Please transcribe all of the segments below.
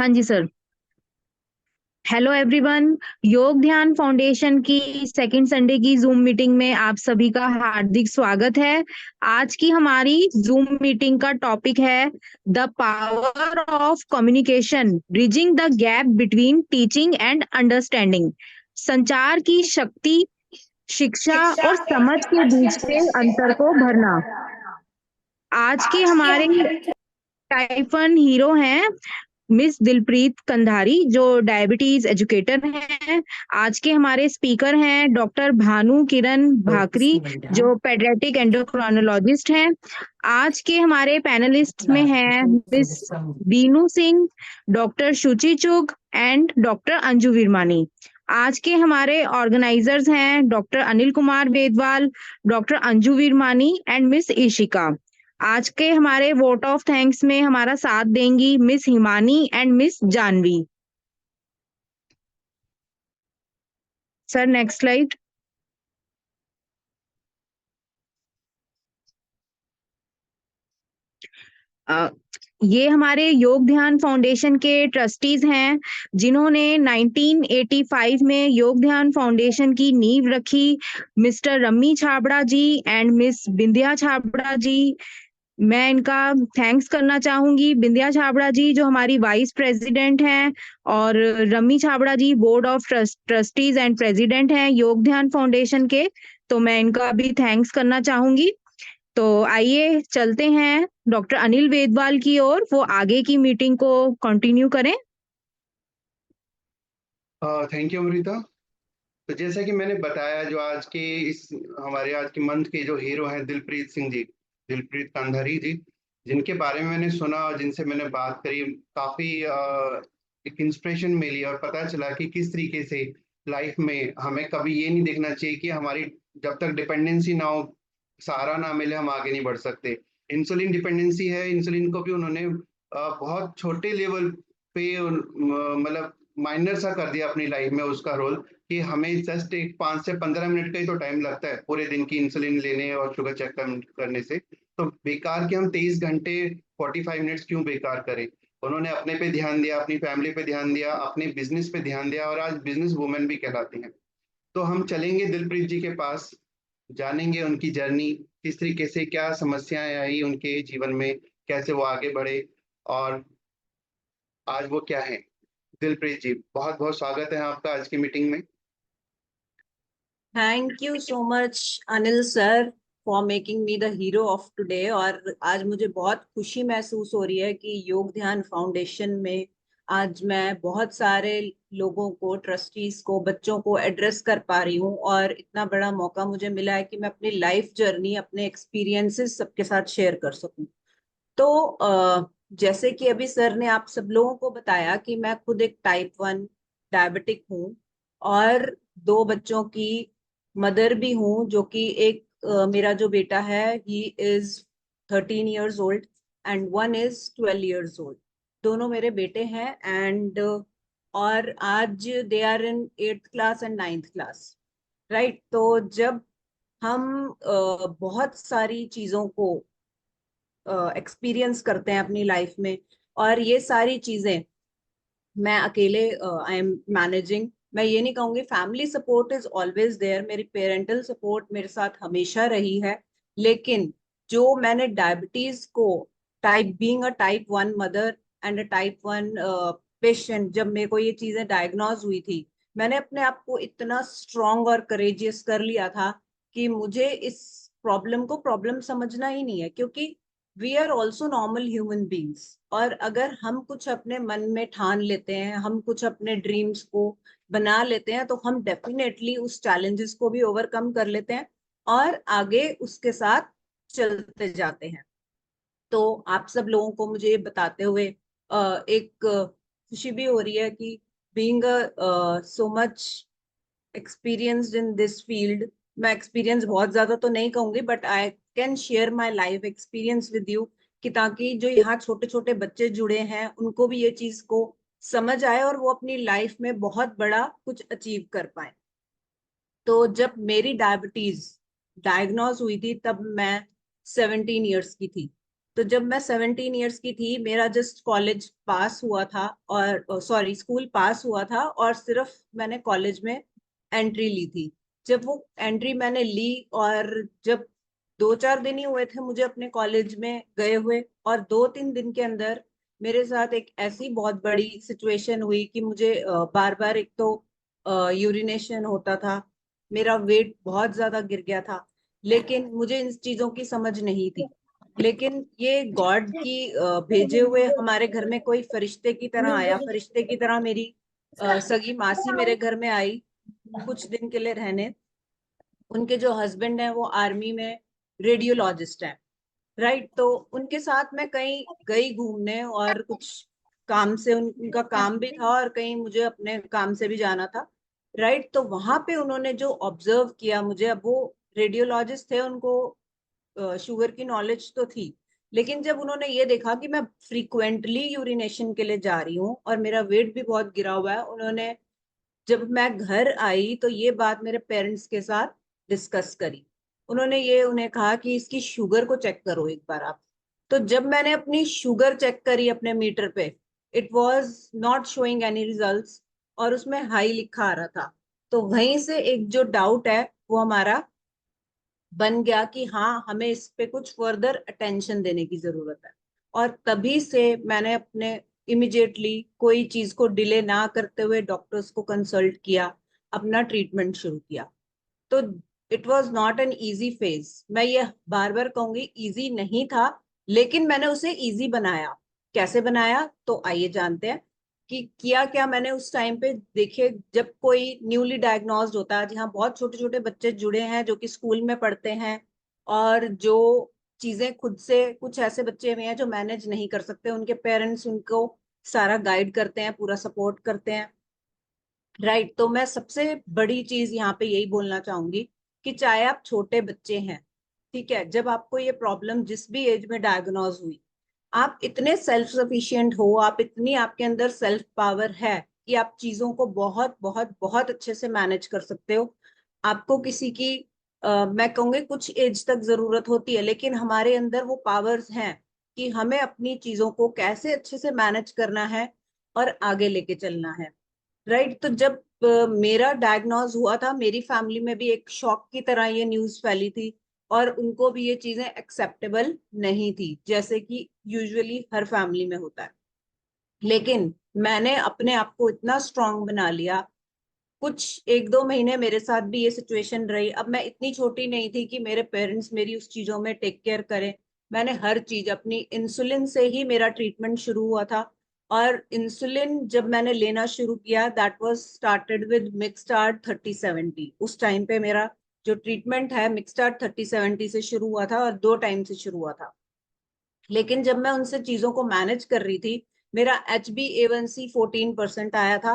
हाँ जी sir. Hello everyone. योग Dhyan foundation की सेकंड संडे की जूम मीटिंग में आप सभी का हार्दिक स्वागत है। आज की हमारी जूम मीटिंग का टॉपिक है the power of communication, bridging the gap between teaching and understanding. संचार की शक्ति, शिक्षा शिक्षा और और समझ के समाज बीच के के बीच के अंतर को अंतर को भरना। भरना। आज के आज के हमारे हमारे टाइप वन हीरो हैं मिस दिलप्रीत कंधारी, जो डायबिटीज एजुकेटर हैं। आज के हमारे स्पीकर हैं डॉक्टर भानु किरण भाकरी, जो पेडियाट्रिक एंडोक्राइनोलॉजिस्ट हैं। आज के हमारे पैनलिस्ट में हैं miss Binu Singh, doctor Shuchi Chugh and doctor Anju Virmani. आज के हमारे ऑर्गेनाइजर्स हैं doctor Anil Kumar Bedwal, doctor Anju Virmani and miss Ishika. आज के हमारे वोट ऑफ थैंक्स में हमारा साथ देंगी miss Himani and miss Janvi. Sir next slide. ये हमारे योग ध्यान फाउंडेशन के ट्रस्टीज हैं, जिन्होंने 1985 में योग ध्यान फाउंडेशन की नींव रखी। Mister Rammi Chhabra ji and miss Bindiya Chhabra ji. मैं इनका थैंक्स करना चाहूंगी। बिंदिया छाबड़ा जी जो हमारी वाइस प्रेसिडेंट हैं, और Rami Chhabra ji board of trustees and president हैं योग ध्यान फाउंडेशन के। तो मैं इनका भी थैंक्स करना चाहूंगी। तो आइए चलते हैं डॉक्टर अनिल वेदवाल की ओर, वो आगे की मीटिंग को कंटिन्यू करें। Thank you Amrita. तो जैसा कि मैंने बताया, जो आज के इस हमारे आज के मंथ के जो हीरो हैं दिलप्रीत सिंह जी, दिलप्रीत कंधारी जी, जिनके बारे में मैंने सुना और जिनसे मैंने बात करी, काफी एक इंस्पिरेशन मिली और पता चला कि किस तरीके से लाइफ में हमें कभी ये नहीं देखना चाहिए कि हमारी जब तक डिपेंडेंसी ना हो, सहारा ना मिले, हम आगे नहीं बढ़ सकते। इंसुलिन डिपेंडेंसी है, इंसुलिन को भी उन्होंने बहुत छोटे लेवल पे मतलब माइनर सा कर दिया अपनी लाइफ में उसका रोल, कि हमें जस्ट एक 5 से 15 मिनट का ही तो टाइम लगता है पूरे दिन की इंसुलिन लेने और शुगर चेक करने से। तो बेकार के हम 23 घंटे 45 मिनट्स क्यों बेकार करें। उन्होंने अपने पे ध्यान दिया, अपनी फैमिली पे ध्यान दिया, अपने बिजनेस पे ध्यान दिया, और आज बिजनेस वुमेन भी कहलाती हैं। तो हम चलेंगे दिलप्रीत जी के पास, जानेंगे उनकी जर्नी, किस तरीके से क्या समस्याएं आई उनके जीवन में, कैसे वो आगे बढ़े, और आज वो क्या है। दिलप्रीत जी, बहुत बहुत स्वागत है आपका आज की मीटिंग में। Thank you so much Anil sir for making me the hero of today. और आज मुझे बहुत खुशी महसूस हो रही है कि योग ध्यान फाउंडेशन में आज मैं बहुत सारे लोगों को, ट्रस्टीज को, बच्चों को एड्रेस कर पा रही हूँ, और इतना बड़ा मौका मुझे मिला है कि मैं अपनी लाइफ जर्नी, अपने एक्सपीरियंसेस सबके साथ शेयर कर सकूं। तो जैसे कि अभी सर ने आप सब लोगों को बताया कि मैं खुद एक टाइप 1 डायबिटिक हूँ, और दो बच्चों की मदर भी हूँ, जो कि एक मेरा जो बेटा है he is 13 years old and one is 12 years old। दोनों मेरे बेटे हैं, एंड और आज they are in 8th class and 9th class. Right. तो जब हम बहुत सारी चीजों को एक्सपीरियंस करते हैं अपनी लाइफ में, और ये सारी चीजें मैं अकेले आई एम मैनेजिंग। मैं ये नहीं कहूंगी, family support is always there, मेरी पेरेंटल सपोर्ट मेरे साथ हमेशा रही है। लेकिन जो मैंने डायबिटीज को, type being a type 1 mother and a type 1 patient, जब मेरे को ये चीजें डायग्नोज हुई थी, मैंने अपने आप को इतना स्ट्रांग और करेजियस कर लिया था कि मुझे इस प्रॉब्लम को प्रॉब्लम समझना ही नहीं है, क्योंकि we are also normal human beings. और अगर हम कुछ अपने मन में ठान लेते हैं, हम कुछ अपने ड्रीम्स को बना लेते हैं, तो हम डेफिनेटली उस चैलेंजेस को भी ओवरकम कर लेते हैं और आगे उसके साथ चलते जाते हैं। तो आप सब लोगों को मुझे ये बताते हुए एक खुशी भी हो रही है कि being so much experienced in this field, मैं एक्सपीरियंस बहुत ज्यादा तो नहीं कहूंगी, but I can share my life experience with you, कि ताकि जो यहाँ छोटे छोटे बच्चे जुड़े हैं उनको भी ये चीज को समझ आए और वो अपनी लाइफ में बहुत बड़ा कुछ अचीव कर पाए। तो जब मेरी डायबिटीज डायग्नोज हुई थी, तब मैं 17 years की थी। तो जब मैं 17 ईयर्स की थी, मेरा जस्ट कॉलेज पास हुआ था, और सॉरी स्कूल पास हुआ था, और सिर्फ मैंने कॉलेज में एंट्री ली थी। जब वो एंट्री मैंने ली, और जब 2-4 दिन ही हुए थे मुझे अपने कॉलेज में गए हुए, और 2-3 दिन के अंदर मेरे साथ एक ऐसी बहुत बड़ी सिचुएशन हुई कि मुझे बार बार एक तो यूरिनेशन होता था, मेरा वेट बहुत ज्यादा गिर गया था, लेकिन मुझे इन चीजों की समझ नहीं थी। लेकिन ये गॉड की भेजे हुए हमारे घर में कोई फरिश्ते की तरह आया, फरिश्ते की तरह मेरी सगी मासी मेरे घर में आई कुछ दिन के लिए रहने। उनके जो हस्बैंड है वो आर्मी में रेडियोलॉजिस्ट है, राइट। तो उनके साथ मैं कहीं गई घूमने, और कुछ काम से उनका काम भी था, और कहीं मुझे अपने काम से भी जाना था, राइट। तो वहां पे उन्होंने जो ऑब्जर्व किया मुझे, अब वो रेडियोलॉजिस्ट थे, उनको शुगर की नॉलेज तो थी, लेकिन जब उन्होंने ये देखा कि मैं फ्रीक्वेंटली यूरिनेशन के लिए जा रही हूँ और मेरा वेट भी बहुत गिरा हुआ है, उन्होंने, जब मैं घर आई तो ये बात मेरे पेरेंट्स के साथ डिस्कस करी। उन्होंने ये उन्हें कहा कि इसकी शुगर को चेक करो एक बार आप। तो जब मैंने अपनी शुगर चेक करी अपने मीटर पे, it was not showing any results, और उसमें हाई लिखा आ रहा था। तो वहीं से एक जो डाउट है वो हमारा बन गया कि हाँ, हमें इस पे कुछ फर्दर अटेंशन देने की जरूरत है। और तभी से मैंने अपने इमिजिएटली कोई चीज को डिले ना करते हुए डॉक्टर्स को कंसल्ट किया, अपना ट्रीटमेंट शुरू किया। तो it was not an easy phase, मैं ये बार बार कहूंगी, इजी नहीं था, लेकिन मैंने उसे इजी बनाया। कैसे बनाया, तो आइए जानते हैं कि किया क्या मैंने उस टाइम पे। देखिए, जब कोई न्यूली डायग्नोज्ड होता है, जहाँ बहुत छोटे छोटे बच्चे जुड़े हैं जो कि स्कूल में पढ़ते हैं, और जो चीजें खुद से, कुछ ऐसे बच्चे भी हैं जो मैनेज नहीं कर सकते, उनके पेरेंट्स उनको सारा गाइड करते हैं, पूरा सपोर्ट करते हैं, राइट। तो मैं सबसे बड़ी चीज यहाँ पे यही बोलना चाहूंगी कि चाहे आप छोटे बच्चे हैं, ठीक है, जब आपको ये प्रॉब्लम जिस भी एज में डायग्नोज हुई, आप इतने सेल्फ सफिशिएंट हो, आप इतनी, आपके अंदर सेल्फ पावर है कि आप चीजों को बहुत बहुत बहुत अच्छे से मैनेज कर सकते हो। आपको किसी की मैं कहूंगी कुछ एज तक जरूरत होती है, लेकिन हमारे अंदर वो पावर्स हैं कि हमें अपनी चीजों को कैसे अच्छे से मैनेज करना है और आगे लेके चलना है, राइट। तो जब मेरा डायग्नोज हुआ था, मेरी फैमिली में भी एक शॉक की तरह ये न्यूज फैली थी, और उनको भी ये चीजें एक्सेप्टेबल नहीं थी, जैसे कि यूजुअली हर फैमिली में होता है। लेकिन मैंने अपने आप को इतना स्ट्रांग बना लिया। कुछ 1-2 महीने मेरे साथ भी ये सिचुएशन रही। अब मैं इतनी छोटी नहीं थी कि मेरे पेरेंट्स मेरी उस चीजों में टेक केयर करें। मैंने हर चीज अपनी, इंसुलिन से ही मेरा ट्रीटमेंट शुरू हुआ था। और इंसुलिन जब मैंने लेना शुरू किया, दैट वाज स्टार्टेड विद मिक्सडार्ट 3070। उस टाइम पे मेरा जो ट्रीटमेंट है मिक्सडार्ट 3070 से शुरू हुआ था, और 2 टाइम से शुरू हुआ था। लेकिन जब मैं उनसे चीजों को मैनेज कर रही थी, मेरा HbA1c 14% आया था,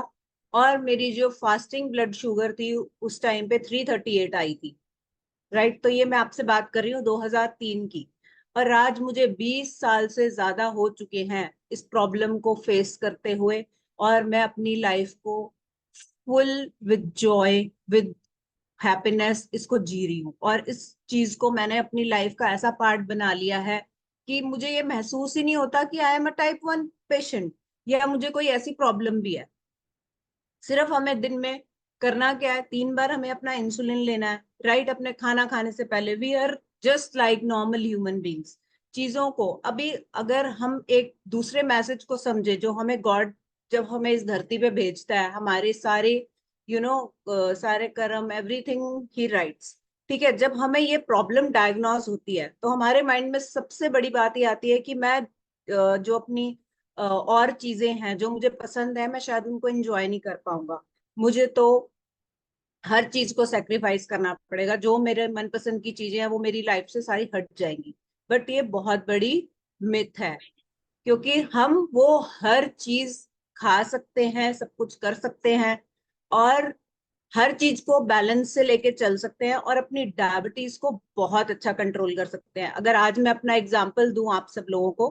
और मेरी जो फास्टिंग ब्लड शुगर थी उस टाइम पे 338 आई थी, राइट। तो ये मैं आपसे बात कर रही हूँ 2003 की। और आज मुझे 20 साल से ज्यादा हो चुके हैं इस प्रॉब्लम को फेस करते हुए, और मैं अपनी लाइफ को full with Joy, with happiness इसको जी रही हूँ। और इस चीज को मैंने अपनी लाइफ का ऐसा पार्ट बना लिया है कि मुझे ये महसूस ही नहीं होता कि I am a type 1 patient, या मुझे कोई ऐसी प्रॉब्लम भी है। सिर्फ हमें दिन में करना क्या है, 3 बार हमें अपना इंसुलिन लेना है, राइट। अपने खाना खाने से पहले we are just like normal human beings. चीजों को अभी, अगर हम एक दूसरे मैसेज को समझे जो हमें गॉड जब हमें इस धरती पे भेजता है, हमारे सारे सारे कर्म, एवरीथिंग ही राइट्स, ठीक है। जब हमें ये प्रॉब्लम डायग्नोज होती है, तो हमारे माइंड में सबसे बड़ी बात ये आती है कि मैं जो अपनी और चीजें हैं जो मुझे पसंद है, मैं शायद उनको एंजॉय नहीं कर पाऊंगा। मुझे तो हर चीज को सेक्रीफाइस करना पड़ेगा, जो मेरे मनपसंद की चीजें हैं वो मेरी लाइफ से सारी हट जाएंगी। बट ये बहुत बड़ी मिथ है, क्योंकि हम वो हर चीज खा सकते हैं, सब कुछ कर सकते हैं, और हर चीज को बैलेंस से लेके चल सकते हैं, और अपनी डायबिटीज को बहुत अच्छा कंट्रोल कर सकते हैं। अगर आज मैं अपना एग्जांपल दूं आप सब लोगों को,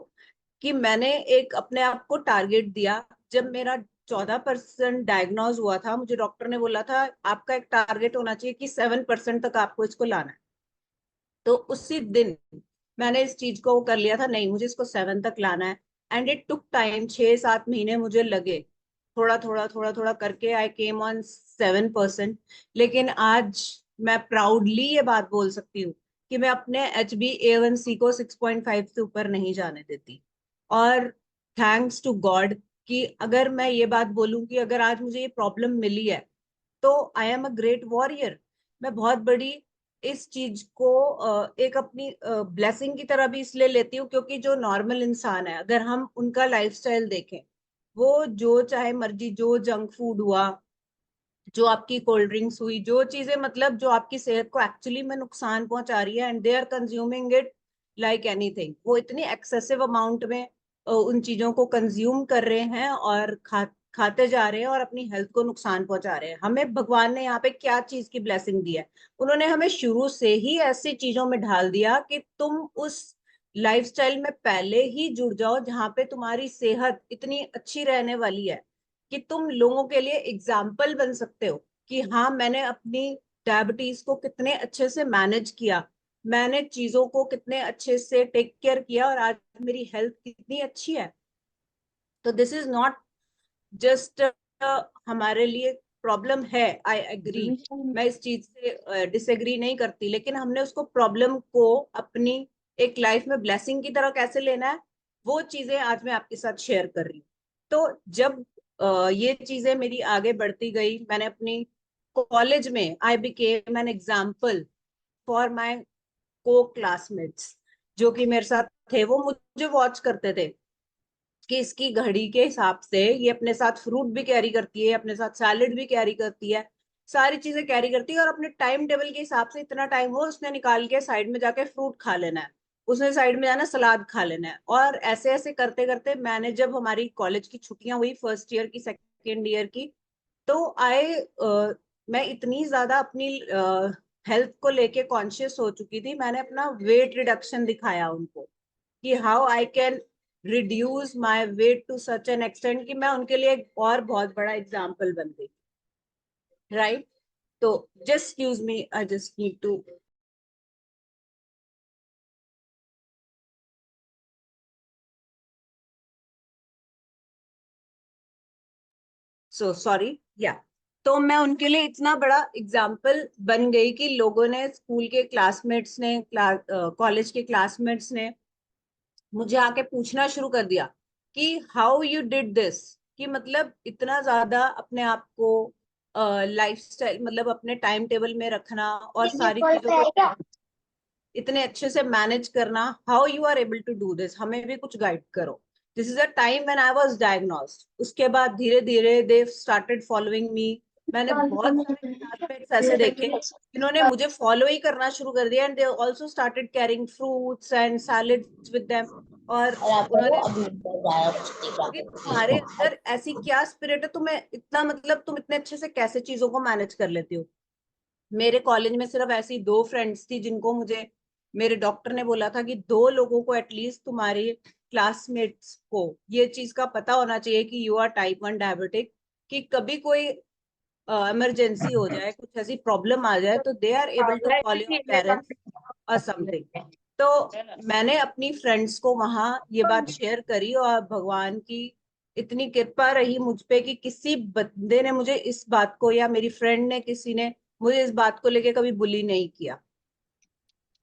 कि मैंने एक अपने आप को टारगेट दिया। जब मेरा 14% डायग्नोज हुआ था, मुझे डॉक्टर ने बोला था आपका एक टारगेट होना चाहिए कि 7% तक आपको इसको लाना है। तो उसी दिन मैंने इस चीज को कर लिया था, नहीं मुझे इसको 7 तक लाना है। एंड इट टुक टाइम, 6-7 महीने मुझे लगे, थोड़ा थोड़ा करके आई केम ऑन 7%। लेकिन आज मैं प्राउडली ये बात बोल सकती हूँ कि मैं अपने HbA1c को 6.5 से ऊपर नहीं जाने देती। और थैंक्स टू गॉड कि अगर मैं ये बात बोलूं कि अगर आज मुझे ये प्रॉब्लम मिली है तो I am a great warrior. मैं बहुत बड़ी इस चीज को एक अपनी ब्लेसिंग की तरह भी इसलिए लेती हूँ, क्योंकि जो नॉर्मल इंसान है अगर हम उनका लाइफस्टाइल देखें, वो जो चाहे मर्जी, जो जंक फूड हुआ, जो आपकी कोल्ड ड्रिंक्स हुई, जो चीजें मतलब जो आपकी सेहत को एक्चुअली में नुकसान पहुंचा रही है, and they are consuming it like anything. वो इतनी एक्सेसिव अमाउंट में उन चीजों को कंज्यूम कर रहे हैं और खाते जा रहे हैं और अपनी हेल्थ को नुकसान पहुंचा रहे हैं। हमें भगवान ने यहाँ पे क्या चीज की ब्लेसिंग दी है? उन्होंने हमें शुरू से ही ऐसी चीजों में ढाल दिया कि तुम उस लाइफस्टाइल में पहले ही जुड़ जाओ जहां पे तुम्हारी सेहत इतनी अच्छी रहने वाली है कि तुम लोगों के लिए एग्जाम्पल बन सकते हो कि हाँ मैंने अपनी डायबिटीज को कितने अच्छे से मैनेज किया, मैंने चीजों को कितने अच्छे से टेक केयर किया और आज मेरी हेल्थ कितनी अच्छी है। तो दिस इज नॉट जस्ट हमारे लिए प्रॉब्लम है, आई एग्री, मैं इस चीज से डिसएग्री नहीं करती, लेकिन हमने उसको प्रॉब्लम को अपनी एक लाइफ में ब्लेसिंग की तरह कैसे लेना है, वो चीजें आज मैं आपके साथ शेयर कर रही हूँ। तो जब ये चीजें मेरी आगे बढ़ती गई, मैंने अपनी कॉलेज में I became an example for my को क्लासमेट्स जो कि मेरे साथ थे। वो मुझे वॉच करते थे कि इसकी घड़ी के हिसाब से ये अपने साथ फ्रूट भी कैरी करती है, अपने साथ सैलेड भी कैरी करती है, सारी चीजें कैरी करती है, और अपने टाइम टेबल के हिसाब से इतना टाइम हो उसने निकाल के साइड में जाके फ्रूट खा लेना है, उसने साइड में जाना सलाद खा लेना है। और ऐसे ऐसे करते करते मैंने, जब हमारी कॉलेज की छुट्टियां हुई, फर्स्ट ईयर की सेकेंड ईयर की, तो मैं इतनी ज्यादा अपनी हेल्थ को लेके कॉन्शियस हो चुकी थी, मैंने अपना वेट रिडक्शन दिखाया उनको कि how I can reduce my weight to such an extent कि मैं उनके लिए एक और बहुत बड़ा एग्जाम्पल बन गई, राइट? तो just use me, I just need to so sorry yeah. तो मैं उनके लिए इतना बड़ा एग्जाम्पल बन गई कि लोगों ने, स्कूल के क्लासमेट्स ने, कॉलेज के क्लासमेट्स ने मुझे आके पूछना शुरू कर दिया कि हाउ यू डिड दिस, कि मतलब इतना ज्यादा अपने आप को लाइफस्टाइल, मतलब अपने टाइम टेबल में रखना और सारी चीजों को इतने अच्छे से मैनेज करना, how you are able to do this, हमें भी कुछ गाइड करो। This is a time when I was diagnosed. उसके बाद धीरे धीरे दे स्टार्टेड फॉलोइंग मी। मैंने बहुत सारे क्लासमेट्स ऐसे देखे जिन्होंने मुझे फॉलो ही करना शुरू कर दिया, and they also started carrying fruits and salads with them. और उन्होंने, कि तुम्हारे अंदर ऐसी क्या स्पिरिट है, तुम्हें इतना, मतलब तुम इतने अच्छे से कैसे चीजों को मैनेज कर लेती हो। मेरे कॉलेज में सिर्फ ऐसी 2 फ्रेंड्स थी जिनको मुझे मेरे डॉक्टर ने बोला था कि 2 लोगों को एटलीस्ट तुम्हारे क्लासमेट्स को ये चीज का पता होना चाहिए कि यू आर टाइप 1 डायबिटिक, कि कभी कोई इमरजेंसी हो जाए, कुछ ऐसी प्रॉब्लम आ जाए, तो they are able to call your parents और समथिंग। तो मैंने अपनी फ्रेंड्स को वहां ये बात शेयर करी, और भगवान की इतनी कृपा रही मुझ पे कि किसी बंदे ने मुझे इस बात को, या मेरी फ्रेंड ने, किसी ने मुझे इस बात को लेके कभी बुली नहीं किया,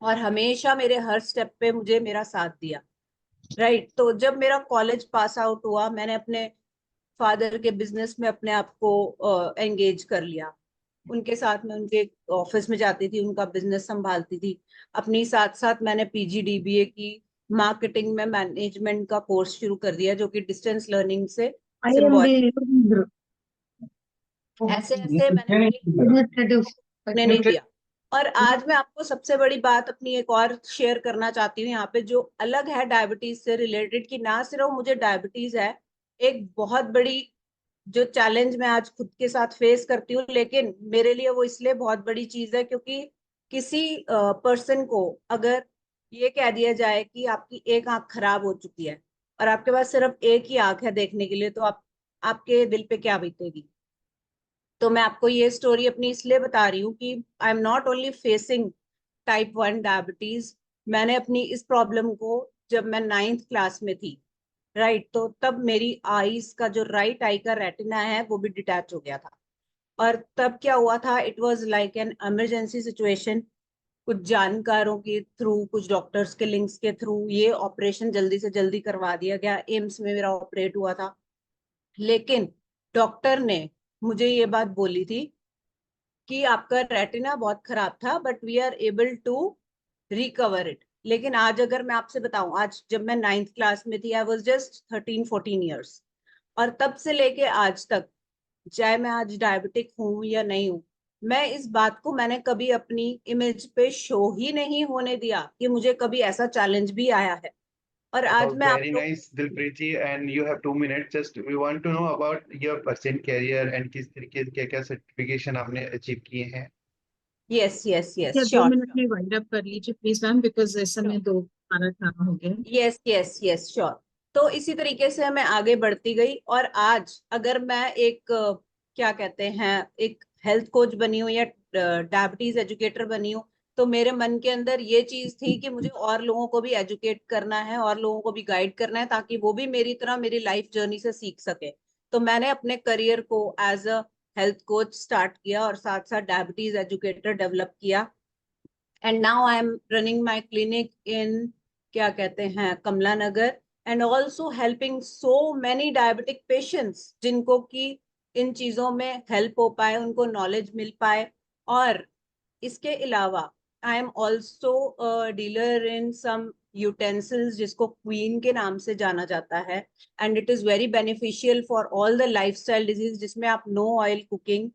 और हमेशा मेरे हर स्टेप पे मुझे मेरा साथ दिया, राइट? तो जब मेरा कॉलेज पास आउट हुआ, मैंने अपने फादर के बिजनेस में अपने आप को एंगेज कर लिया। उनके साथ में उनके ऑफिस में जाती थी, उनका बिजनेस संभालती थी। अपनी साथ साथ मैंने PGDBA की मार्केटिंग में मैनेजमेंट का कोर्स शुरू कर दिया, जो कि डिस्टेंस लर्निंग से सिम्बॉयसिस। ऐसे ऐसे मैंने ने नहीं दिया। और आज मैं आपको सबसे बड़ी बात अपनी एक और शेयर करना चाहती हूँ यहाँ पे, जो अलग है डायबिटीज से रिलेटेड, कि ना सिर्फ मुझे डायबिटीज है, एक बहुत बड़ी जो चैलेंज मैं आज खुद के साथ फेस करती हूँ, लेकिन मेरे लिए वो इसलिए बहुत बड़ी चीज है क्योंकि किसी पर्सन को अगर ये कह दिया जाए कि आपकी एक आंख खराब हो चुकी है और आपके पास सिर्फ एक ही आंख है देखने के लिए, तो आपके दिल पे क्या बीतेगी? तो मैं आपको ये स्टोरी अपनी इसलिए बता रही हूँ कि I am not only facing type 1 diabetes, मैंने अपनी इस प्रॉब्लम को जब मैं 9th क्लास में थी, राइट, तो तब मेरी आईज का जो राइट आई का रेटिना है वो भी डिटैच हो गया था। और तब क्या हुआ था, it was like an emergency situation. कुछ जानकारों के थ्रू, कुछ डॉक्टर्स के लिंक्स के थ्रू ये ऑपरेशन जल्दी से जल्दी करवा दिया गया। एम्स में मेरा ऑपरेट हुआ था। लेकिन डॉक्टर ने मुझे ये बात बोली थी कि आपका रेटिना बहुत खराब था, but we are able to recover it. लेकिन आज अगर मैं आपसे बताऊं, आज जब मैं 9th क्लास में थी, आई वाज जस्ट 13-14 ईयर्स, और तब से लेके आज तक, चाहे मैं आज डायबिटिक हूं या नहीं हूं, मैं इस बात को मैंने कभी अपनी इमेज पे शो ही नहीं होने दिया कि मुझे कभी ऐसा चैलेंज भी आया है। और आज मैं आप Very लोग, nice, Dilpreet ji, and you have 2 minutes. Just we want to know about your percent career and किस तरीके के क्या सर्टिफिकेशन आपने अचीव किए हैं. यस यस या यस, 2 मिनट श्योर में वाइंड अप कर लीजिए प्लीज मैम, बिकॉज इस समय 2 खाना हो गया। Yes yes yes, sure. तो इसी तरीके से मैं आगे बढ़ती गई, और आज अगर मैं एक क्या कहते हैं, एक हेल्थ कोच बनी हूँ या डायबिटीज एजुकेटर बनी हूँ, तो मेरे मन के अंदर ये चीज थी कि मुझे और लोगों को भी एजुकेट करना है और लोगों को भी गाइड करना है, ताकि वो भी मेरी तरह मेरी लाइफ जर्नी से सीख सके। तो मैंने अपने करियर को as a health coach start किया और साथ साथ डायबिटीज एजुकेटर डेवलप किया। And now I am running my clinic in, क्या कहते हैं, Kamla Nagar, and also helping so many diabetic patients, जिनको कि इन चीजों में हेल्प हो पाए, उनको नॉलेज मिल पाए। और इसके अलावा I am also dealer in some utensils, जिसको क्वीन के नाम से जाना जाता है, and it is very beneficial for all the lifestyle disease, जिसमें आप नो ऑयल कुकिंग,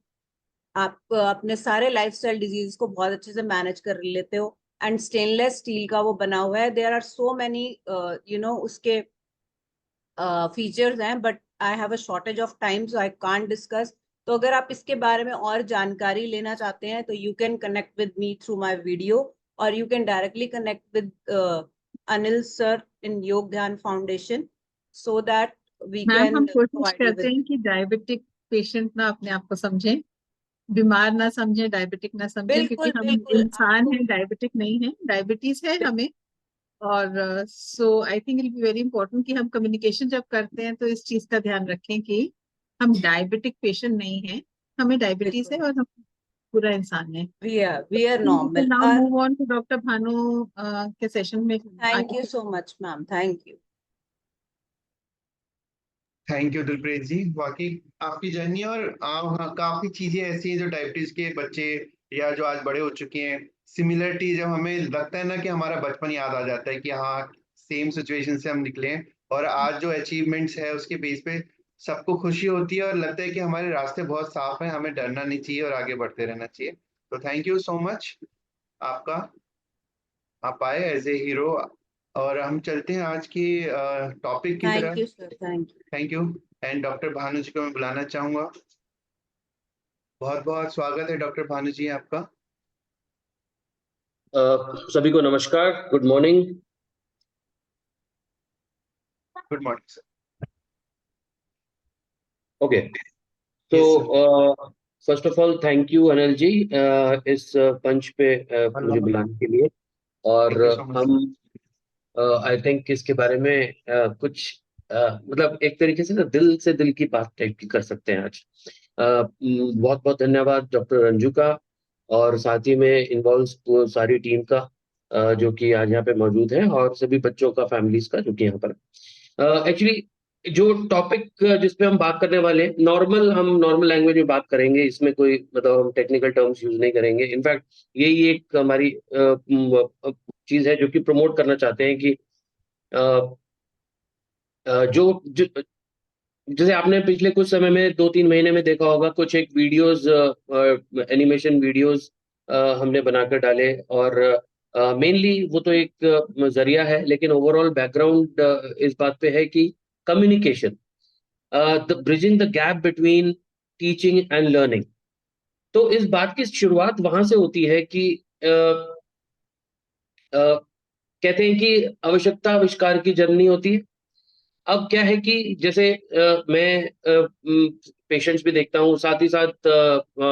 आप अपने सारे लाइफस्टाइल डिजीज को बहुत अच्छे से मैनेज कर लेते हो। एंड स्टेनलेस स्टील का वो बना हुआ है। देयर आर सो मेनी उसके फीचर्स हैं, but I have a shortage of time, so I can't discuss. तो अगर आप इसके बारे में और जानकारी लेना चाहते हैं तो you can connect with me through my video, और you can directly connect with Anil sir in Yog Dhyan foundation, so that we ma'am can हम कोशिश प्रोवाइड यू करते विद। हैं कि डायबिटिक पेशेंट ना अपने आप को समझें, बीमार ना समझें, डायबिटिक ना समझें, क्योंकि बिल्कुल हम बिल्कुल इंसान आपको, हैं, डायबिटिक नहीं है, डायबिटीज है हमें। और so I think it be very important कि हम कम्युनिकेशन जब करते हैं तो इस चीज का ध्यान रखें कि हम डायबिटिक पेशेंट नहीं हैं, हमें डायबिटीज है बिल्कुल, और हम पूरा इंसान है। we are normal। नाउ और move on to doctor Bhanu के सेशन में थैंक आगे। You so much ma'am, thank you. Thank you Dilpreet ji, वाकई आपकी जर्नी और हाँ, काफी चीजें ऐसी हैं जो डायबिटीज के बच्चे या जो आज बड़े हो चुके हैं, सिमिलरिटी जब हमें लगता है ना कि हमारा बचपन याद आ जाता है कि हाँ सेम सिचुएशन से हम निकले हैं, और आज जो अचीवमेंट्स है उसके बेस पे सबको खुशी होती है और लगता है कि हमारे रास्ते बहुत साफ हैं, हमें डरना नहीं चाहिए और आगे बढ़ते रहना चाहिए। तो थैंक यू सो मच आपका, आप आए एज ए हीरो। और हम चलते हैं आज की टॉपिक की थैंक तरफ। You sir, thank you. Thank you. And doctor Bhanu ji को मैं बुलाना चाहूंगा। बहुत बहुत स्वागत है डॉक्टर भानु जी आपका। सभी को नमस्कार, good morning. Good morning sir. Okay, Yes, तो first of all thank you Anil ji इस पंच पे मुझे बुलाने के लिए। और Thank you so much, हम आई थिंक इसके बारे में कुछ मतलब एक तरीके से ना दिल से दिल की बात टाइप की कर सकते हैं आज। बहुत बहुत धन्यवाद डॉक्टर रंजू का, और साथ ही में इन्वॉल्व सारी टीम का जो कि आज यहाँ पे मौजूद है, और सभी बच्चों का, फैमिलीज का जो कि यहाँ पर एक्चुअली जो टॉपिक जिस पे हम बात करने वाले हैं, हम नॉर्मल लैंग्वेज में बात करेंगे, इसमें कोई मतलब हम टेक्निकल टर्म्स यूज नहीं करेंगे। इनफैक्ट यही एक हमारी चीज है जो कि प्रमोट करना चाहते हैं कि अ, जैसे आपने पिछले कुछ समय में 2-3 महीने में देखा होगा, कुछ एक वीडियोस, एनिमेशन वीडियोस हमने बनाकर डाले, और मेनली वो तो एक जरिया है, लेकिन ओवरऑल बैकग्राउंड इस बात पे है कि communication, the bridging the gap between teaching and learning. तो इस बात की शुरुआत वहां से होती है कि कहते हैं कि आवश्यकता आविष्कार की जन्म नहीं होती है, अब क्या है कि जैसे मैं पेशेंट्स भी देखता हूँ, साथ ही साथ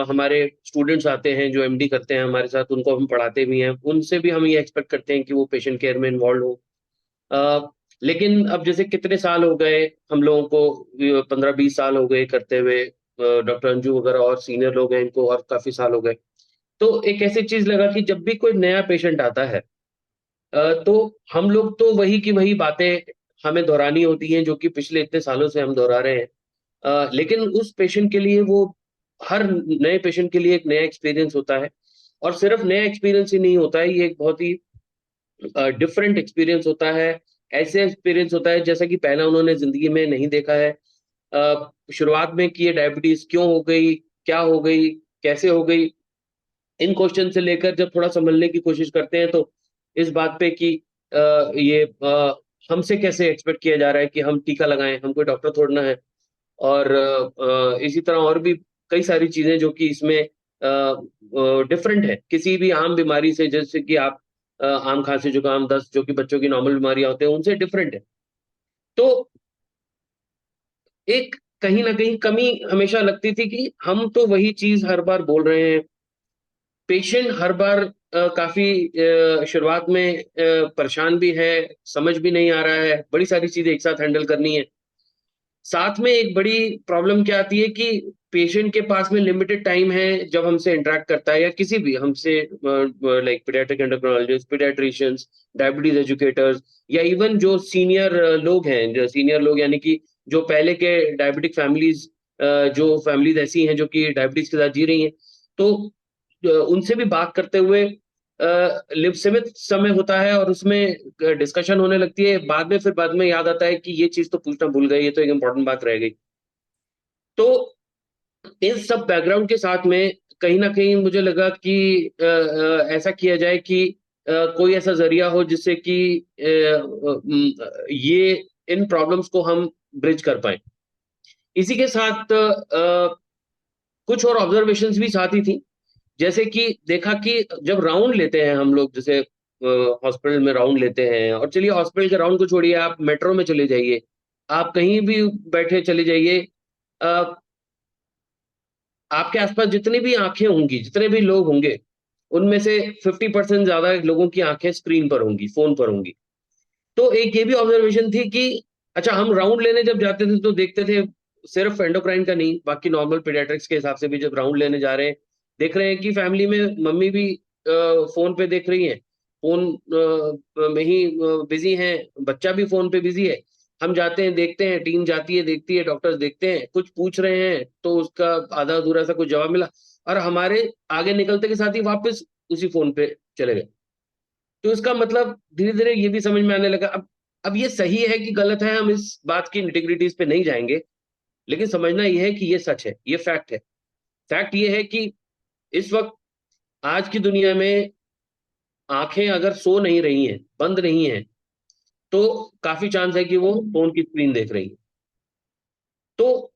हमारे स्टूडेंट्स आते हैं जो एमडी करते हैं हमारे साथ, उनको हम पढ़ाते भी हैं, उनसे भी हम ये एक्सपेक्ट करते हैं कि वो पेशेंट केयर में इन्वॉल्व हो। लेकिन अब जैसे कितने साल हो गए हम लोगों को, 15-20 साल हो गए करते हुए, डॉक्टर अंजू वगैरह और सीनियर लोग हैं इनको और काफी साल हो गए। तो एक ऐसी चीज लगा कि जब भी कोई नया पेशेंट आता है, तो हम लोग तो वही की वही बातें हमें दोहरानी होती हैं जो कि पिछले इतने सालों से हम दोहरा रहे हैं। लेकिन उस पेशेंट के लिए वो, हर नए पेशेंट के लिए एक नया एक्सपीरियंस होता है, और सिर्फ नया एक्सपीरियंस ही नहीं होता है, ये एक बहुत ही डिफरेंट एक्सपीरियंस होता है। ऐसे एक्सपीरियंस होता है जैसा कि पहला उन्होंने जिंदगी में नहीं देखा है। शुरुआत में कि ये डायबिटीज क्यों हो गई, क्या हो गई, कैसे हो गई, इन क्वेश्चन से लेकर जब थोड़ा समझने की कोशिश करते हैं तो इस बात पे कि ये हमसे कैसे एक्सपेक्ट किया जा रहा है कि हम टीका लगाएं, हम कोई डॉक्टर थोड़ा ना है। और इसी तरह और भी कई सारी चीजें जो कि इसमें डिफरेंट है किसी भी आम बीमारी से, जैसे कि आप आम खांसी जुकाम दस्त जो कि बच्चों की नॉर्मल बीमारियां होते हैं उनसे डिफरेंट है। तो एक कहीं ना कहीं कमी हमेशा लगती थी कि हम तो वही चीज हर बार बोल रहे हैं, पेशेंट हर बार काफी शुरुआत में परेशान भी है, समझ भी नहीं आ रहा है, बड़ी सारी चीजें एक साथ हैंडल करनी है। साथ में एक बड़ी प्रॉब्लम क्या आती है कि पेशेंट के पास में लिमिटेड टाइम है जब हमसे इंटरेक्ट करता है, या किसी भी हमसे, like paediatric endocrinologist, paediatricians, diabetes educators, या इवन जो सीनियर लोग हैं, जो सीनियर लोग यानी कि जो पहले के डायबिटिक फैमिलीज, जो फैमिलीज ऐसी हैं जो कि डायबिटीज के साथ जी रही हैं, तो उनसे भी बात करते हुए सीमित समय होता है और उसमें डिस्कशन होने लगती है, बाद में याद आता है कि ये चीज तो पूछना भूल गए, ये तो एक इम्पोर्टेंट बात रह गई। तो इस सब बैकग्राउंड के साथ में कहीं ना कहीं मुझे लगा कि ऐसा किया जाए कि कोई ऐसा जरिया हो जिससे कि ये इन प्रॉब्लम्स को हम ब्रिज कर पाए। इसी के साथ कुछ और ऑब्जर्वेशंस भी साथ ही थी, जैसे कि देखा कि जब राउंड लेते हैं हम लोग, जैसे हॉस्पिटल में राउंड लेते हैं, और चलिए हॉस्पिटल के राउंड को छोड़िए, आप मेट्रो में चले जाइए, आप कहीं भी बैठे चले जाइए, अ, आपके आसपास जितनी भी आंखें होंगी, जितने भी लोग होंगे, उनमें से 50% ज्यादा लोगों की आंखें स्क्रीन पर होंगी, फोन पर होंगी। तो एक ये भी ऑब्जर्वेशन थी कि अच्छा, हम राउंड लेने जब जाते थे तो देखते थे सिर्फ एंडोक्राइन का नहीं, बाकी नॉर्मल पीडियाट्रिक्स के हिसाब से भी जब राउंड लेने जा रहे हैं, देख रहे हैं कि फैमिली में मम्मी भी फोन पे देख रही हैं, फोन में ही बिजी हैं, बच्चा भी फोन पे बिजी है। हम जाते हैं, देखते हैं, टीम जाती है, देखती है, डॉक्टर्स देखते हैं, कुछ पूछ रहे हैं तो उसका आधा अधूरा सा कुछ जवाब मिला, और हमारे आगे निकलते के साथ ही वापस उसी फोन पे चले गए। तो इसका मतलब धीरे धीरे ये भी समझ में आने लगा। अब ये सही है कि गलत है, हम इस बात की इंटीग्रिटीज पे नहीं जाएंगे, लेकिन समझना ये है कि ये सच है, ये फैक्ट है। फैक्ट ये है कि इस वक्त आज की दुनिया में आंखें अगर सो नहीं रही हैं, बंद नहीं हैं, तो काफी चांस है कि वो फोन की स्क्रीन देख रही हैं। तो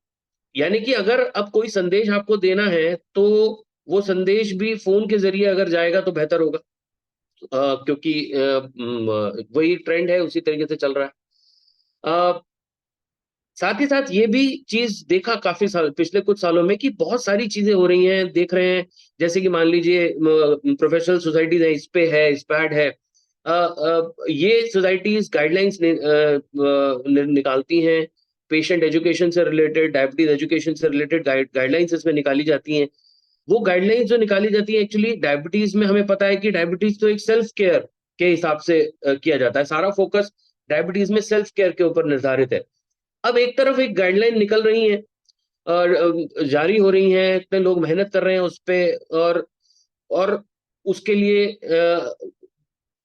यानी कि अगर अब कोई संदेश आपको देना है तो वो संदेश भी फोन के जरिए अगर जाएगा तो बेहतर होगा, क्योंकि वही ट्रेंड है, उसी तरीके से चल रहा है। साथ ही साथ ये भी चीज देखा काफी साल, पिछले कुछ सालों में, कि बहुत सारी चीजें हो रही हैं, देख रहे हैं, जैसे कि मान लीजिए प्रोफेशनल सोसाइटीज है, इस पे है, इस्पैड है, ये सोसाइटीज गाइडलाइंस निकालती हैं, पेशेंट एजुकेशन से रिलेटेड, डायबिटीज एजुकेशन से रिलेटेड गाइडलाइंस इसमें निकाली जाती हैं। वो गाइडलाइंस जो निकाली जाती है, एक्चुअली डायबिटीज में हमें पता है कि डायबिटीज तो एक सेल्फ केयर के हिसाब से किया जाता है, सारा फोकस डायबिटीज में सेल्फ केयर के ऊपर निर्धारित है। अब एक तरफ एक गाइडलाइन निकल रही है और जारी हो रही हैं, इतने लोग मेहनत कर रहे हैं उस पे, और उसके लिए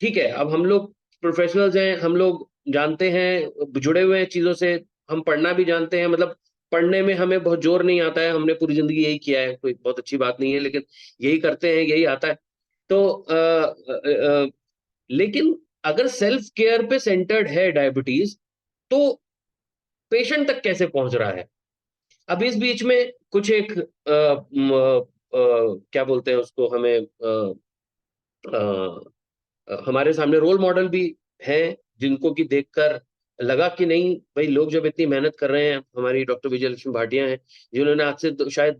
ठीक है, अब हम लोग प्रोफेशनल्स हैं, हम लोग जानते हैं, जुड़े हुए हैं चीजों से, हम पढ़ना भी जानते हैं, मतलब पढ़ने में हमें बहुत जोर नहीं आता है, हमने पूरी जिंदगी यही किया है, कोई बहुत अच्छी बात नहीं है, लेकिन यही करते हैं, यही आता है। तो लेकिन अगर सेल्फ केयर पे सेंटर्ड है डायबिटीज, तो पेशेंट तक कैसे पहुंच रहा है? अब इस बीच में कुछ एक क्या बोलते हैं उसको, हमें हमारे सामने रोल मॉडल भी हैं जिनको कि देखकर लगा कि नहीं भाई, लोग जब इतनी मेहनत कर रहे हैं, हमारी डॉक्टर विजयलक्ष्मी भाटिया हैं जिन्होंने आज से शायद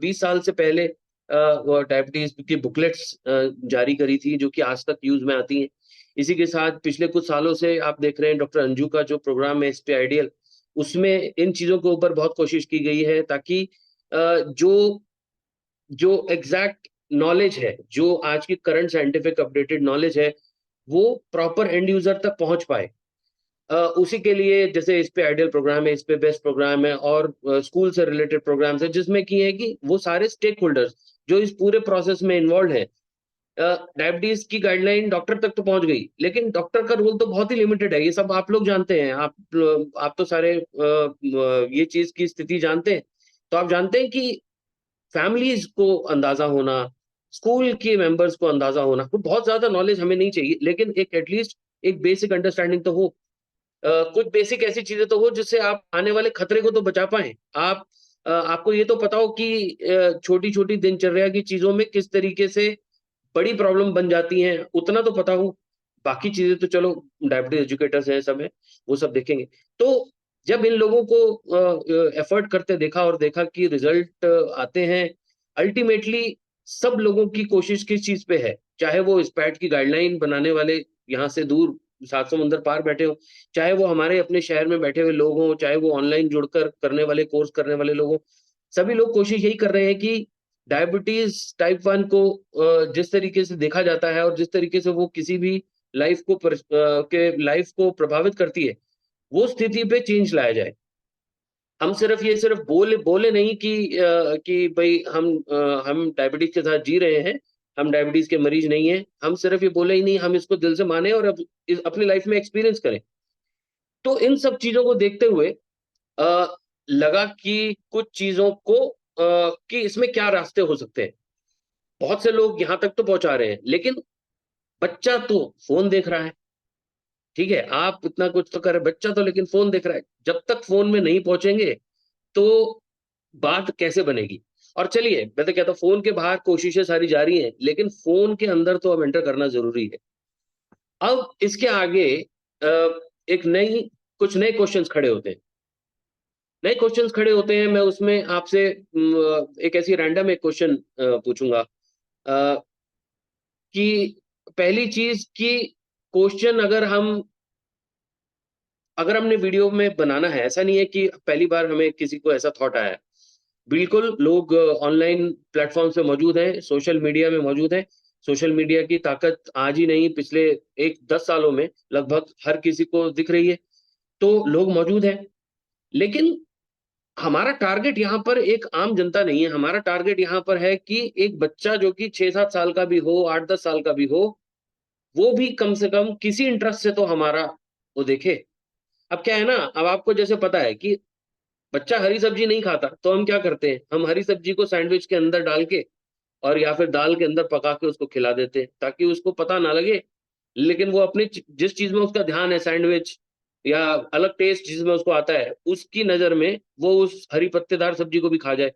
20 साल से पहले डायबिटीज की बुकलेट्स जारी करी थी, जो कि आज तक यूज में आती हैं। इसी के साथ पिछले कुछ सालों से आप देख रहे हैं डॉक्टर अंजू का जो प्रोग्राम है एस पे आइडियल, उसमें इन चीजों के ऊपर बहुत कोशिश की गई है ताकि जो जो एग्जैक्ट नॉलेज है, जो आज की करंट साइंटिफिक अपडेटेड नॉलेज है, वो प्रॉपर एंड यूजर तक पहुंच पाए। उसी के लिए जैसे इस पे आइडियल प्रोग्राम है, इस पे बेस्ट प्रोग्राम है, और स्कूल से रिलेटेड प्रोग्राम्स है, जिसमें की है कि वो सारे स्टेक होल्डर्स जो इस पूरे प्रोसेस में इन्वॉल्व है। डायबिटीज की गाइडलाइन डॉक्टर तक तो पहुंच गई, लेकिन डॉक्टर का रोल तो बहुत ही लिमिटेड है। ये सब आप लोग जानते हैं, आप तो सारे ये चीज की स्थिति जानते हैं। तो आप जानते हैं कि फैमिलीज को अंदाजा होना, स्कूल के मेंबर्स को अंदाजा होना, तो बहुत ज्यादा नॉलेज हमें नहीं चाहिए, लेकिन एक एटलीस्ट एक बेसिक अंडरस्टैंडिंग तो हो। कुछ बेसिक ऐसी चीजें तो हो जिससे आप आने वाले खतरे को तो बचा पाए। आपको ये तो पता हो कि छोटी छोटी दिनचर्या की चीजों में किस तरीके से बड़ी प्रॉब्लम बन जाती हैं, उतना तो पता हो। बाकी चीजें तो चलो डायबिटीज एजुकेटर्स हैं, सब है, वो सब देखेंगे। तो जब इन लोगों को एफर्ट करते देखा और देखा कि रिजल्ट आते हैं, अल्टीमेटली सब लोगों की कोशिश किस चीज पे है, चाहे वो इस पैट की गाइडलाइन बनाने वाले यहाँ से दूर 7 समुंदर पार बैठे हो, चाहे वो हमारे अपने शहर में बैठे हुए लोग हों, चाहे वो ऑनलाइन जुड़कर करने वाले, कोर्स करने वाले लोग हों, सभी लोग कोशिश यही कर रहे हैं कि डायबिटीज टाइप 1 को जिस तरीके से देखा जाता है और जिस तरीके से वो किसी भी लाइफ को प्रभावित करती है, वो स्थिति पे चेंज लाया जाए। हम सिर्फ बोले बोले नहीं कि भाई हम डायबिटीज के साथ जी रहे हैं, हम डायबिटीज के मरीज नहीं हैं, हम सिर्फ ये बोले ही नहीं, हम इसको दिल से माने और अब अपनी लाइफ में एक्सपीरियंस करें। तो इन सब चीजों को देखते हुए लगा कि कुछ चीजों को कि इसमें क्या रास्ते हो सकते हैं। बहुत से लोग यहाँ तक तो पहुंचा रहे हैं, लेकिन बच्चा तो फोन देख रहा है, ठीक है, आप इतना कुछ तो कर रहे, बच्चा तो लेकिन फोन देख रहा है। जब तक फोन में नहीं पहुंचेंगे तो बात कैसे बनेगी। और चलिए, मैं तो कहता हूं फोन के बाहर कोशिशें सारी जारी हैं, लेकिन फोन के अंदर तो अब एंटर करना जरूरी है। अब इसके आगे एक कुछ नए क्वेश्चंस खड़े होते हैं। नए क्वेश्चंस खड़े होते हैं, मैं उसमें आपसे एक ऐसी रैंडम एक क्वेश्चन पूछूंगा कि पहली चीज कि क्वेश्चन अगर हमने वीडियो में बनाना है, ऐसा नहीं है कि पहली बार हमें किसी को ऐसा थॉट आया है। बिल्कुल, लोग ऑनलाइन प्लेटफॉर्म पे मौजूद हैं, सोशल मीडिया में मौजूद हैं। सोशल मीडिया की ताकत आज ही नहीं, पिछले 10 सालों में लगभग हर किसी को दिख रही है। तो लोग मौजूद हैं, लेकिन हमारा टारगेट यहाँ पर एक आम जनता नहीं है। हमारा टारगेट यहाँ पर है कि एक बच्चा जो कि 6-7 साल का भी हो, 8-10 साल का भी हो, वो भी कम से कम किसी इंटरेस्ट से तो हमारा वो देखे। अब क्या है ना, अब आपको जैसे पता है कि बच्चा हरी सब्जी नहीं खाता, तो हम क्या करते हैं, हम हरी सब्जी को सैंडविच के अंदर डाल के और या फिर दाल के अंदर पका के उसको खिला देते हैं, ताकि उसको पता ना लगे। लेकिन वो अपनी जिस चीज में उसका ध्यान है, सैंडविच या अलग टेस्ट जिसमें उसको आता है, उसकी नजर में वो उस हरी पत्तेदार सब्जी को भी खा जाए।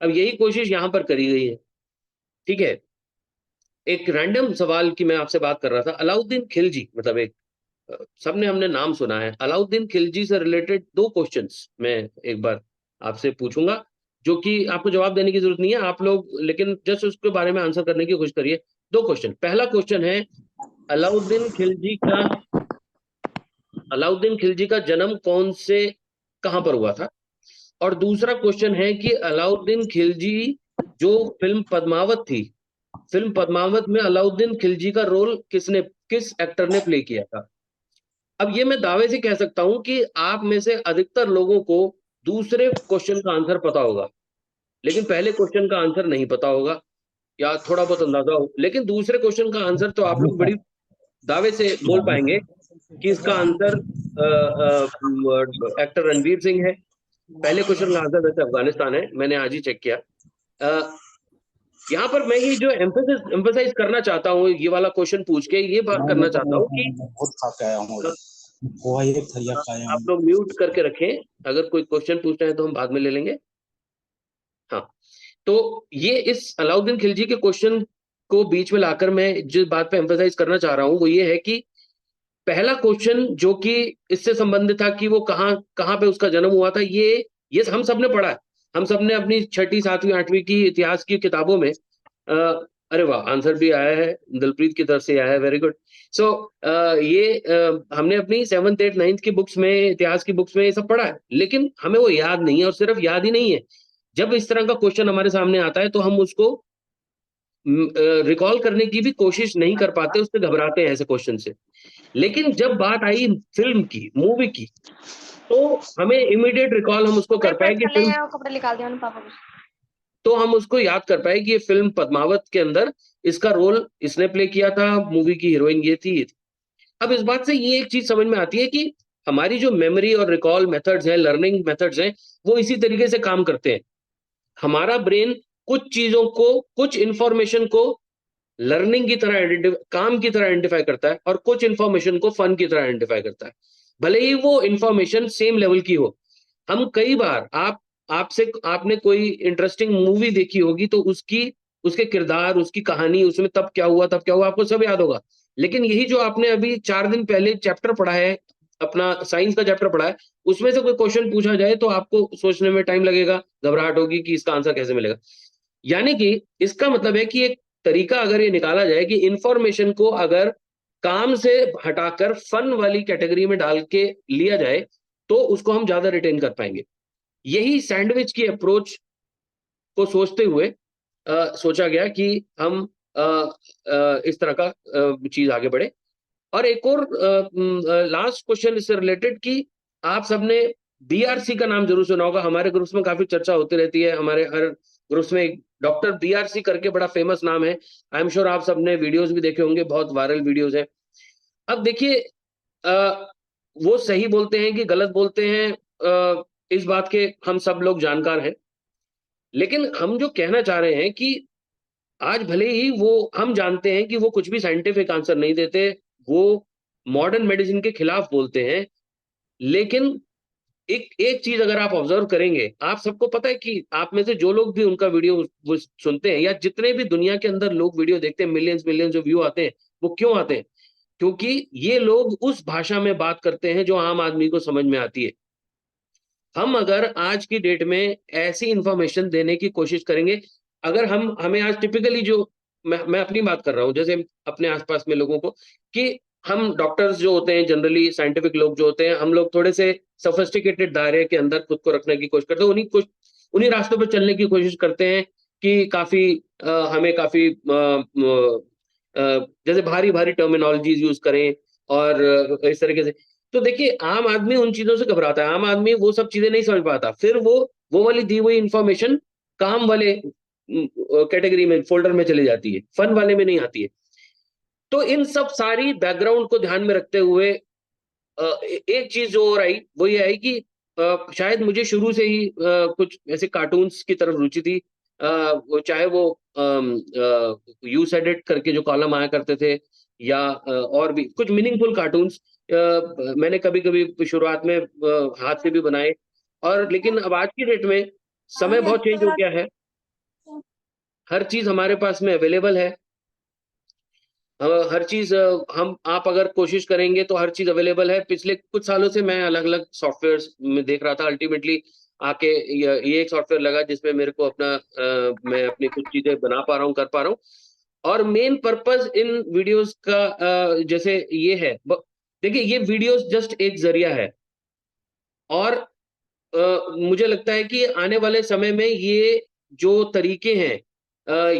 अब यही कोशिश यहाँ पर करी गई है, ठीक है। एक रैंडम सवाल की मैं आपसे बात कर रहा था, अलाउद्दीन खिलजी, मतलब एक सबने हमने नाम सुना है, अलाउद्दीन खिलजी से रिलेटेड 2 क्वेश्चंस मैं एक बार आपसे पूछूंगा, जो कि आपको जवाब देने की जरूरत नहीं है, आप लोग लेकिन जस्ट उसके बारे में आंसर करने की कोशिश करिए। 2 क्वेश्चन। पहला क्वेश्चन है, अलाउद्दीन खिलजी का अलाउद्दीन खिलजी का जन्म कहां पर हुआ था। और दूसरा क्वेश्चन है कि अलाउद्दीन खिलजी जो फिल्म पद्मावत थी, फिल्म पद्मावत में अलाउद्दीन खिलजी का रोल किस एक्टर ने प्ले किया था। अब ये मैं दावे से कह सकता हूं कि आप में से अधिकतर लोगों को दूसरे क्वेश्चन का आंसर पता होगा, लेकिन पहले क्वेश्चन का आंसर नहीं पता होगा, या थोड़ा बहुत अंदाजा हो। लेकिन दूसरे क्वेश्चन का आंसर तो आप लोग बड़ी दावे से बोल पाएंगे कि इसका आंसर एक्टर रणवीर सिंह है। पहले क्वेश्चन का आंसर वैसे अफगानिस्तान है, मैंने आज ही चेक किया। यहाँ पर मैं ये जो एम्फसाइज करना चाहता हूँ, ये वाला क्वेश्चन पूछ के ये बात करना चाहता हूँ कि आप लोग म्यूट करके रखें, अगर कोई क्वेश्चन पूछना है तो हम बाद में ले लेंगे। हाँ, तो ये इस अलाउद्दीन खिलजी के क्वेश्चन को बीच में लाकर मैं जिस बात पे एम्फसाइज करना चाह रहा हूँ वो ये है कि पहला क्वेश्चन जो कि इससे संबंधित था कि वो कहाँ कहाँ पे उसका जन्म हुआ था, ये हम सबने पढ़ा है। हम सबने अपनी 6ठी 7वीं 8वीं की इतिहास की किताबों में अरे वाह, आंसर भी आया है, दिलप्रीत की तरफ से आया है, वेरी गुड। सो हमने अपनी 7th 8th 9th की बुक्स में, इतिहास की बुक्स में ये सब पढ़ा है, लेकिन हमें वो याद नहीं है। और सिर्फ याद ही नहीं है, जब इस तरह का क्वेश्चन हमारे सामने आता है तो हम उसको रिकॉल करने की भी कोशिश नहीं कर पाते, उससे घबराते हैं ऐसे क्वेश्चन से। लेकिन जब बात आई फिल्म की, मूवी की, तो हमें इमीडिएट रिकॉल हम उसको कर पाए कि फिल्म, कपड़े निकाल दिया पापा को। तो हम उसको याद कर पाए कि ये फिल्म पद्मावत के अंदर इसका रोल इसने प्ले किया था, मूवी की हीरोइन ये थी, ये थी। अब इस बात से ये एक चीज समझ में आती है कि हमारी जो मेमोरी और रिकॉल मेथड्स हैं, लर्निंग मेथड्स हैं, वो इसी तरीके से काम करते हैं। हमारा ब्रेन कुछ चीजों को, कुछ इंफॉर्मेशन को लर्निंग की तरह, काम की तरह आइडेंटिफाई करता है, और कुछ इंफॉर्मेशन को फन की तरह आइडेंटिफाई करता है, भले ही वो इंफॉर्मेशन सेम लेवल की हो। हम कई बार आपने कोई इंटरेस्टिंग मूवी देखी होगी तो उसके किरदार, उसकी कहानी, उसमें तब क्या हुआ आपको सब याद होगा। लेकिन यही जो आपने अभी 4 दिन पहले चैप्टर पढ़ा है, अपना साइंस का चैप्टर पढ़ा है, उसमें से कोई क्वेश्चन पूछा जाए तो आपको सोचने में टाइम लगेगा, घबराहट होगी कि इसका आंसर कैसे मिलेगा। यानी कि इसका मतलब है कि एक तरीका अगर ये निकाला जाए कि इंफॉर्मेशन को अगर काम से हटाकर फन वाली कैटेगरी में डाल के लिया जाए तो उसको हम ज्यादा रिटेन कर पाएंगे। यही सैंडविच की अप्रोच को सोचते हुए सोचा गया कि हम इस तरह का चीज आगे बढ़े। और एक और लास्ट क्वेश्चन इससे रिलेटेड कि आप सबने बीआरसी का नाम जरूर सुना होगा, हमारे ग्रुप्स में काफी चर्चा होती रहती है, हमारे हर ग्रुप्स में एक डॉक्टर बीआरसी करके बड़ा फेमस नाम है। आई एम श्योर आप सबने वीडियोस भी देखे होंगे, बहुत वायरल वीडियोस हैं। अब देखिए, वो सही बोलते हैं कि गलत बोलते हैं, इस बात के हम सब लोग जानकार हैं, लेकिन हम जो कहना चाह रहे हैं कि आज भले ही वो, हम जानते हैं कि वो कुछ भी साइंटिफिक आंसर नहीं देते, वो मॉडर्न मेडिसिन के खिलाफ बोलते हैं, लेकिन एक एक चीज अगर आप ऑब्जर्व करेंगे, आप सबको पता है कि आप में से जो लोग भी उनका वीडियो वो सुनते हैं, या जितने भी दुनिया के अंदर लोग वीडियो देखते हैं, मिलियंस मिलियंस जो व्यू आते हैं, वो क्यों आते हैं? क्योंकि ये लोग उस भाषा में बात करते हैं जो आम आदमी को समझ में आती है। हम अगर आज की डेट में ऐसी इंफॉर्मेशन देने की कोशिश करेंगे, अगर हमें आज टिपिकली जो, मैं अपनी बात कर रहा हूँ, जैसे अपने आसपास में लोगों को, कि हम डॉक्टर्स जो होते हैं, जनरली साइंटिफिक लोग जो होते हैं, हम लोग थोड़े से सोफिस्टिकेटेड दायरे के अंदर खुद को रखने की कोशिश करते हैं, उन्हीं रास्तों पर चलने की कोशिश करते हैं कि काफी हमें काफी जैसे भारी भारी टर्मिनोलॉजीज यूज करें और इस तरीके से। तो देखिए, आम आदमी उन चीजों से घबराता है, आम आदमी वो सब चीजें नहीं समझ पाता, फिर वो वाली दी हुई इंफॉर्मेशन काम वाले कैटेगरी में, फोल्डर में चली जाती है, फन वाले में नहीं आती है। तो इन सब सारी बैकग्राउंड को ध्यान में रखते हुए एक चीज जो और आई वो ये आई कि शायद मुझे शुरू से ही कुछ ऐसे कार्टून्स की तरफ रुचि थी, चाहे वो यू सेड इट करके जो कॉलम आया करते थे, या और भी कुछ मीनिंगफुल कार्टून्स मैंने कभी कभी शुरुआत में हाथ से भी बनाए। और लेकिन अब आज की डेट में समय बहुत चेंज हो गया है, हर चीज हमारे पास में अवेलेबल है, हर चीज आप अगर कोशिश करेंगे तो हर चीज अवेलेबल है। पिछले कुछ सालों से मैं अलग अलग सॉफ्टवेयर में देख रहा था, अल्टीमेटली आके ये एक सॉफ्टवेयर लगा जिसमें मेरे को मैं अपनी कुछ चीजें बना पा रहा हूँ, कर पा रहा हूँ। और मेन पर्पस इन वीडियोस का जैसे ये है, देखिए ये वीडियोस जस्ट एक जरिया है, और मुझे लगता है कि आने वाले समय में ये जो तरीके हैं,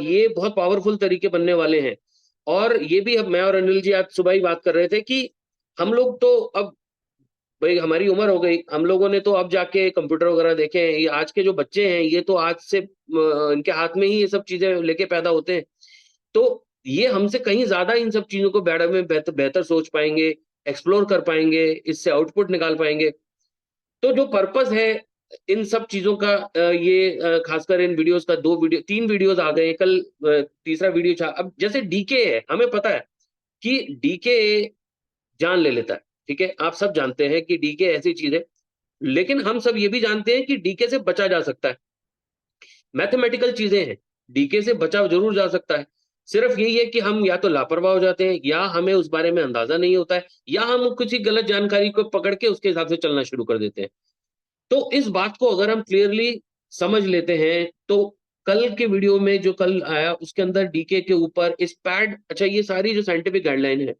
ये बहुत पावरफुल तरीके बनने वाले हैं। और ये भी, अब मैं और अनिल जी आज सुबह ही बात कर रहे थे कि हम लोग तो अब, भाई हमारी उम्र हो गई, हम लोगों ने तो अब जाके कंप्यूटर वगैरह देखे हैं, ये आज के जो बच्चे हैं ये तो आज से इनके हाथ में ही ये सब चीजें लेके पैदा होते हैं, तो ये हमसे कहीं ज्यादा इन सब चीजों को बारे में बेहतर सोच पाएंगे, एक्सप्लोर कर पाएंगे, इससे आउटपुट निकाल पाएंगे। तो जो पर्पस है इन सब चीजों का, ये खासकर इन वीडियोस का, 3 वीडियोस आ गए, कल तीसरा वीडियो था। अब जैसे डीके है, हमें पता है कि डीके जान ले लेता है, ठीक है, आप सब जानते हैं कि डीके ऐसी चीज है, लेकिन हम सब ये भी जानते हैं कि डीके से बचा जा सकता है, मैथमेटिकल चीजें हैं, डीके से बचा जरूर जा सकता है। सिर्फ यही है कि हम या तो लापरवाह हो जाते हैं, या हमें उस बारे में अंदाजा नहीं होता है, या हम किसी गलत जानकारी को पकड़ के उसके हिसाब से चलना शुरू कर देते हैं। तो इस बात को अगर हम क्लियरली समझ लेते हैं, तो कल के वीडियो में जो कल आया उसके अंदर डीके के ऊपर इस पैड, अच्छा ये सारी जो साइंटिफिक गाइडलाइन है,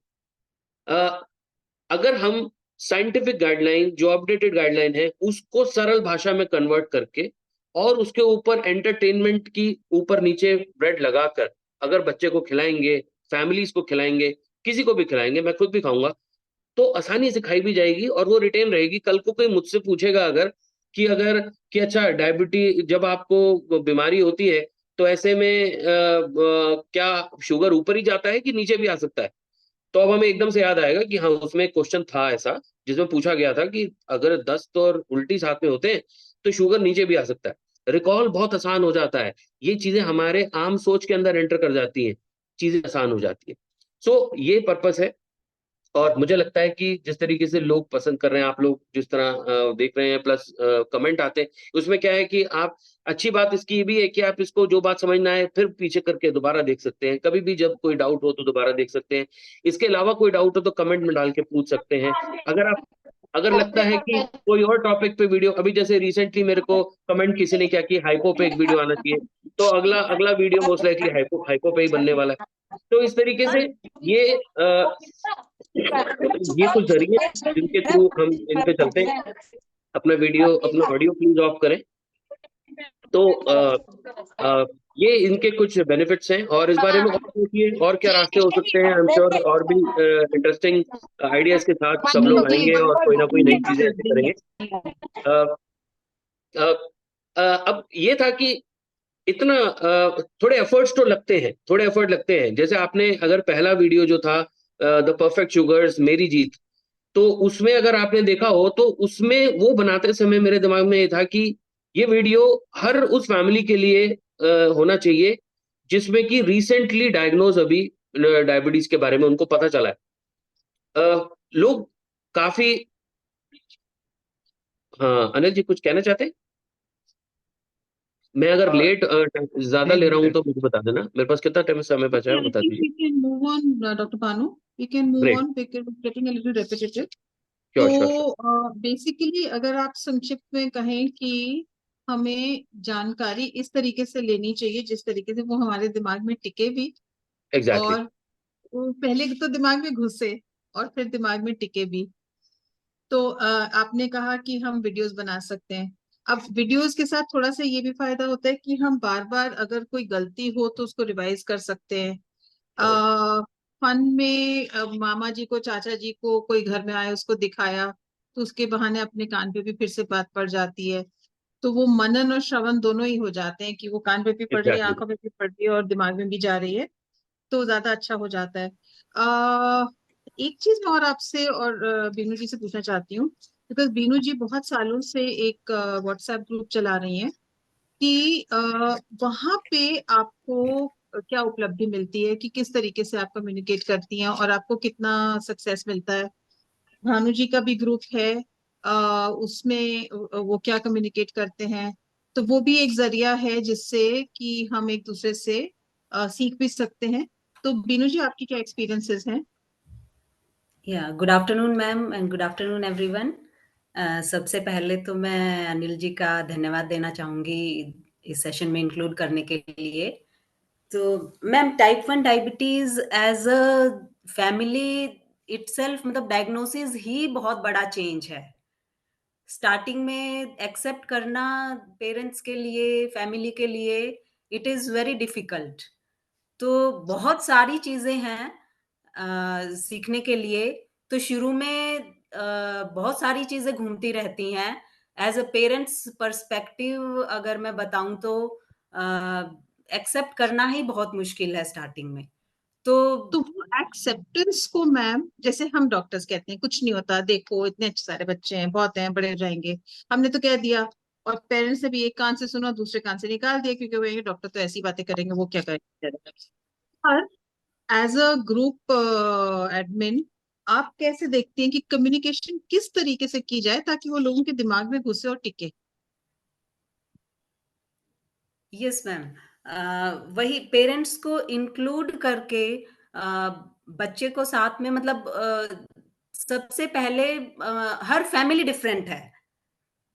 अगर हम साइंटिफिक गाइडलाइन जो अपडेटेड गाइडलाइन है उसको सरल भाषा में कन्वर्ट करके और उसके ऊपर एंटरटेनमेंट की ऊपर नीचे ब्रेड लगाकर अगर बच्चे को खिलाएंगे, फैमिलीज को खिलाएंगे, किसी को भी खिलाएंगे, मैं खुद भी खाऊंगा, तो आसानी से खाई भी जाएगी और वो रिटेन रहेगी। कल को कोई मुझसे पूछेगा अगर कि अच्छा डायबिटीज जब आपको बीमारी होती है तो ऐसे में क्या शुगर ऊपर ही जाता है कि नीचे भी आ सकता है, तो अब हमें एकदम से याद आएगा कि हाँ उसमें एक क्वेश्चन था ऐसा जिसमें पूछा गया था कि अगर दस्त और उल्टी साथ में होते हैं तो शुगर नीचे भी आ सकता है। रिकॉल बहुत आसान हो जाता है, ये चीजें हमारे आम सोच के अंदर एंटर कर जाती हैं, चीजें आसान हो जाती है। सो ये पर्पस है। और मुझे लगता है कि जिस तरीके से लोग पसंद कर रहे हैं, आप लोग जिस तरह देख रहे हैं, प्लस कमेंट आते हैं, उसमें क्या है कि आप, अच्छी बात इसकी ये भी है कि आप इसको जो बात समझना है फिर पीछे करके दोबारा देख सकते हैं, कभी भी जब कोई डाउट हो तो दोबारा देख सकते हैं। इसके अलावा कोई डाउट हो तो कमेंट में डाल के पूछ सकते हैं। अगर लगता है कि कोई और टॉपिक पे वीडियो, अभी जैसे रिसेंटली मेरे को कमेंट किसी ने किया कि हाइपो पे एक वीडियो आना चाहिए, तो अगला अगला video most likely hypo hypo पे ही बनने वाला है। तो इस तरीके से ये कुछ जरिए हैं जिनके थ्रू हम इन पे चलते हैं। अपना ऑडियो प्लीज ऑफ करें। तो ये इनके कुछ बेनिफिट्स हैं, और इस बारे में और सोचिए और क्या रास्ते हो सकते हैं। आई एम श्योर और भी इंटरेस्टिंग आइडियाज के साथ सब लोग आएंगे और कोई ना कोई नई चीजें ऐसे करेंगे। अब ये था कि इतना थोड़े एफर्ट्स तो लगते हैं, थोड़े एफर्ट लगते हैं। जैसे आपने अगर पहला वीडियो जो था द परफेक्ट शुगर्स मेरी जीत, तो उसमें अगर आपने देखा हो तो उसमें वो बनाते समय मेरे दिमाग में ये था कि ये वीडियो हर उस फैमिली के लिए होना चाहिए जिसमें कि रिसेंटली डायग्नोज अभी डायबिटीज के बारे में उनको पता चला है। लोग काफी, हाँ अनिल जी कुछ कहना चाहते हैं? मैं अगर लेट ज्यादा ले रहा हूँ तो मुझे बता देना। मेरे पास कितना टाइम समय बचा है बता दीजिए। We can move on, Dr. Banu. We can move Great. on because it's getting a little repetitive. Sure. तो बेसिकली अगर आप संक्षिप्त में कहें कि हमें जानकारी इस तरीके से लेनी चाहिए जिस तरीके से वो हमारे दिमाग में टिके भी, Exactly. और वो पहले तो दिमाग में घुसे और फिर दिमाग में टिके भी। तो आपने कहा कि हम वीडियोस बना सकते हैं। अब वीडियोस के साथ थोड़ा सा ये भी फायदा होता है कि हम बार बार अगर कोई गलती हो तो उसको रिवाइज कर सकते हैं। फन में मामा जी को, चाचा जी को कोई घर में आए उसको दिखाया तो उसके बहाने अपने कान पे भी फिर से बात पड़ जाती है। तो वो मनन और श्रवण दोनों ही हो जाते हैं कि वो कान पे भी पड़ रही है, Exactly. आंखों पे भी पड़ रही है और दिमाग में भी जा रही है, तो ज्यादा अच्छा हो जाता है। आ, एक चीज मैं और आपसे और बीनू जी से पूछना चाहती हूँ, बिकॉज बीनू जी बहुत सालों से एक व्हाट्सएप ग्रुप चला रही हैं कि वहां पे आपको क्या उपलब्धि मिलती है, कि किस तरीके से आप कम्युनिकेट करती हैं और आपको कितना सक्सेस मिलता है। भानु जी का भी ग्रुप है, उसमें वो क्या कम्युनिकेट करते हैं, तो वो भी एक जरिया है जिससे कि हम एक दूसरे से सीख भी सकते हैं। तो बीनू जी आपकी क्या एक्सपीरियंसेस हैं? Good afternoon ma'am and good afternoon everyone. सबसे पहले तो मैं अनिल जी का धन्यवाद देना चाहूंगी इस सेशन में इंक्लूड करने के लिए। तो ma'am type 1 diabetes as a family itself, मतलब डायग्नोसिस ही बहुत बड़ा चेंज है। स्टार्टिंग में एक्सेप्ट करना पेरेंट्स के लिए, फैमिली के लिए, इट इज वेरी डिफिकल्ट। तो बहुत सारी चीजें हैं सीखने के लिए। तो शुरू में बहुत सारी चीजें घूमती रहती हैं। एज अ पेरेंट्स पर्सपेक्टिव अगर मैं बताऊं तो एक्सेप्ट करना ही बहुत मुश्किल है स्टार्टिंग में। तो वो एक्सेप्टेंस को मैम, जैसे हम डॉक्टर्स कहते हैं कुछ नहीं होता, देखो इतने अच्छे सारे बच्चे हैं, बहुत हैं, बड़े हो जाएंगे, हमने तो कह दिया, और पेरेंट्स ने भी एक कान से सुना दूसरे कान से निकाल दिया क्योंकि वो डॉक्टर तो ऐसी बातें करेंगे, वो क्या करेंगे। पर एज अ ग्रुप एडमिन आप कैसे देखते हैं कि कम्युनिकेशन किस तरीके से की जाए ताकि वो लोगों के दिमाग में घुसे और टिके? यस मैम, वही पेरेंट्स को इंक्लूड करके बच्चे को साथ में, मतलब सबसे पहले हर फैमिली डिफरेंट है,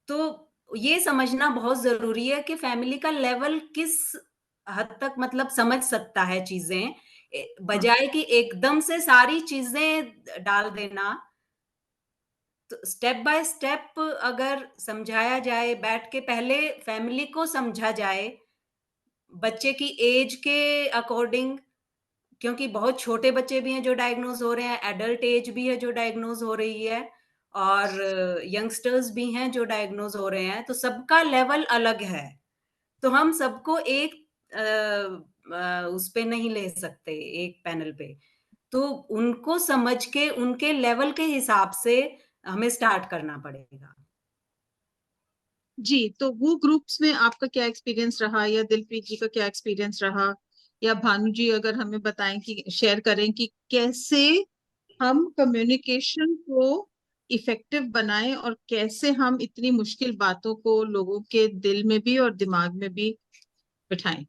तो ये समझना बहुत जरूरी है कि फैमिली का लेवल किस हद तक मतलब समझ सकता है चीजें, बजाय कि एकदम से सारी चीजें डाल देना। तो स्टेप बाय स्टेप अगर समझाया जाए, बैठ के पहले फैमिली को समझा जाए बच्चे की एज के अकॉर्डिंग, क्योंकि बहुत छोटे बच्चे भी हैं जो डायग्नोज हो रहे हैं, एडल्ट एज भी है जो डायग्नोज हो रही है, और यंगस्टर्स भी हैं जो डायग्नोज हो रहे हैं, तो सबका लेवल अलग है। तो हम सबको एक उस पे नहीं ले सकते, एक पैनल पे। तो उनको समझ के उनके लेवल के हिसाब से हमें स्टार्ट करना पड़ेगा। जी, तो वो ग्रुप्स में आपका क्या एक्सपीरियंस रहा, या दिलप्रीत जी का क्या एक्सपीरियंस रहा, या भानु जी अगर हमें बताएं कि शेयर करें कि कैसे हम कम्युनिकेशन को इफेक्टिव बनाएं और कैसे हम इतनी मुश्किल बातों को लोगों के दिल में भी और दिमाग में भी बिठाएं।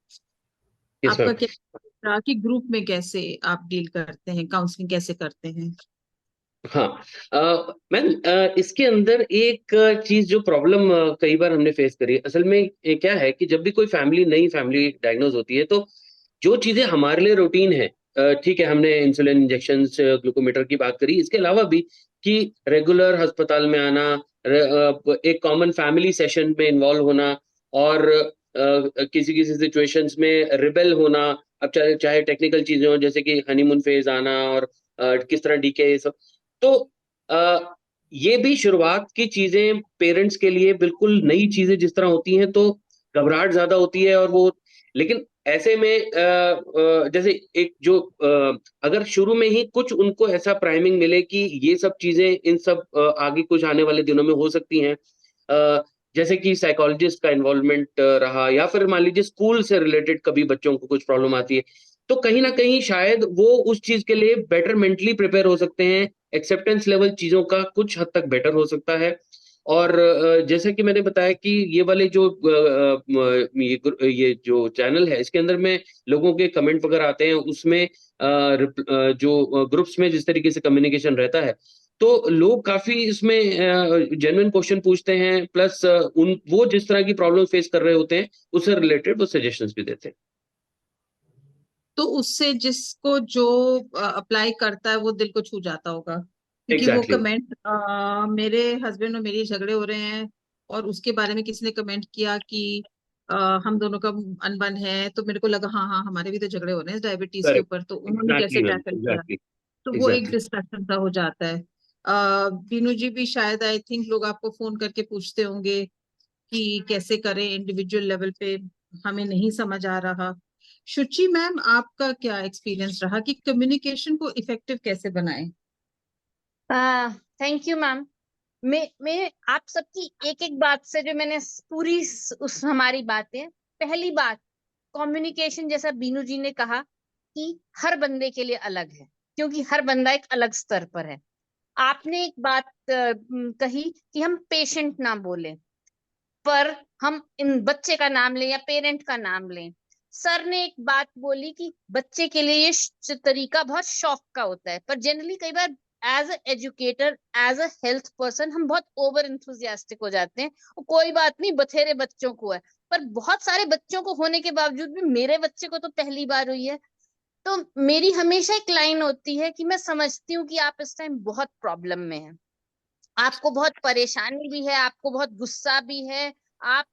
यस आपका मैम। क्या रहा कि ग्रुप में कैसे आप डील करते हैं, काउंसलिंग कैसे करते हैं? हाँ मैम, इसके अंदर एक चीज जो प्रॉब्लम कई बार हमने फेस करी है, असल में क्या है कि जब भी कोई नई फैमिली डायग्नोज होती है, तो जो चीजें हमारे लिए रूटीन है, ठीक है, हमने इंसुलिन इंजेक्शन ग्लूकोमीटर की बात करी, इसके अलावा भी कि रेगुलर अस्पताल में आना, एक कॉमन फैमिली सेशन में इन्वॉल्व होना, और किसी किसी सिचुएशंस में रिबेल होना, अब चाहे चाहे टेक्निकल चीजें हो जैसे कि हनीमून फेज आना, और किस तरह डीके, ये सब। तो अ, ये भी शुरुआत की चीजें पेरेंट्स के लिए बिल्कुल नई चीजें जिस तरह होती हैं, तो घबराहट ज्यादा होती है, और वो, लेकिन ऐसे में जैसे एक जो अगर शुरू में ही कुछ उनको ऐसा प्राइमिंग मिले कि ये सब चीजें इन सब आगे कुछ आने वाले दिनों में हो सकती हैं, जैसे कि साइकोलॉजिस्ट का इन्वॉल्वमेंट रहा, या फिर मान लीजिए स्कूल से रिलेटेड कभी बच्चों को कुछ प्रॉब्लम आती है, तो कहीं ना कहीं शायद वो उस चीज के लिए बेटर मेंटली प्रिपेयर हो सकते हैं, एक्सेप्टेंस लेवल चीजों का कुछ हद तक बेटर हो सकता है। और जैसे कि मैंने बताया कि ये वाले जो ये जो चैनल है, इसके अंदर में लोगों के कमेंट वगैरह आते हैं, उसमें जो ग्रुप्स में जिस तरीके से कम्युनिकेशन रहता है, तो लोग काफी इसमें जेन्युइन क्वेश्चन पूछते हैं, प्लस उन वो जिस तरह की प्रॉब्लम फेस कर रहे होते हैं उससे रिलेटेड वो सजेशंस भी देते हैं। तो उससे जिसको जो अप्लाई करता है वो दिल को छू जाता होगा, क्योंकि वो एग्जैक्टली। कमेंट मेरे हस्बैंड और मेरी झगड़े हो रहे हैं और उसके बारे में किसी ने कमेंट किया कि हम दोनों का अनबन है, तो मेरे को लगा हाँ हाँ हमारे भी तो झगड़े हो रहे हैं डायबिटीज के करेक्ट। ऊपर, तो उन्होंने एग्जैक्टली कैसे मैम, टैकल किया। एग्जैक्टली। तो वो एक एग्जैक्टली। डिस्कशन सा हो जाता है। बीनू जी भी शायद आई थिंक लोग आपको फोन करके पूछते होंगे कि कैसे करें इंडिविजुअल लेवल पे, हमें नहीं समझ आ रहा। शुचि मैम, आपका क्या एक्सपीरियंस रहा कि कम्युनिकेशन को इफेक्टिव कैसे बनाएं? Thank you ma'am. मैं आप सबकी एक एक बात से जो मैंने पूरी उस हमारी बातें, पहली बात कम्युनिकेशन, जैसा बीनू जी ने कहा कि हर बंदे के लिए अलग है, क्योंकि हर बंदा एक अलग स्तर पर है। आपने एक बात कही कि हम पेशेंट ना बोले, पर हम इन बच्चे का नाम लें या पेरेंट का नाम लें। सर ने एक बात बोली कि बच्चे के लिए ये तरीका बहुत शौक का होता है, पर जनरली कई बार as a educator, as a health person हम बहुत ओवर इंथुजियास्टिक हो जाते हैं। कोई बात नहीं, बथेरे बच्चों को है, पर बहुत सारे बच्चों को होने के बावजूद भी मेरे बच्चे को तो पहली बार हुई है। तो मेरी हमेशा एक लाइन होती है कि मैं समझती हूँ कि आप इस टाइम बहुत प्रॉब्लम में हैं, आपको बहुत परेशानी भी है, आपको बहुत गुस्सा भी है। आप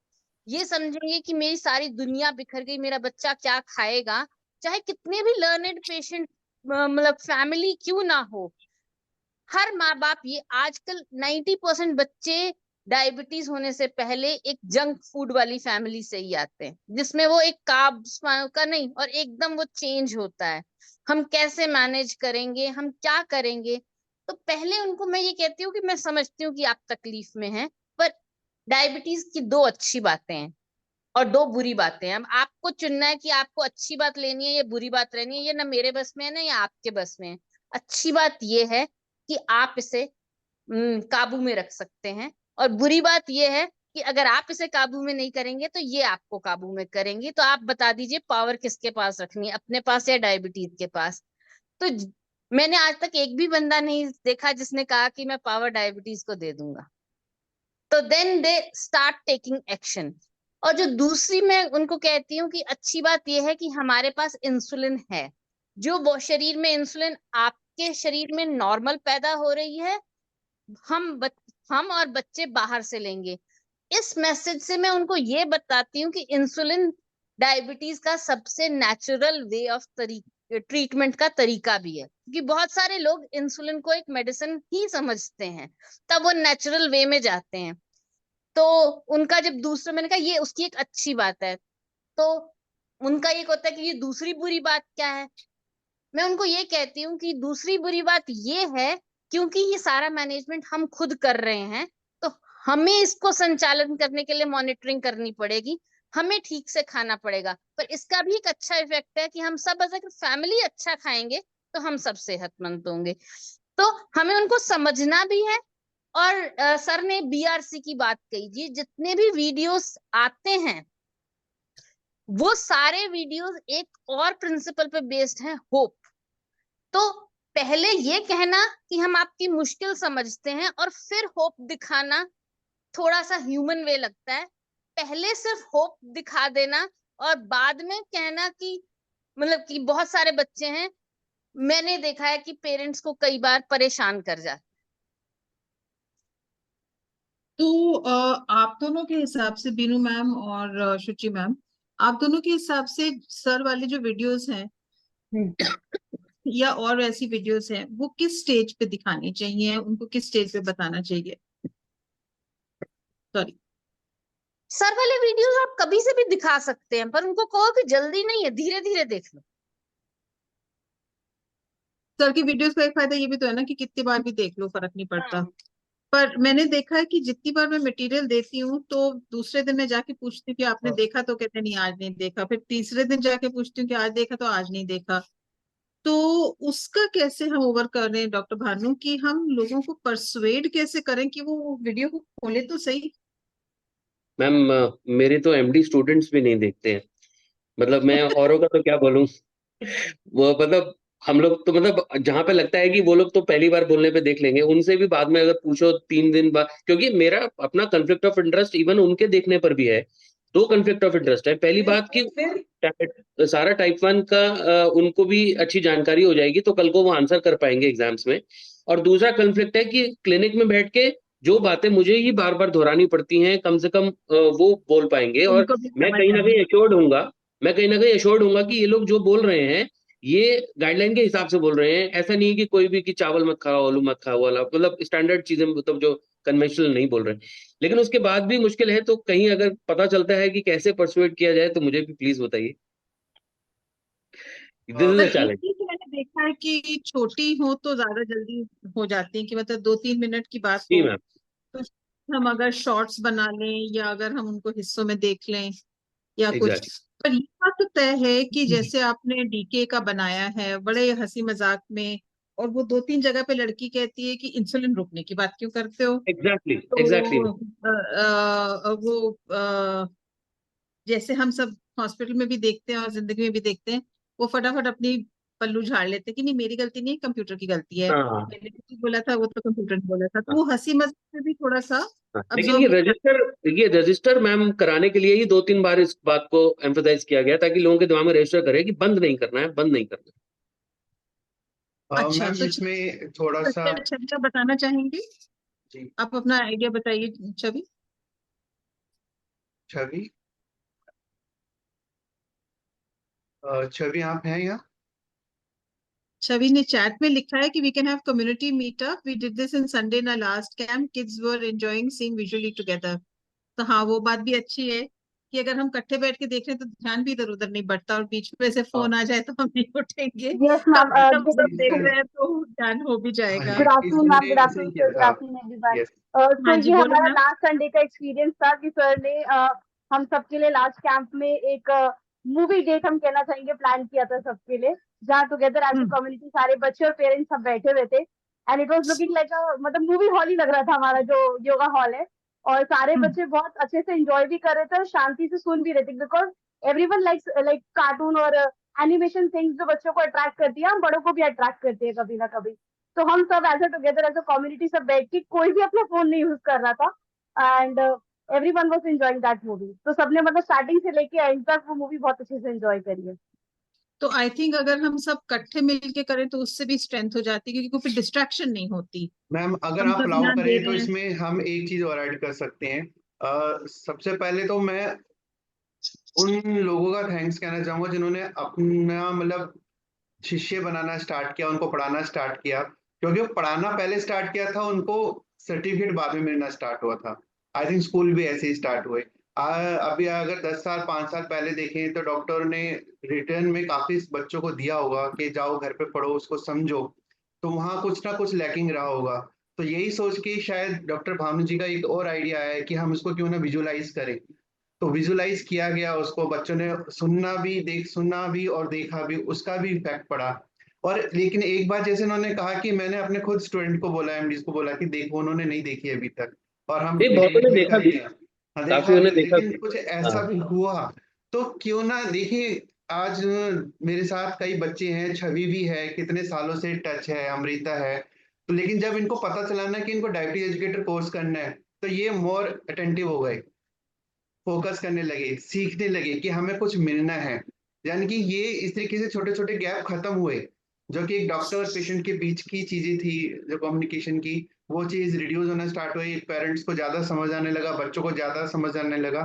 ये समझेंगे कि मेरी सारी दुनिया बिखर गई, मेरा बच्चा क्या खाएगा। चाहे कितने भी लर्नेड पेशेंट मतलब फैमिली क्यों ना हो, हर माँ बाप, ये आजकल 90% बच्चे डायबिटीज होने से पहले एक जंक फूड वाली फैमिली से ही आते हैं, जिसमें वो एक कार्ब्स का नहीं और एकदम वो चेंज होता है। हम कैसे मैनेज करेंगे, हम क्या करेंगे। तो पहले उनको मैं ये कहती हूँ कि मैं समझती हूँ कि आप तकलीफ में हैं, पर डायबिटीज की दो अच्छी बातें हैं और दो बुरी बातें हैं। अब आपको चुनना है कि आपको अच्छी बात लेनी है या बुरी बात लेनी है। ये ना मेरे बस में है ना या आपके बस में है। अच्छी बात ये है कि आप इसे काबू में रख सकते हैं, और बुरी बात यह है कि अगर आप इसे काबू में नहीं करेंगे तो ये आपको काबू में करेंगे। तो आप बता दीजिए पावर किसके पास रखनी है, अपने पास या डायबिटीज के पास। तो मैंने आज तक एक भी बंदा नहीं देखा जिसने कहा कि मैं पावर डायबिटीज को दे दूंगा। तो then they start taking action. और जो दूसरी मैं उनको कहती हूँ कि अच्छी बात यह है कि हमारे पास इंसुलिन है, जो शरीर में इंसुलिन आपके शरीर में नॉर्मल पैदा हो रही है, हम और बच्चे बाहर से लेंगे। इस मैसेज से मैं उनको ये बताती हूँ कि इंसुलिन डायबिटीज का सबसे नेचुरल वे ऑफ ट्रीटमेंट का तरीका भी है, क्योंकि बहुत सारे लोग इंसुलिन को एक मेडिसिन ही समझते हैं, तब वो नेचुरल वे में जाते हैं। तो उनका जब दूसरा, मैंने कहा ये उसकी एक अच्छी बात है, तो उनका एक होता है कि ये दूसरी बुरी बात क्या है। मैं उनको ये कहती हूँ कि दूसरी बुरी बात ये है, क्योंकि ये सारा मैनेजमेंट हम खुद कर रहे हैं, तो हमें इसको संचालन करने के लिए मॉनिटरिंग करनी पड़ेगी, हमें ठीक से खाना पड़ेगा। पर इसका भी एक अच्छा इफेक्ट है कि हम सब अगर फैमिली अच्छा खाएंगे तो हम सब सेहतमंद होंगे। तो हमें उनको समझना भी है। और सर ने बीआरसी की बात कही जी, जितने भी वीडियोस आते हैं वो सारे वीडियोस एक और प्रिंसिपल पे बेस्ड है, होप। तो पहले ये कहना कि हम आपकी मुश्किल समझते हैं और फिर होप दिखाना थोड़ा सा ह्यूमन वे लगता है। पहले सिर्फ होप दिखा देना और बाद में कहना कि मतलब कि बहुत सारे बच्चे हैं, मैंने देखा है कि पेरेंट्स को कई बार परेशान कर जाते। तो आप दोनों के हिसाब से, बीनू मैम और शुचि मैम, आप दोनों के हिसाब से सर वाले जो वीडियोस हैं या और ऐसी वीडियोस हैं, वो किस स्टेज पे दिखानी चाहिए, उनको किस स्टेज पे बताना चाहिए? सॉरी, सर वाले वीडियोस आप कभी से भी दिखा सकते हैं, पर उनको कहो कि जल्दी नहीं है, धीरे धीरे देख लो। सर की वीडियोस का एक फायदा ये भी तो है ना कि कितनी बार भी देख लो फर्क नहीं पड़ता। पर मैंने देखा है कि जितनी बार मैं मटेरियल देती हूँ तो दूसरे दिन मैं जाके पूछती हूँ कि आपने देखा, तो कहते नहीं आज नहीं देखा। फिर तीसरे दिन जाके पूछती हूँ कि आज देखा, तो आज नहीं देखा। तो उसका कैसे हम ओवर कर रहे हैं डॉक्टर भानु, कि हम लोगों को परसुएड कैसे करें कि वो वीडियो को खोले तो सही? मैम मेरे तो एमडी स्टूडेंट्स भी नहीं देखते हैं, मतलब मैं औरों का तो क्या बोलूं। वो मतलब हम लोग तो मतलब जहां पे लगता है कि वो लोग तो पहली बार बोलने पे देख लेंगे, उनसे भी बाद में अगर पूछो 3 दिन बाद, क्योंकि मेरा अपना कन्फ्लिक्ट ऑफ इंटरेस्ट इवन उनके देखने पर भी है। 2 कन्फ्लिक्ट ऑफ इंटरेस्ट है। पहली बात कि सारा टाइप 1 का उनको भी अच्छी जानकारी हो जाएगी, तो कल को वो आंसर कर पाएंगे एग्जाम्स में। और दूसरा कन्फ्लिक्ट है कि क्लिनिक में बैठ के जो बातें मुझे ही बार बार दोहरानी पड़ती हैं, कम से कम वो बोल पाएंगे। और उनको भी मैं समझ कहीं ना आए। कहीं एश्योर्ड होऊंगा, मैं कहीं ना कहीं एश्योर्ड होऊंगा कि ये लोग जो बोल रहे हैं ये गाइडलाइन के हिसाब से बोल रहे हैं। ऐसा नहीं है कि कोई भी कि चावल मत खाओ, आलू मत खाओ वाला, मतलब स्टैंडर्ड चीजें, मतलब जो कन्वेंशनल नहीं बोल रहे हैं। लेकिन उसके बाद भी मुश्किल है, तो कहीं अगर पता चलता है कि कैसे परसुएट किया जाए तो मुझे भी प्लीज बताइए। दिस इज पर अ एक चैलेंज। चीज मैंने देखा है कि छोटी हो तो ज्यादा जल्दी हो जाती है, कि मतलब 2-3 मिनट की बात जी हो मैम। तो हम अगर शॉर्ट्स बना लें या अगर हम उनको हिस्सों में देख लें या कुछ। एग्जैक्टली। पर ये बात तो तय है कि जैसे आपने डीके का बनाया है बड़े हंसी मजाक में, और वो 2-3 जगह पे लड़की कहती है कि इंसुलिन रोकने की बात क्यों करते हो। एग्जैक्टली। एग्जैक्टली। तो वो जैसे हम सब हॉस्पिटल में भी देखते हैं और जिंदगी में भी देखते हैं, वो फटाफट अपनी पल्लू झाड़ लेते हैं कि नहीं मेरी गलती नहीं, कंप्यूटर की गलती है, हाँ मैंने कुछ बोला था, वो तो कंप्यूटर ने बोला था। तो हाँ वो हंसी मजाक में भी थोड़ा सा हाँ। लेकिन अब्सॉर्ब कर। ये रजिस्टर मैम कराने के लिए ही 2-3 बार इस बात को एम्फोसाइज किया गया, ताकि लोगों के दिमाग में रजिस्टर करे कि बंद नहीं करना है, बंद नहीं करना अच्छा, मैम तो इसमें थोड़ा सा छवि आप बताना चाहेंगे? जी। आप अपना आइडिया बताइए छवि। छवि, छवि आप हैं यहाँ? छवि ने चैट में लिखा है कि we can have community meetup, we did this in Sunday in last camp, kids were enjoying seeing visually together. तो हाँ, वो बात भी अच्छी है कि अगर हम इकट्ठे बैठ के देख रहे हैं तो ध्यान भी इधर उधर नहीं बढ़ता, और बीच में से फोन आ जाए तो हम नहीं उठेंगे। Yes, कम ma'am. से कम Good सब देख afternoon. रहे हैं तो ध्यान हो भी हाँ जाएगा। जी, Good afternoon, इसलिए ma'am. मैंने Good ऐसे ही afternoon, किया sir. Good था। afternoon, everyone. यस। तो हाँ जी, ये बोलो हमारा ना। लास्ट संडे का एक्सपीरियंस था कि सर ने हम सबके लिए लास्ट कैंप में एक मूवी डेट हम कहना चाहेंगे प्लान किया था सबके लिए, जहाँ टुगेदर एज ए कम्युनिटी सारे बच्चे और पेरेंट्स सब बैठे हुए थे। And it was looking like मतलब मूवी हॉल ही लग रहा था हमारा जो योगा हॉल है। और सारे बच्चे बहुत अच्छे से एंजॉय भी कर रहे थे और शांति से सुन भी रहे थे, बिकॉज एवरीवन लाइक कार्टून और एनिमेशन थिंग्स जो बच्चों को अट्रैक्ट करती है, हम बड़ों को भी अट्रैक्ट करती है कभी ना कभी। तो हम सब as a together as a community सब बैठ के, कोई भी अपना फोन नहीं यूज कर रहा था, and everyone was enjoying that movie. तो सबने मतलब स्टार्टिंग से लेके एंड तक वो मूवी बहुत अच्छे से एंजॉय करी है। तो आई थिंक अगर हम सब इकट्ठे मिलके करें तो उससे भी स्ट्रेंथ हो जाती है, क्योंकि फिर डिस्ट्रैक्शन नहीं होती। मैम अगर हम आप सब अलाउ ध्यान दे करें तो रहे हैं। इसमें हम एक चीज और ऐड कर सकते हैं। सबसे पहले तो मैं उन लोगों का थैंक्स कहना चाहूंगा जिन्होंने अपना मतलब शिष्य बनाना स्टार्ट किया, उनको पढ़ाना स्टार्ट किया, क्योंकि वो पढ़ाना पहले स्टार्ट किया था, उनको सर्टिफिकेट बाद में मिलना स्टार्ट हुआ था। आई थिंक स्कूल भी ऐसे ही स्टार्ट हुए। अभी अगर 10 साल 5 साल पहले देखें तो डॉक्टर ने रिटर्न में काफी बच्चों को दिया होगा कि जाओ घर पे पढ़ो, उसको समझो, तो वहाँ कुछ ना कुछ लैकिंग रहा होगा। तो यही सोच के शायद डॉक्टर भानु जी का एक और आइडिया आया है कि हम इसको क्यों ना विजुअलाइज करें। तो विजुअलाइज किया गया, उसको बच्चों ने सुनना भी और देखा भी, उसका भी इफेक्ट पड़ा। और लेकिन एक बात जैसे उन्होंने कहा कि मैंने अपने खुद स्टूडेंट को बोला, एमडीज को बोला कि देखो, उन्होंने नहीं देखी अभी तक और हम नहीं, बहुतों डिबेट ने भी देखा भी, करेंगे। हाँ, काफी देखा भी, उन्हें देखा लेकिन भी। कुछ ऐसा हाँ, भी हुआ तो क्यों ना देखिए। आज मेरे साथ कई बच्चे हैं, छवि भी है, कितने सालों से टच है, अमृता है, तो लेकिन जब इनको पता चला ना कि इनको डायबिटीज एजुकेटर कोर्स करना है, तो ये मोर अटेंटिव हो गए, फोकस करने लगे, सीखने लगे कि हमें कुछ मिलना है। यानी कि ये इस तरीके से छोटे छोटे गैप खत्म हुए, जो कि एक डॉक्टर और पेशेंट के बीच की चीजें थी, जो कम्युनिकेशन की, वो चीज रिड्यूस होना स्टार्ट हुई। पेरेंट्स को ज्यादा समझ आने लगा, बच्चों को ज्यादा समझ आने लगा।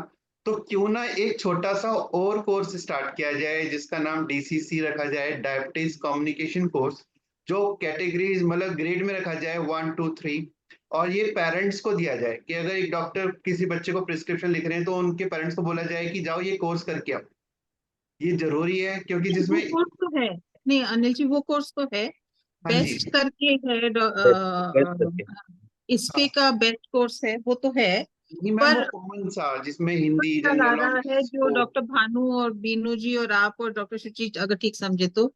तो क्यों ना एक छोटा सा और कोर्स स्टार्ट किया जाए जिसका नाम डीसीसी रखा जाए, डायबिटीज कम्युनिकेशन कोर्स, जो कैटेगरीज मतलब ग्रेड में रखा जाए 1 2 3, और ये पेरेंट्स को दिया जाए कि अगर एक डॉक्टर किसी बच्चे को प्रिस्क्रिप्शन लिख रहे हैं तो उनके पेरेंट्स को बोला जाए कि जाओ ये कोर्स करके आओ। ये जरूरी है क्योंकि वो जिसमें, कोर्स तो है। नहीं अनिल जी, वो कोर्स तो है, हाँ जी, बेस्ट करके है। बेस्ट करके। इसपे का बेस्ट कोर्स है, वो तो है। नहीं मैम, वो पर कॉमन सा जिसमें हिंदी ख्याल आ जनरल रहा है, नॉलेज जो को। डॉक्टर भानु और बीनू जी और आप और डॉक्टर सुचित अगर ठीक समझे तो,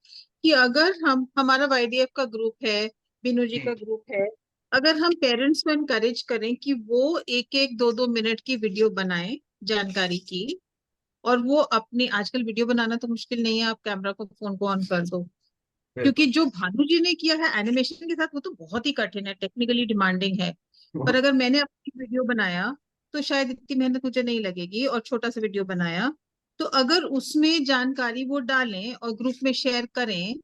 कि अगर हम, हमारा वाईडीएफ का ग्रुप है, बीनू जी जी, का ग्रुप है, अगर हम पेरेंट्स को एनकरेज करें कि वो एक एक दो दो मिनट की वीडियो बनाएं जानकारी की, और वो अपनी, आजकल वीडियो बनाना तो मुश्किल नहीं है, आप कैमरा को, फोन को ऑन कर दो। क्योंकि बिल्कुल। जो भानु जी ने किया है एनिमेशन के साथ, वो तो बहुत ही कठिन है, टेक्निकली डिमांडिंग है। पर अगर मैंने अपनी वीडियो बनाया तो शायद इतनी मेहनत मुझे नहीं लगेगी, और छोटा सा वीडियो बनाया, तो अगर उसमें जानकारी वो डालें और ग्रुप में शेयर करें,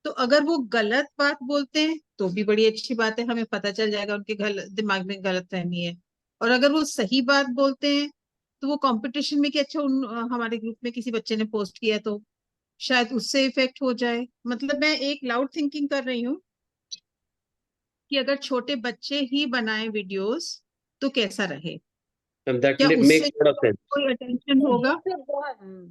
तो अगर वो गलत बात बोलते हैं तो भी बड़ी अच्छी बात है, हमें पता चल जाएगा उनके दिमाग में गलत फहमी है। और अगर वो सही बात बोलते हैं तो वो कंपटीशन में कि अच्छा हमारे ग्रुप में किसी बच्चे ने पोस्ट किया, तो शायद उससे इफेक्ट हो जाए। मतलब मैं एक लाउड थिंकिंग कर रही हूँ कि अगर छोटे बच्चे ही बनाए वीडियोस तो कैसा रहे, दैट क्या मेक्स उससे लॉट ऑफ सेंस। कोई अटेंशन होगा?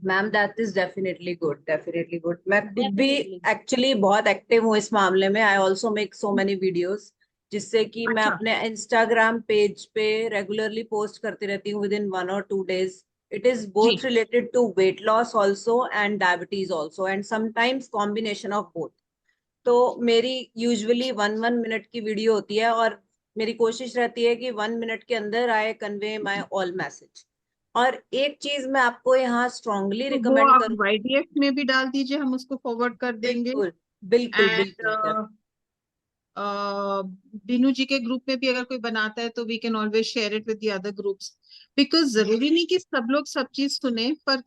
Ma'am that is definitely good, definitely good. मैं खुद भी Definitely. एक्चुअली बहुत एक्टिव हूँ इस मामले में। I also make so many videos, जिससे कि मैं अच्छा। अपने इंस्टाग्राम पेज पे रेगुलरली पोस्ट करती रहती हूँ within 1 or 2 days. It is जी। both related to weight loss also and diabetes also, and sometimes combination of both. तो मेरी यूजुअली 1 minute की वीडियो होती है, और मेरी कोशिश रहती है कि 1 minute के अंदर I convey my all message. और एक चीज मैं आपको यहाँ स्ट्रांगली तो वो रिकमेंड आप करूँ। वाईडीएफ में भी डाल दीजिए, हम उसको फॉरवर्ड कर देंगे। बिल्कुल बिल्कुल बिल्कुल एंड बीनू जी के ग्रुप में भी अगर कोई बनाता है तो we can always share it with the other groups. Because जरूरी नहीं कि सब लोग सब चीज सुने, पर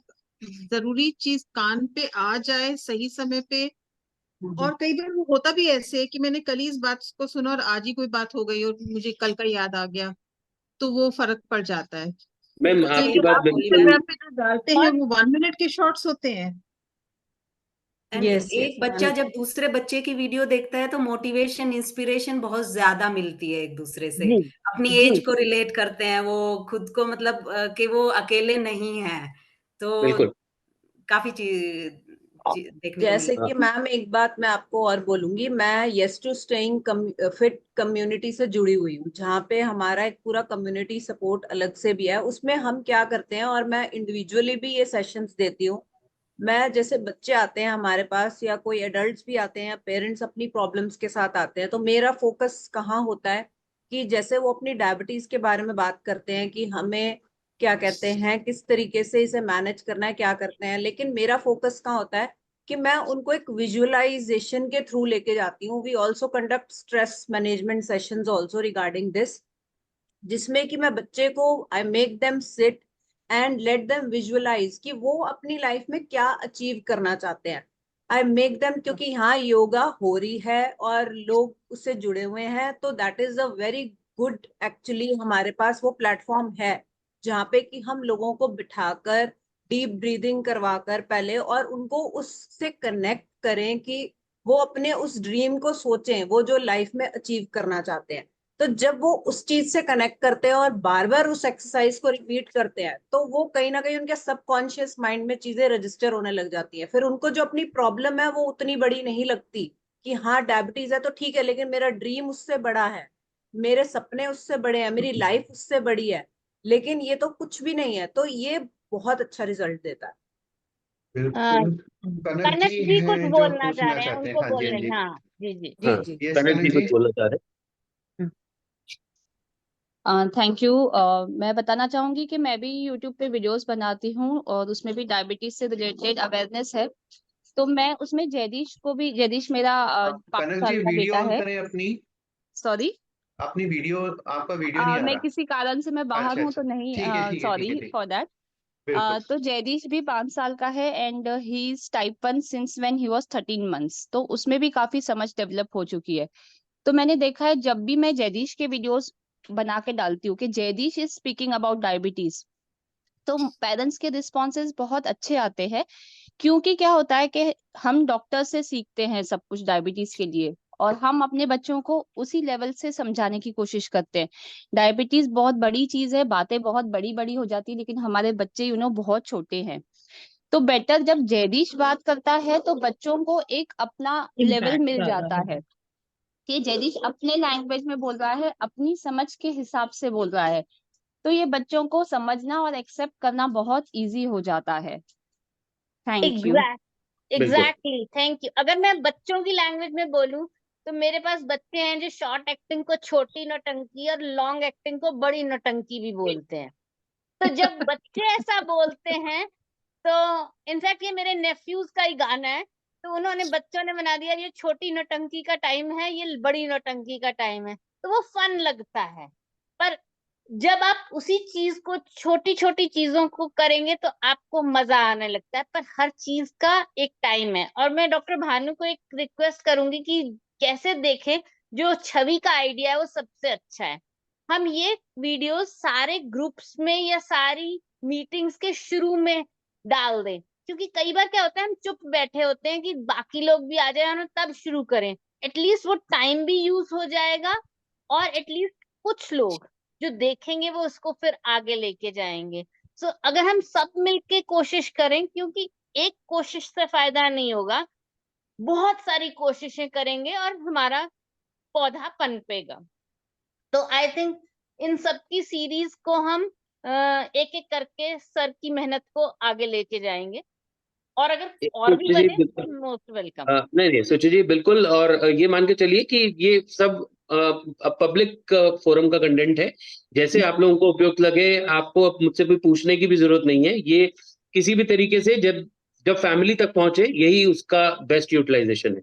जरूरी चीज कान पे आ जाए सही समय पे। और कई बार वो होता भी ऐसे है कि मैंने कल ही इस बात को सुना और आज ही कोई बात हो गई और मुझे कल का याद आ गया, तो वो फर्क पड़ जाता है। मैम बिल्कुल सही आपकी लेकिन बात बात आप बोली बिल्कुल। मैम। इंस्टाग्राम पे जो डालते हैं वो 1 मिनट के शॉर्ट्स होते हैं। एंड यस यस एक बच्चा जब दूसरे बच्चे की वीडियो देखता है तो मोटिवेशन, इंस्पिरेशन बहुत ज्यादा मिलती है एक दूसरे से। जी अपनी जी एज को रिलेट करते हैं वो, खुद को मतलब कि वो अकेले नहीं है। तो बिल्कुल। काफी चीज देखने को जैसे मिलती हाँ, कि मैम एक बात मैं आपको और बोलूंगी, मैं yes to staying fit community से जुड़ी हुई हूँ, जहाँ पे हमारा एक पूरा कम्युनिटी सपोर्ट अलग से भी है। उसमें हम क्या करते हैं, और मैं इंडिविजुअली भी ये सेशंस देती हूँ। मैं जैसे बच्चे आते हैं हमारे पास, या कोई एडल्ट्स भी आते हैं, पेरेंट्स अपनी प्रॉब्लम्स के साथ आते हैं, तो मेरा फोकस कहाँ होता है कि जैसे वो अपनी डायबिटीज के बारे में बात करते हैं कि हमें क्या कहते हैं, किस तरीके से इसे मैनेज करना है, क्या करते हैं, लेकिन मेरा फोकस कहाँ होता है कि मैं उनको एक विजुअलाइजेशन के थ्रू लेके जाती हूँ. We also conduct stress management sessions also regarding this, जिसमें कि मैं बच्चे को I make them sit and let them visualise कि वो अपनी लाइफ में क्या अचीव करना चाहते हैं. आई मेक देम, क्योंकि यहाँ योगा हो रही है और लोग उससे जुड़े हुए हैं, तो that is a very good, actually हमारे पास वो प्लेटफॉर्म है जहाँ पे कि हम लोगों को बिठाकर डीप ब्रीदिंग करवाकर पहले और उनको उससे कनेक्ट करें कि वो अपने उस ड्रीम को सोचें, वो जो लाइफ में अचीव करना चाहते हैं. तो जब वो उस चीज से कनेक्ट करते हैं और बार बार उस एक्सरसाइज को रिपीट करते हैं, तो वो कहीं ना कहीं उनके सबकॉन्शियस माइंड में चीजें रजिस्टर होने लग जाती हैं. फिर उनको जो अपनी प्रॉब्लम है वो उतनी बड़ी नहीं लगती कि हाँ डायबिटीज है तो ठीक है, लेकिन मेरा ड्रीम उससे बड़ा है, मेरे सपने उससे बड़े हैं, मेरी लाइफ उससे बड़ी है, लेकिन ये तो कुछ भी नहीं है. तो ये बहुत अच्छा रिजल्ट देता है. बिल्कुल. कनक कनक जी जी कुछ हैं जो बोलना चाह पूछना रहे हैं, चाहते हैं. उनको हाँ जी, हाँ बोलने, जी. हाँ जी जी. जी हाँ, जी. यस कनक कनक जी जी. कुछ बोलना चाह रहे थैंक यू. मैं बताना चाहूंगी कि मैं भी यूट्यूब पे वीडियोस बनाती हूँ और उसमें भी डायबिटीज से रिलेटेड अवेयरनेस है. तो मैं उसमें जयदीश मेरा 5 कनक साल जी का वीडियो बेटा ऑन है. करें अपनी. सॉरी, अपनी वीडियो, आपका वीडियो नहीं आ मैं रहा. किसी कारण से मैं बाहर अच्छा हूँ अच्छा. तो नहीं. ठीक है ठीक है ठीक है सॉरी ठीक. For that. बिल्कुल. तो जयदीश भी 5 साल का है and he is type 1 since when he was 13 months. तो उसमें भी काफी समझ डेवलप हो चुकी है. तो मैंने देखा है जब भी मैं जयदीश के वीडियोस बना के डालती हूँ कि जयदीश इज स्पीकिंग अबाउट डायबिटीज, तो पेरेंट्स के रिस्पॉन्सेज बहुत अच्छे आते हैं. क्योंकि क्या होता है कि हम डॉक्टर से सीखते हैं सब कुछ डायबिटीज के लिए और हम अपने बच्चों को उसी लेवल से समझाने की कोशिश करते हैं. डायबिटीज बहुत बड़ी चीज है, बातें बहुत बड़ी बड़ी हो जाती है, लेकिन हमारे बच्चे बहुत छोटे हैं. तो बेटर जब जयदीश बात करता है तो बच्चों को एक अपना लेवल मिल जाता है कि जयदीश अपने लैंग्वेज में बोल रहा है, अपनी समझ के हिसाब से बोल रहा है. तो ये बच्चों को समझना और एक्सेप्ट करना बहुत इजी हो जाता है. Thank you. बिल्कुल. Exactly, thank you. अगर मैं बच्चों की लैंग्वेज में बोलूं तो मेरे पास बच्चे हैं जो शॉर्ट एक्टिंग को छोटी नौटंकी और लॉन्ग एक्टिंग को बड़ी नौटंकी भी बोलते हैं. तो जब बच्चे ऐसा बोलते हैं तो इनफैक्ट ये मेरे नेफ्यूज का ही गाना है, तो उन्होंने बच्चों ने बना दिया ये छोटी नौटंकी का टाइम है, ये बड़ी नौटंकी का टाइम है. तो वो फन लगता है. पर जब आप उसी चीज को, छोटी छोटी चीजों को करेंगे तो आपको मजा आने लगता है. पर हर चीज का एक टाइम है. और मैं डॉक्टर भानु को एक रिक्वेस्ट करूंगी कि कैसे देखें, जो छवि का आइडिया है वो सबसे अच्छा है. हम ये वीडियो सारे ग्रुप्स में या सारी मीटिंग्स के शुरू में डाल दें, क्योंकि कई बार क्या होता है हम चुप बैठे होते हैं कि बाकी लोग भी आ जाए और तब शुरू करें. एटलीस्ट वो टाइम भी यूज हो जाएगा और एटलीस्ट कुछ लोग जो देखेंगे वो उसको फिर आगे लेके जाएंगे. सो अगर हम सब मिलके कोशिश करें, क्योंकि एक कोशिश से फायदा नहीं होगा, बहुत सारी कोशिशें करेंगे और हमारा पौधा पनपेगा. तो आई थिंक इन सब की सीरीज को हम एक एक करके सर की मेहनत को आगे लेके जाएंगे. और अगर और भी सुचि जी बने बिल्कुल. तो मोस्ट वेलकम. नहीं नहीं सुचि जी बिल्कुल. और ये मान के चलिए कि ये सब पब्लिक फोरम का कंटेंट है. जैसे आप लोगों को उपयुक्त लगे, आपको अब मुझसे भी पूछने की भी जरूरत नहीं है. ये किसी भी तरीके से जब जब फैमिली तक पहुंचे, यही उसका बेस्ट यूटिलाइजेशन है.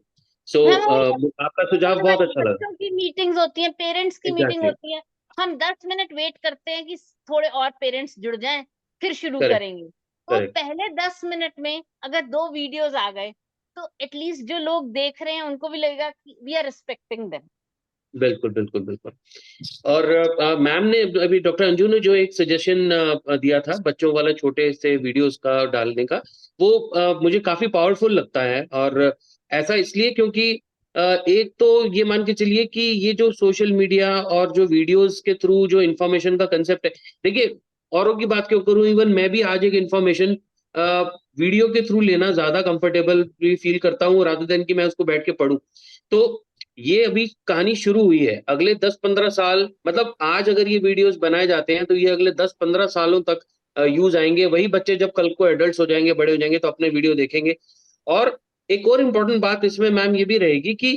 सो हम वही आपका सुझाव बहुत अच्छा लगा. बच्चों की मीटिंग्स होती हैं, पेरेंट्स की मीटिंग एग्जैक्टली. होती है, हम 10 मिनट वेट करते हैं कि थोड़े और पेरेंट्स जुड़ जाएं फिर शुरू करेक्ट करेंगे. तो करेक्ट. पहले 10 मिनट में अगर 2 वीडियोस आ गए तो एटलीस्ट जो लोग देख रहे हैं उनको भी लगेगा कि वी आर रिस्पेक्टिंग देम. बिल्कुल बिल्कुल बिल्कुल. और मैम ने अभी, डॉक्टर अंजू ने जो एक सजेशन दिया था बच्चों वाला छोटे से वीडियोस का डालने का, वो मुझे काफी पावरफुल लगता है. और ऐसा इसलिए क्योंकि एक तो ये मान के चलिए कि ये जो सोशल मीडिया और जो वीडियोस के थ्रू जो इन्फॉर्मेशन का कंसेप्ट है, देखिए औरों की बात क्यों करूं, इवन मैं भी आज एक इन्फॉर्मेशन वीडियो के थ्रू लेना ज्यादा कंफर्टेबल फील करता हूँ रादर देन कि मैं उसको बैठ के पढूं. तो ये अभी कहानी शुरू हुई है. अगले 10-15 साल, मतलब आज अगर ये वीडियोस बनाए जाते हैं तो ये अगले 10-15 सालों तक यूज आएंगे. वही बच्चे जब कल को एडल्ट्स हो जाएंगे, बड़े हो जाएंगे, तो अपने वीडियो देखेंगे. और एक और इम्पोर्टेंट बात इसमें मैम ये भी रहेगी कि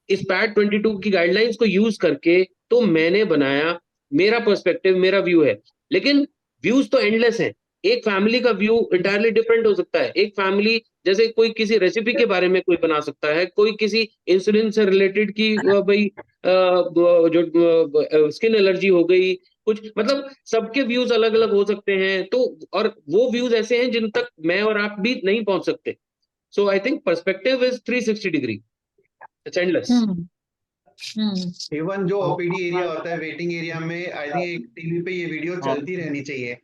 इस पैड 22 की गाइडलाइंस को यूज करके, तो मैंने बनाया, मेरा पर्सपेक्टिव, मेरा व्यू है। लेकिन व्यूज तो एंडलेस हैं। एक फैमिली का व्यू इंटायरली डिफरेंट हो सकता है। एक फैमिली, जैसे कोई किसी रेसिपी के बारे में कोई बना सकता है, कोई किसी इंसुलिन से रिलेटेड की भाई जो स्किन एलर्जी हो गई, कुछ मतलब सबके व्यूज अलग अलग हो सकते हैं। तो और वो व्यूज ऐसे हैं जिन तक मैं और आप भी नहीं पहुंच सकते। So I think perspective is 360 degree, it's endless. Even जो ओपीडी एरिया होता है, वेटिंग एरिया में, आई थिंक टीवी पे ये वीडियो चलती रहनी चाहिए,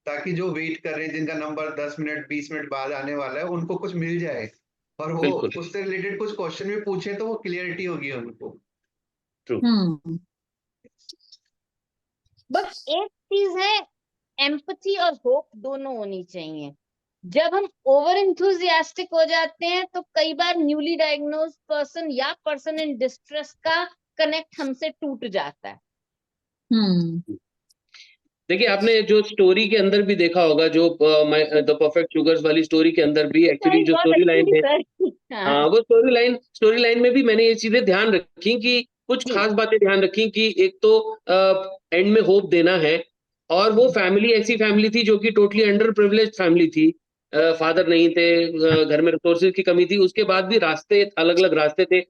ताकि जो वेट कर रहे हैं, जिनका नंबर 10 मिनट 20 मिनट बाद आने वाला है, उनको कुछ मिल जाए और वो बिल्कुल उससे रिलेटेड कुछ क्वेश्चन भी पूछे तो वो क्लियरिटी होगी उनको। ट्रू। बस एक चीज है, एम्पैथी और होप दोनों होनी चाहिए। जब हम ओवर इंथुजियास्टिक हो जाते हैं तो कई बार न्यूली डायग्नोज्ड पर्सन या पर्सन इन डिस्ट्रेस का कनेक्ट हमसे टूट जाता है। देखिए, आपने जो स्टोरी के अंदर भी देखा होगा, जो द परफेक्ट शुगर्स वाली स्टोरी के अंदर भी एक्चुअली जो बहुत स्टोरी लाइन अच्छी है, सर। हाँ, वो स्टोरी लाइन में भी मैंने ये चीजें ध्यान रखी कि कुछ खास बातें ध्यान रखी कि एक तो एंड में होप देना है, और वो फैमिली ऐसी फैमिली थी जो कि टोटली अंडर प्रिविलेज्ड फैमिली थी। फादर नहीं थे, घर में रिसोर्सेज की कमी थी, उसके बाद भी रास्ते अलग अलग रास्ते थे।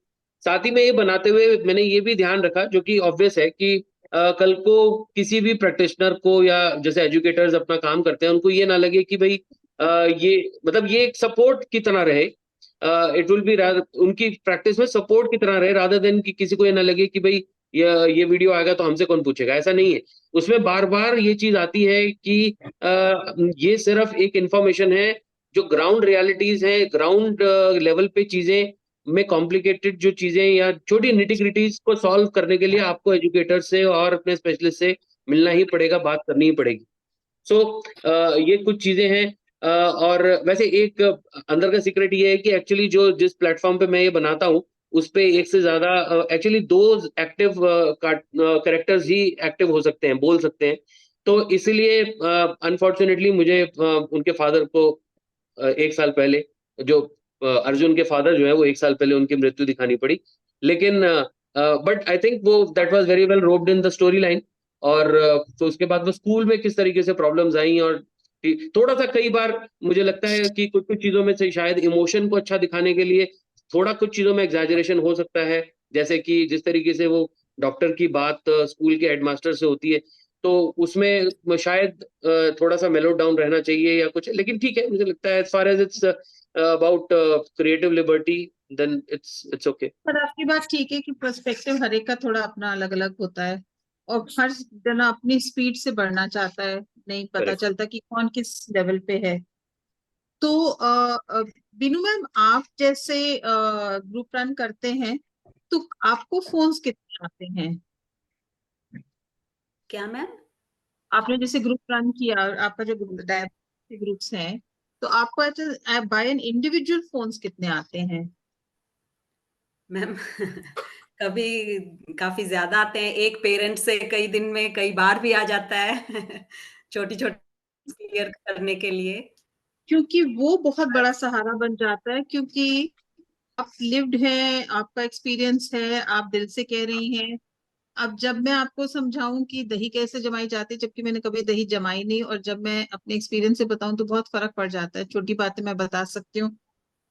साथ ही में ये बनाते हुए मैंने ये भी ध्यान रखा, जो कि ऑब्वियस है, कि कल को किसी भी प्रैक्टिशनर को या जैसे एजुकेटर्स अपना काम करते हैं, उनको ये ना लगे कि भाई ये मतलब ये एक सपोर्ट की तरह रहे, इट विल बी उनकी प्रैक्टिस में सपोर्ट की तरह रहे, रादर देन कि किसी को ये ना लगे कि भाई ये वीडियो आएगा तो हमसे कौन पूछेगा। ऐसा नहीं है। उसमें बार बार ये चीज आती है कि ये सिर्फ एक इंफॉर्मेशन है, जो ग्राउंड रियलिटीज है, ग्राउंड लेवल पे चीजें में कॉम्प्लिकेटेड जो चीजें या छोटी निटी-ग्रिटीज को सॉल्व करने के लिए आपको एजुकेटर से और अपने स्पेशलिस्ट से मिलना ही पड़ेगा, बात करनी ही पड़ेगी। सो ये कुछ चीजें हैं। और वैसे एक अंदर का सीक्रेट ये है कि एक्चुअली जो जिस प्लेटफॉर्म पे मैं ये बनाता हूँ, उस पे एक से ज्यादा एक्चुअली 2 एक्टिव कैरेक्टर्स ही एक्टिव हो सकते हैं, बोल सकते हैं। तो इसीलिए अनफॉर्चुनेटली मुझे उनके फादर को 1 साल पहले, जो अर्जुन के फादर जो है, वो 1 साल पहले उनकी मृत्यु दिखानी पड़ी। लेकिन बट आई थिंक वो that was very well roped in the story line. और तो उसके बाद वो स्कूल में किस तरीके से प्रॉब्लम्स आई, और थोड़ा सा कई बार मुझे लगता है कि कुछ कुछ चीजों में से शायद इमोशन को अच्छा दिखाने के लिए थोड़ा कुछ चीजों में एग्जैजरेशन हो सकता है। जैसे कि जिस तरीके से वो डॉक्टर की बात स्कूल के हेडमास्टर से होती है, तो उसमें शायद थोड़ा सा मेलो डाउन रहना चाहिए या कुछ। लेकिन ठीक है, मुझे लगता है as far as it's about creative liberty, then it's okay. पर आपकी बात ठीक है कि पर्सपेक्टिव हर एक का थोड़ा अपना अलग अलग होता है, और हर जना अपनी स्पीड से बढ़ना चाहता है, नहीं पता Correct. चलता कि कौन किस लेवल पे है। तो बीनू मैम, आप जैसे ग्रुप रन करते हैं तो आपको फोन्स कितने आते हैं? क्या मैम? आपने जैसे ग्रुप रन किया, आपका जो ग्रुप्स हैं, तो आपको बाय एन इंडिविजुअल फोन्स कितने आते हैं? मैम कभी काफी ज्यादा आते हैं। एक पेरेंट से कई दिन में कई बार भी आ जाता है छोटी छोटी क्लियर करने के लिए। क्योंकि वो बहुत बड़ा सहारा बन जाता है, क्योंकि आप लिव्ड हैं, आपका एक्सपीरियंस है, आप दिल से कह रही हैं। अब जब मैं आपको समझाऊं कि दही कैसे जमाई जाती है, जबकि मैंने कभी दही जमाई नहीं, और जब मैं अपने एक्सपीरियंस से बताऊं तो बहुत फर्क पड़ जाता है। छोटी बातें मैं बता सकती हूँ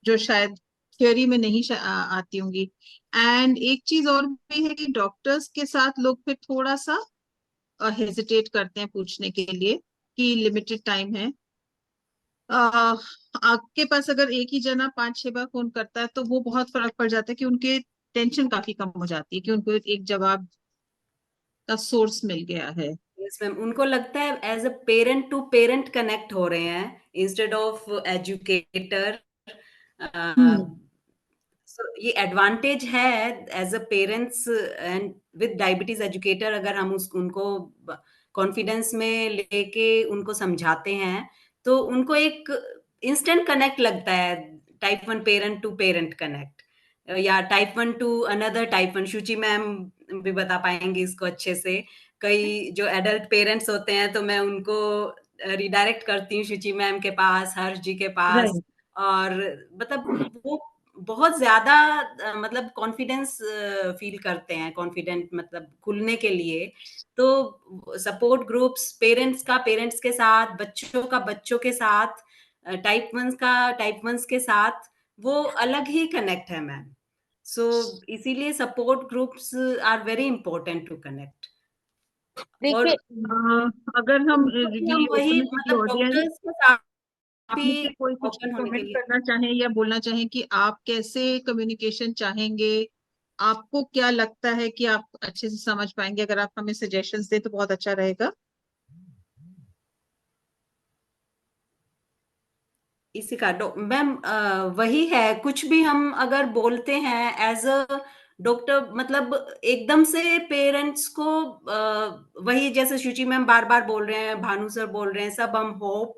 जो शायद थ्योरी में नहीं आती होंगी। एंड एक चीज और भी है कि डॉक्टर्स के साथ लोग फिर थोड़ा सा हेजिटेट करते हैं पूछने के लिए कि लिमिटेड टाइम है। आपके पास अगर एक ही जना 5-6 बार फोन करता है तो वो बहुत फर्क पड़ जाता है कि उनके टेंशन काफी कम हो जाती है कि उनको एक जवाब का सोर्स मिल गया है। यस मैम, उनको लगता है as a parent to parent connect हो रहे हैं इंस्टेड ऑफ एजुकेटर। ये एडवांटेज है as a parents and with diabetes educator. अगर हम उनको कॉन्फिडेंस में लेके उनको समझाते हैं तो उनको एक इंस्टेंट कनेक्ट लगता है, type 1 parent to parent connect, या type 1 to another type 1। Shuchi ma'am भी बता पाएंगे इसको अच्छे से। कई जो एडल्ट पेरेंट्स होते हैं तो मैं उनको रिडायरेक्ट करती हूँ शुचि मैम के पास, हर्ष जी के पास, Right. और मतलब वो बहुत ज्यादा मतलब कॉन्फिडेंस फील करते हैं, कॉन्फिडेंट मतलब खुलने के लिए, तो सपोर्ट ग्रुप्स पेरेंट्स के साथ, बच्चों का बच्चों के साथ, टाइप 1 का टाइप 1 के साथ वो अलग ही कनेक्ट है मैम। सो इसीलिए support groups are very important to connect. और देखिए अगर हम हम वही मतलब ऑडियंस डॉक्टर्स के साथ आप भी मुझसे कोई कुछ ओपन होने के कमेंट लिए। करना चाहें या बोलना चाहें कि आप कैसे कम्युनिकेशन चाहेंगे, आपको क्या लगता है कि आप अच्छे से समझ पाएंगे, अगर आप हमें सजेशंस दें तो बहुत अच्छा रहेगा। इसी का मैम वही है, कुछ भी हम अगर बोलते हैं एज अ डॉक्टर, मतलब एकदम से पेरेंट्स को वही जैसे शुचि मैम बार बार बोल रहे हैं, भानु सर बोल रहे हैं, सब हम होप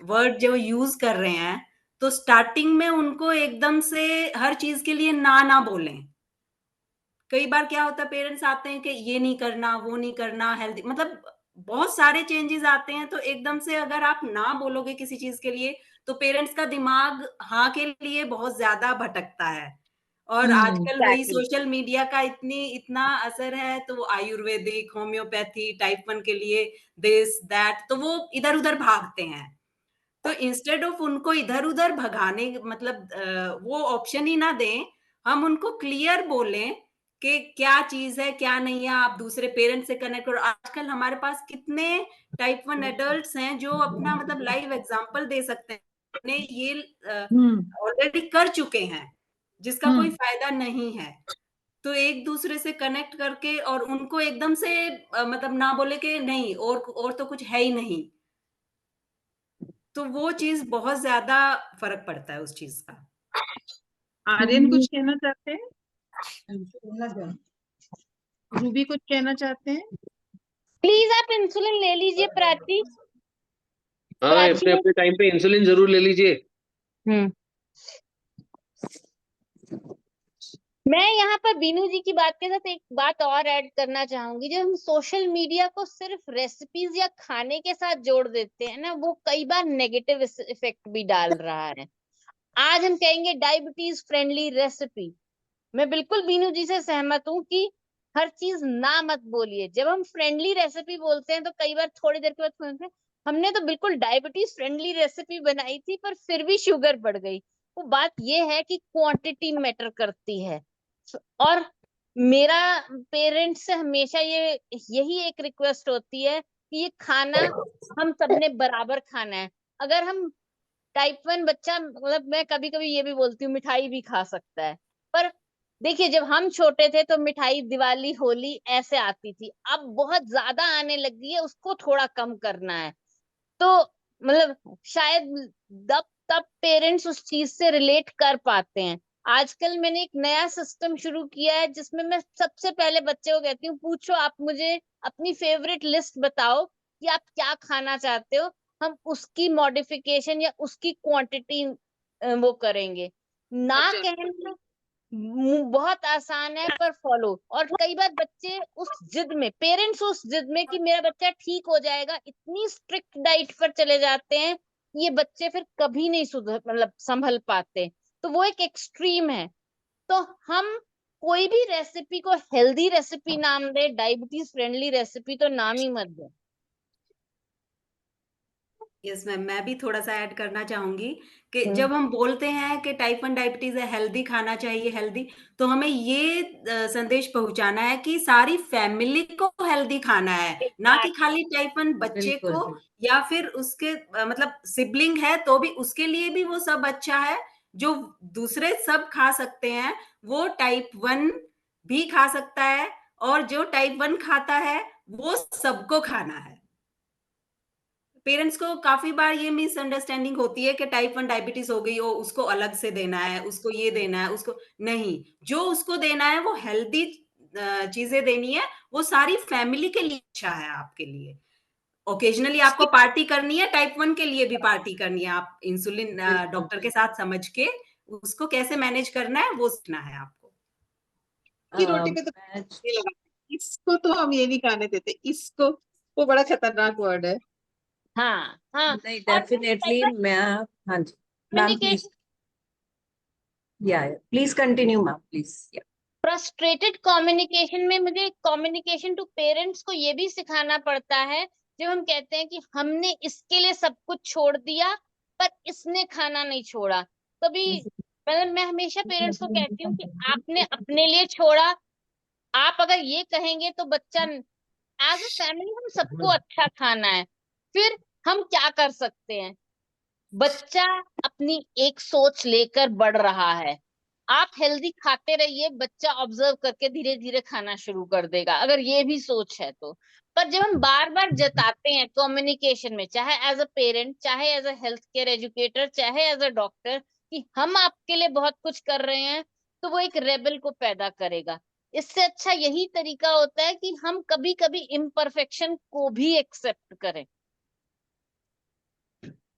वर्ड जो यूज कर रहे हैं, तो स्टार्टिंग में उनको एकदम से हर चीज के लिए ना बोलें। कई बार क्या होता है, पेरेंट्स आते हैं कि ये नहीं करना, वो नहीं करना, हेल्दी, मतलब बहुत सारे चेंजेस आते हैं, तो एकदम से अगर आप ना बोलोगे किसी चीज के लिए, तो पेरेंट्स का दिमाग हाँ के लिए बहुत ज्यादा भटकता है। और आजकल वही Exactly. सोशल मीडिया का इतना असर है, तो आयुर्वेदिक, होम्योपैथी, टाइप 1 के लिए दिस दैट, तो वो इधर उधर भागते हैं। तो इंस्टेड ऑफ उनको इधर उधर भगाने, मतलब वो ऑप्शन ही ना दें, हम उनको क्लियर बोलें कि क्या चीज है क्या नहीं है, आप दूसरे पेरेंट्स से कनेक्ट करो। आजकल हमारे पास कितने टाइप 1 एडल्ट्स हैं जो अपना मतलब लाइव एग्जांपल दे सकते हैं, ये ऑलरेडी कर चुके हैं, जिसका कोई फायदा नहीं है। तो एक दूसरे से कनेक्ट करके और उनको एकदम से मतलब ना बोले कि नहीं और तो कुछ है ही नहीं, तो वो चीज बहुत ज्यादा फर्क पड़ता है उस चीज का। आर्यन कुछ कहना चाहते हैं? रूबी कुछ कहना चाहते हैं? प्लीज आप इंसुलिन ले लीजिए प्राची। हाँ, अपने अपने टाइम पे इंसुलिन जरूर ले लीजिए। मैं यहाँ पर बीनू जी की बात के साथ एक बात और ऐड करना चाहूंगी। जब हम सोशल मीडिया को सिर्फ रेसिपीज या खाने के साथ जोड़ देते हैं ना, वो कई बार नेगेटिव इफेक्ट भी डाल रहा है। आज हम कहेंगे डायबिटीज फ्रेंडली रेसिपी, मैं बिल्कुल बीनू जी से सहमत हूँ कि हर चीज ना मत बोलिए। जब हम फ्रेंडली रेसिपी बोलते हैं तो कई बार थोड़ी देर के बाद सुनते हैं हमने तो बिल्कुल डायबिटीज फ्रेंडली रेसिपी बनाई थी पर फिर भी शुगर बढ़ गई। वो बात ये है कि क्वांटिटी मैटर करती है। और मेरा पेरेंट्स से हमेशा यही एक रिक्वेस्ट होती है कि ये खाना हम सबने बराबर खाना है। अगर हम टाइप 1 बच्चा, मतलब मैं कभी कभी ये भी बोलती हूँ मिठाई भी खा सकता है, पर देखिए जब हम छोटे थे तो मिठाई दिवाली होली ऐसे आती थी, अब बहुत ज्यादा आने लगी है, उसको थोड़ा कम करना है। तो मतलब शायद तब तब पेरेंट्स उस चीज से रिलेट कर पाते हैं। आजकल मैंने एक नया सिस्टम शुरू किया है जिसमें मैं सबसे पहले बच्चे को कहती हूँ पूछो आप मुझे अपनी फेवरेट लिस्ट बताओ कि आप क्या खाना चाहते हो, हम उसकी मॉडिफिकेशन या उसकी क्वांटिटी वो करेंगे। ना कहना बहुत आसान है पर फॉलो। और कई बार बच्चे उस जिद में, पेरेंट्स उस जिद में कि मेरा बच्चा ठीक हो जाएगा, इतनी स्ट्रिक्ट डाइट पर चले जाते हैं, ये बच्चे फिर कभी नहीं सुधर मतलब संभल पाते। तो वो एक एक्सट्रीम है। तो हम कोई भी रेसिपी को हेल्दी रेसिपी नाम दे, डायबिटीज फ्रेंडली रेसिपी तो नाम ही मत दे। यस मैम, मैं भी थोड़ा सा ऐड करना चाहूंगी कि जब हम बोलते हैं कि टाइप 1 डायबिटीज है, हेल्दी खाना चाहिए, हेल्दी, तो हमें ये संदेश पहुंचाना है कि सारी फैमिली को हेल्दी खाना है, ना कि खाली टाइप 1 बच्चे को या फिर उसके मतलब सिबलिंग है तो भी उसके लिए भी वो सब अच्छा है। जो दूसरे सब खा सकते हैं वो टाइप 1 भी खा सकता है, और जो टाइप 1 खाता है वो सबको खाना है। पेरेंट्स को काफी बार ये मिसअंडरस्टैंडिंग होती है कि टाइप 1 डायबिटीज हो गई हो उसको अलग से देना है, उसको ये देना है, उसको नहीं, जो उसको देना है वो हेल्दी चीजें देनी है, वो सारी फैमिली के लिए अच्छा है आपके लिए। ओकेजनली आपको पार्टी करनी है, टाइप 1 के लिए भी पार्टी करनी है, आप इंसुलिन डॉक्टर के साथ समझ के उसको कैसे मैनेज करना है वो सीखना है आपको। की रोटी में तो नहीं लगा, इसको तो हम ये नहीं खाने देते, इसको, वो बड़ा खतरनाक वर्ड है। हाँ हाँ, नहीं डेफिनेटली मैं, हाँ जी ma'am please. Please continue ma'am, please. Frustrated communication में मुझे कम्युनिकेशन टू पेरेंट्स को ये भी सिखाना पड़ता है, जब हम कहते हैं कि हमने इसके लिए सब कुछ छोड़ दिया पर इसने खाना नहीं छोड़ा। कभी मतलब मैं हमेशा पेरेंट्स को कहती हूँ कि आपने अपने लिए छोड़ा, आप अगर ये कहेंगे तो बच्चा, एज अ फैमिली हम सबको अच्छा खाना है, फिर हम क्या कर सकते हैं? बच्चा अपनी एक सोच लेकर बढ़ रहा है, आप हेल्दी खाते रहिए, बच्चा ऑब्जर्व करके धीरे धीरे खाना शुरू कर देगा, अगर ये भी सोच है तो। पर जब हम बार बार जताते हैं कम्युनिकेशन में, चाहे एज अ पेरेंट, चाहे as a health care educator, चाहे एज अ डॉक्टर, कि हम आपके लिए बहुत कुछ कर रहे हैं, तो वो एक रेबल को पैदा करेगा। इससे अच्छा यही तरीका होता है कि हम कभी कभी इम्परफेक्शन को भी एक्सेप्ट करें।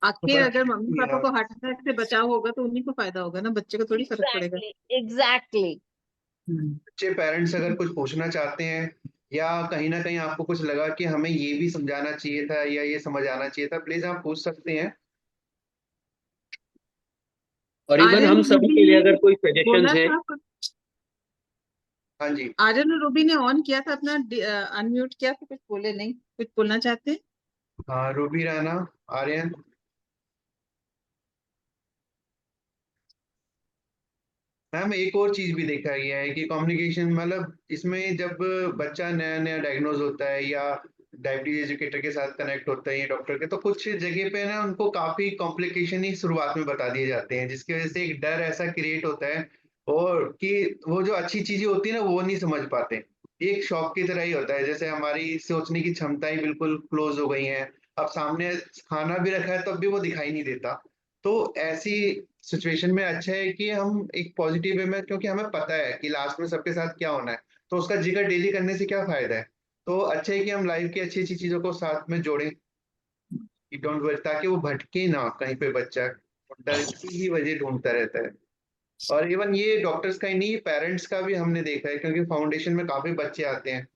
आखिर अगर मम्मी पापा को हार्ट अटैक से बचाव होगा तो उन्हीं को फायदा होगा ना, बच्चे को थोड़ी फर्क पड़ेगा। एग्जैक्टली। बच्चे पेरेंट्स अगर कुछ पूछना चाहते हैं या कहीं ना कहीं आपको कुछ लगा कि हमें ये भी समझाना चाहिए था या ये समझ आना चाहिए था, प्लीज आप पूछ सकते हैं। और इवन हम सभी के लिए अगर कोई सजेशंस है। हाँ जी, आर्यन और रूबी ने ऑन किया था अपना, अनम्यूट किया तो कुछ बोले नहीं, कुछ बोलना चाहते हैं? हाँ रूबी राणा, आर्यन। मैम एक और चीज भी देखा गया है कि कम्युनिकेशन मतलब इसमें जब बच्चा नया नया डायग्नोज होता है या डायबिटीज एजुकेटर के साथ कनेक्ट होता है या डॉक्टर के, तो कुछ जगह पे ना उनको काफी कॉम्प्लिकेशन ही शुरुआत में बता दिए जाते हैं, जिसकी वजह से एक डर ऐसा क्रिएट होता है और कि वो जो अच्छी चीजें होती है ना वो नहीं समझ पाते। एक शॉक की तरह ही होता है, जैसे हमारी सोचने की क्षमता ही बिल्कुल क्लोज हो गई है, अब सामने खाना भी रखा है तब भी वो दिखाई नहीं देता। तो ऐसी सिचुएशन में अच्छा है कि हम एक पॉजिटिव वे में, क्योंकि हमें पता है कि लास्ट में सबके साथ क्या होना है, तो उसका जिक्र डेली करने से क्या फायदा है। तो अच्छा है कि हम लाइफ की अच्छी अच्छी चीजों को साथ में जोड़ें, कि डोंट वरी, ताकि वो भटके ना कहीं पे बच्चा, डर की ही वजह ढूंढता रहता है। और इवन ये डॉक्टर्स का ही नहीं, पेरेंट्स का भी हमने देखा है, क्योंकि फाउंडेशन में काफी बच्चे आते हैं,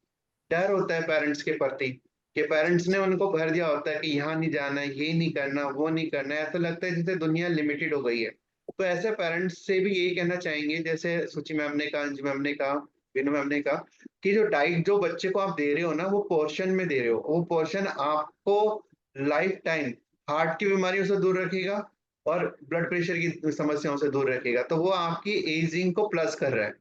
डर होता है पेरेंट्स के प्रति कि पेरेंट्स ने उनको भर दिया होता है कि यहाँ नहीं जाना, ये नहीं करना, वो नहीं करना, ऐसा लगता है जैसे दुनिया लिमिटेड हो गई है। तो ऐसे पेरेंट्स से भी यही कहना चाहेंगे, जैसे सुचि मैम ने कहा, अंजू मैम ने कहा, विनू मैम ने कहा, कि जो डाइट जो बच्चे को आप दे रहे हो ना, वो पोर्शन में दे रहे हो, वो पोर्शन आपको लाइफ टाइम हार्ट की बीमारियों से दूर रखेगा और ब्लड प्रेशर की समस्याओं से दूर रखेगा, तो वो आपकी एजिंग को प्लस कर रहा है।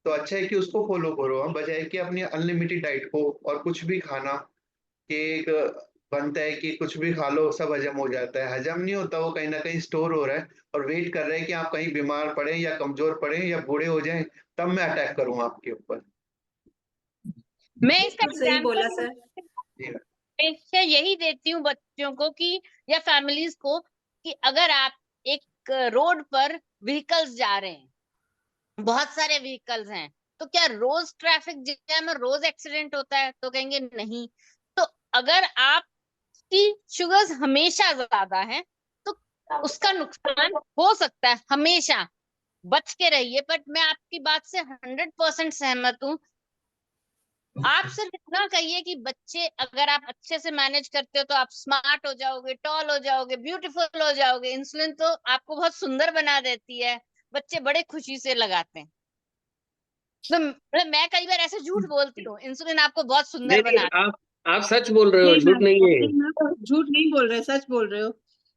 तो अच्छा है कि उसको फॉलो करो, हम बजाय कि अपनी अनलिमिटेड डाइट को और कुछ भी खाना, कि एक बनता है कि कुछ भी खा लो सब हजम हो जाता है, हजम नहीं होता, वो कहीं ना कहीं स्टोर हो रहा है और वेट कर रहे हैं कि आप कहीं बीमार पड़े या कमजोर पड़े या बूढ़े हो जाएं, तब मैं अटैक करूंगा आपके ऊपर। मैं इसका सही बोला सर। हमेशा यही देती हूँ बच्चों को कि या फैमिलीज को, कि अगर आप एक रोड पर व्हीकल्स जा रहे हैं, बहुत सारे व्हीकल्स हैं, तो क्या रोज ट्रैफिक जैम में रोज एक्सीडेंट होता है? तो कहेंगे नहीं। तो अगर आपकी शुगर्स हमेशा ज्यादा है तो उसका नुकसान हो सकता है, हमेशा बच के रहिए। बट मैं आपकी बात से 100% सहमत हूँ। आप सिर्फ इतना कहिए कि बच्चे, अगर आप अच्छे से मैनेज करते हो तो आप स्मार्ट हो जाओगे, टॉल हो जाओगे, ब्यूटीफुल हो जाओगे। इंसुलिन तो आपको बहुत सुंदर बना देती है, बच्चे बड़े खुशी से लगाते हैं। तो मतलब मैं कई बार ऐसे झूठ बोलती हूँ, इंसुलिन आपको बहुत सुंदर नहीं, बना। आप सच बोल रहे हो, झूठ नहीं है। झूठ नहीं बोल रहे, सच बोल रहे हो।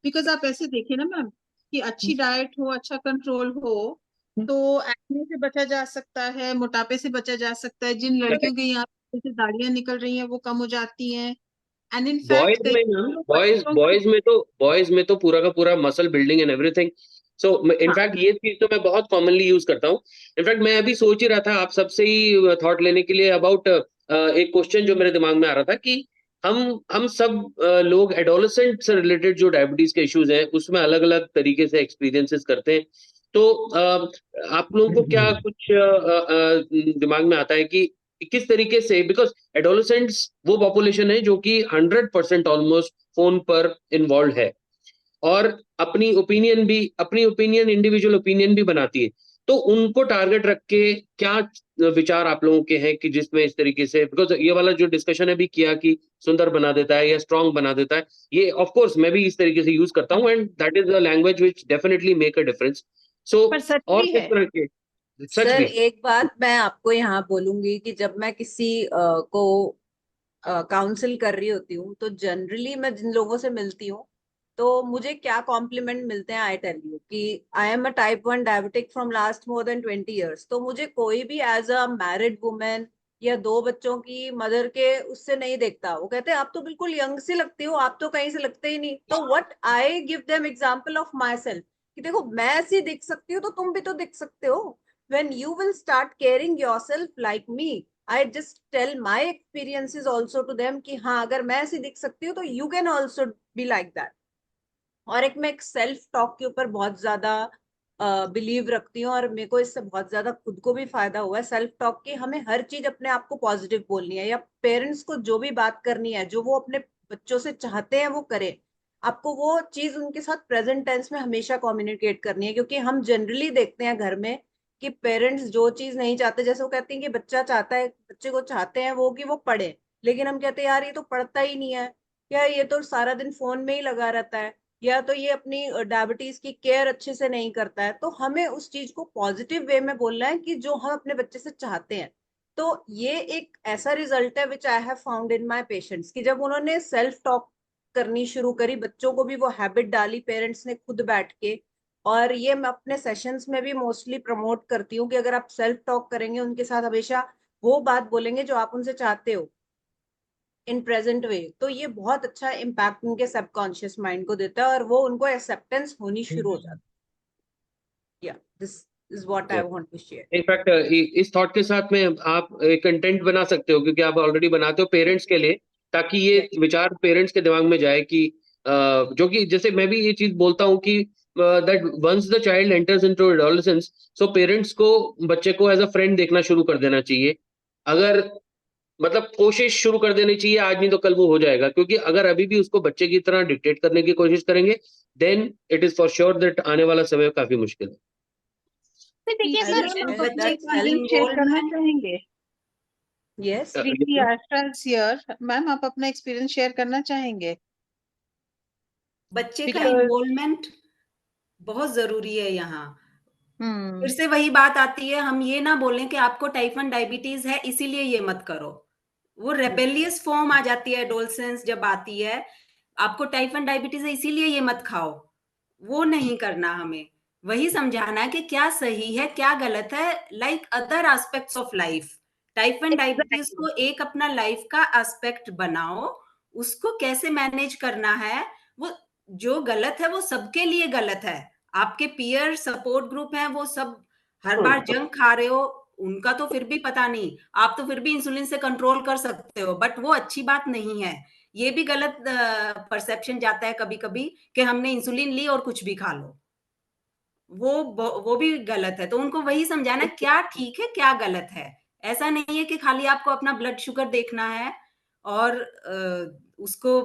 बिकॉज आप ऐसे देखिए ना मैम, कि अच्छी डाइट हो, अच्छा कंट्रोल हो, तो एक्ने से बचा जा सकता है, मोटापे से बचा जा सकता है, जिन लड़कियों की यहाँ से दाढ़ियां निकल रही हैं वो कम हो जाती हैं। एंड इन बॉयज फैक्ट में ना, बॉयज में तो पूरा का पूरा muscle building and everything. So in fact ये चीज तो मैं बहुत कॉमनली यूज करता हूँ। इनफैक्ट मैं अभी सोच ही रहा था आप सबसे ही थॉट लेने के लिए अबाउट एक क्वेश्चन जो मेरे दिमाग में आ रहा था कि हम सब लोग एडोलेसेंट से रिलेटेड जो डायबिटीज के इश्यूज हैं उसमें अलग अलग तरीके से एक्सपीरियंसेस करते हैं। तो आप लोगों को क्या कुछ दिमाग में आता है कि किस तरीके से, बिकॉज एडोलेसेंट्स वो पॉपुलेशन है जो कि 100% ऑलमोस्ट फोन पर इन्वॉल्व है और अपनी ओपिनियन इंडिविजुअल ओपिनियन भी बनाती है। तो उनको टारगेट रख के क्या विचार आप लोगों के हैं कि जिसमें इस तरीके से, बिकॉज ये वाला जो डिस्कशन अभी किया कि सुंदर बना देता है या स्ट्रांग बना देता है, ये ऑफ कोर्स मैं भी इस तरीके से यूज करता हूँ and that is a language which definitely make a difference. So पर सच और भी किस है। तरह के सच सर भी एक बात मैं आपको यहाँ बोलूंगी कि जब मैं किसी को काउंसिल कर रही होती हूँ तो जनरली मैं जिन लोगों से मिलती हूँ तो मुझे क्या कॉम्प्लीमेंट मिलते हैं, आई टेल यू कि I am a type 1 diabetic from last more than 20 years. तो मुझे कोई भी एज अ मैरिड वुमेन या 2 बच्चों की मदर के उससे नहीं देखता। वो कहते हैं आप तो बिल्कुल यंग से लगती हो, आप तो कहीं से लगते ही नहीं। तो what I give them example of my self कि देखो मैं ऐसी दिख सकती हूँ तो तुम भी तो दिख सकते हो। when you will start caring yourself like me, I just tell my experiences also to them कि हाँ अगर मैं ऐसी दिख सकती हूँ तो you can also be like that। और एक सेल्फ टॉक के ऊपर बहुत ज्यादा बिलीव रखती हूँ और मेरे को इससे बहुत ज्यादा खुद को भी फायदा हुआ है सेल्फ टॉक की। हमें हर चीज अपने आप को पॉजिटिव बोलनी है या पेरेंट्स को जो भी बात करनी है जो वो अपने बच्चों से चाहते हैं वो करें। आपको वो चीज उनके साथ प्रेजेंट टेंस में हमेशा कम्युनिकेट करनी है, क्योंकि हम जनरली देखते हैं घर में कि पेरेंट्स जो चीज नहीं चाहते, जैसे वो कहते हैं कि बच्चा चाहता है, बच्चे को चाहते हैं वो कि वो पढ़े, लेकिन हम कहते हैं यार ये तो पढ़ता ही नहीं है, या ये तो सारा दिन फोन में ही लगा रहता है, या तो ये अपनी डायबिटीज की केयर अच्छे से नहीं करता है। तो हमें उस चीज को पॉजिटिव वे में बोलना है कि जो हम अपने बच्चे से चाहते हैं। तो ये एक ऐसा रिजल्ट है which I have found in my patients कि जब उन्होंने सेल्फ टॉक करनी शुरू करी, बच्चों को भी वो हैबिट डाली पेरेंट्स ने खुद बैठ के। और ये मैं अपने सेशंस में भी मोस्टली प्रमोट करती हूँ कि अगर आप सेल्फ टॉक करेंगे उनके साथ हमेशा वो बात बोलेंगे जो आप उनसे चाहते हो इन प्रेजेंट वे, तो ये बहुत अच्छा इम्पैक्ट उनके सबकॉन्शियस माइंड को देता है और वो उनको एक्सेप्टेंस होनी शुरू हो जाती है। Yeah this is what I want to share. In fact इस थॉट के साथ में आप एक कंटेंट बना सकते हो, क्योंकि आप ऑलरेडी बनाते हो पेरेंट्स के लिए, ताकि ये विचार पेरेंट्स के दिमाग में जाए कि जो कि जैसे मैं भी ये चीज बोलता हूँ कि that once the child enters into adolescence, so parents को बच्चे को एज अ फ्रेंड देखना शुरू कर देना चाहिए। अगर मतलब कोशिश शुरू कर देनी चाहिए, आज नहीं तो कल वो हो जाएगा, क्योंकि अगर अभी भी उसको बच्चे की तरह डिक्टेट करने की कोशिश करेंगे, then it is for sure that आने वाला समय काफी मुश्किल है। तो देखिए As- सर, as हम that अपने self शेयर करना involvement, चाहेंगे? yes, Preeti Asha here, ma'am आप अपना एक्सपीरियंस शेयर करना चाहेंगे? बच्चे का Because- इन्वॉल्वमेंट बहुत जरूरी है यहाँ। हम्म, फिर से वही बात आती है, हम ये ना बोलें कि आपको टाइप 1 डायबिटीज है इसीलिए ये मत करो। वो रेबेलियस फॉर्म आ जाती है एडोलसेंस जब आती है, आपको टाइप 1 डायबिटीज है इसीलिए ये मत खाओ, वो नहीं करना। हमें वही समझाना है कि क्या सही है क्या गलत है, like other aspects of life. Type 1 diabetes को एक अपना लाइफ का एस्पेक्ट बनाओ, उसको कैसे मैनेज करना है। वो जो गलत है वो सबके लिए गलत है। आपके पीयर सपोर्ट ग्रुप हैं, वो सब हर बार जंक खा रहे हो, उनका तो फिर भी पता नहीं, आप तो फिर भी इंसुलिन से कंट्रोल कर सकते हो, बट वो अच्छी बात नहीं है। ये भी गलत परसेप्शन जाता है कभी कभी कि हमने इंसुलिन ली और कुछ भी खा लो, वो भी गलत है। तो उनको वही समझाना क्या ठीक है क्या गलत है। ऐसा नहीं है कि खाली आपको अपना ब्लड शुगर देखना है और उसको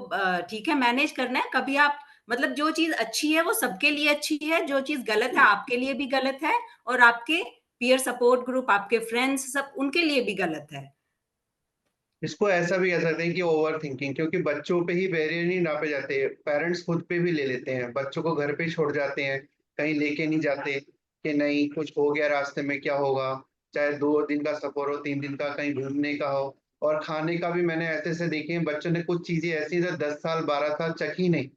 ठीक है मैनेज करना है। कभी आप मतलब जो चीज अच्छी है वो सबके लिए अच्छी है, जो चीज गलत है आपके लिए भी गलत है, और आपके पीयर सपोर्ट ग्रुप आपके फ्रेंड्स सब उनके लिए भी गलत है। इसको ऐसा भी कह सकते हैं कि ओवर थिंकिंग, क्योंकि बच्चों पे ही बैरियर नहीं नापे जाते, पेरेंट्स खुद पे भी ले लेते हैं, बच्चों को घर पे छोड़ जाते हैं, कहीं लेके नहीं जाते कि नहीं कुछ हो गया रास्ते में क्या होगा, चाहे 2 दिन का सफर हो 3 दिन का, कहीं घूमने का हो। और खाने का भी मैंने ऐसे से देखे हैं, बच्चों ने कुछ चीजें ऐसी जो 10 साल 12 साल चखी नहीं।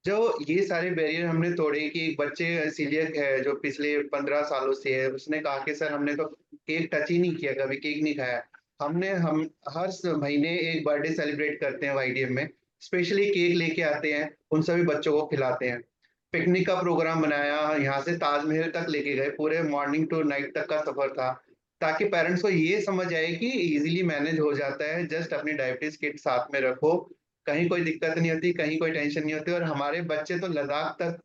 जो ये सारे बैरियर हमने तोड़े कि एक बच्चे सीलियक है जो पिछले 15 सालों से है, उसने कहा कि सर हमने तो केक टच ही नहीं किया, कभी केक नहीं खाया। हम हर महीने एक बर्थडे सेलिब्रेट करते हैं वाईडीएम में, स्पेशली केक लेके आते हैं, उन सभी बच्चों को खिलाते हैं। पिकनिक का प्रोग्राम बनाया, यहाँ से ताजमहल तक लेके गए, पूरे मॉर्निंग टू नाइट तक का सफर था, ताकि पेरेंट्स को ये समझ आए कि इजीली मैनेज हो जाता है, जस्ट अपनी डायबिटीज किट साथ में रखो, कहीं कोई दिक्कत नहीं होती, कहीं कोई टेंशन नहीं होती। और हमारे बच्चे तो लद्दाख तक,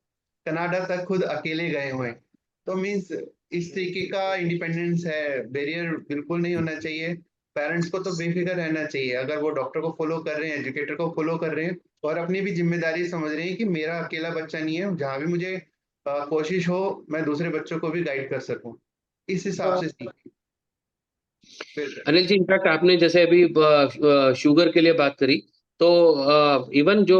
कनाडा तक खुद अकेले गए हुए हैं। तो मीन्स इस तरीके का इंडिपेंडेंस है, बैरियर बिल्कुल नहीं होना चाहिए। पेरेंट्स को तो बेफिक्र रहना चाहिए, अगर वो डॉक्टर को फॉलो कर रहे हैं, एजुकेटर को फॉलो कर रहे हैं और अपनी भी जिम्मेदारी समझ रहे हैं कि मेरा अकेला बच्चा नहीं है, जहाँ भी मुझे कोशिश हो मैं दूसरे बच्चों को भी गाइड कर सकूं, इस हिसाब से सीखें। अनिल जी, इनफैक्ट आपने जैसे अभी शुगर के लिए बात करी, तो इवन जो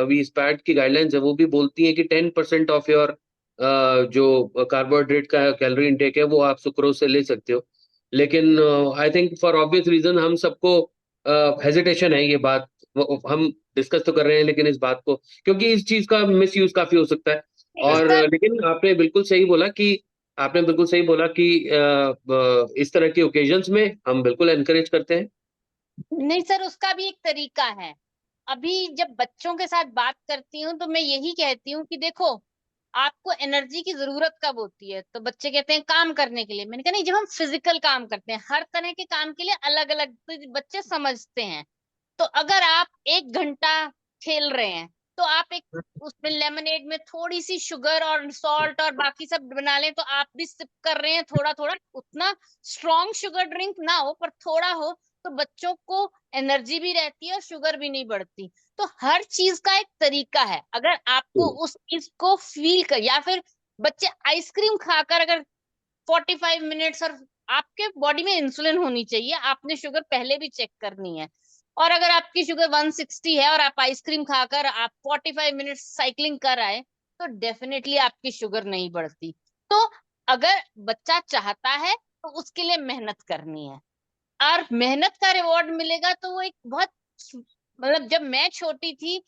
वी स्पैट की गाइडलाइंस है वो भी बोलती है कि 10% ऑफ योर जो कार्बोहाइड्रेट का कैलोरी इंटेक है वो आप सुक्रोज से ले सकते हो। लेकिन I think for obvious reason हम सबको हेजिटेशन है ये बात, हम डिस्कस तो कर रहे हैं लेकिन इस बात को, क्योंकि इस चीज का मिस यूज काफी हो सकता है। और सर लेकिन आपने बिल्कुल सही बोला कि इस तरह के ओकेजन्स में हम बिल्कुल एनकरेज करते हैं। नहीं सर, उसका भी एक तरीका है। अभी जब बच्चों के साथ बात करती हूँ तो मैं यही कहती हूँ कि देखो, आपको एनर्जी की जरूरत कब होती है, तो बच्चे कहते हैं काम करने के लिए। मैंने कहा नहीं, जब हम फिजिकल काम करते हैं, हर तरह के काम के लिए अलग अलग तो बच्चे समझते हैं। तो अगर आप 1 घंटा खेल रहे हैं तो आप एक उसमें लेमनेड में थोड़ी सी शुगर और सॉल्ट और बाकी सब बना लें, तो आप भी सिप कर रहे हैं थोड़ा थोड़ा। उतना स्ट्रॉन्ग शुगर ड्रिंक ना हो पर थोड़ा हो, तो बच्चों को एनर्जी भी रहती है और शुगर भी नहीं बढ़ती। तो हर चीज का एक तरीका है। अगर आपको उस चीज को फील कर, या फिर बच्चे आइसक्रीम खाकर अगर 45 मिनट्स, और आपके बॉडी में इंसुलिन होनी चाहिए, आपने शुगर पहले भी चेक करनी है। और अगर आपकी शुगर 160 है और आप आइसक्रीम खाकर आप 45 मिनट साइकिलिंग कर आए, तो डेफिनेटली आपकी शुगर नहीं बढ़ती। तो अगर बच्चा चाहता है तो उसके लिए मेहनत करनी है, और मेहनत का रिवॉर्ड मिलेगा। तो वो एक बहुत, मतलब जब मैं छोटी थी,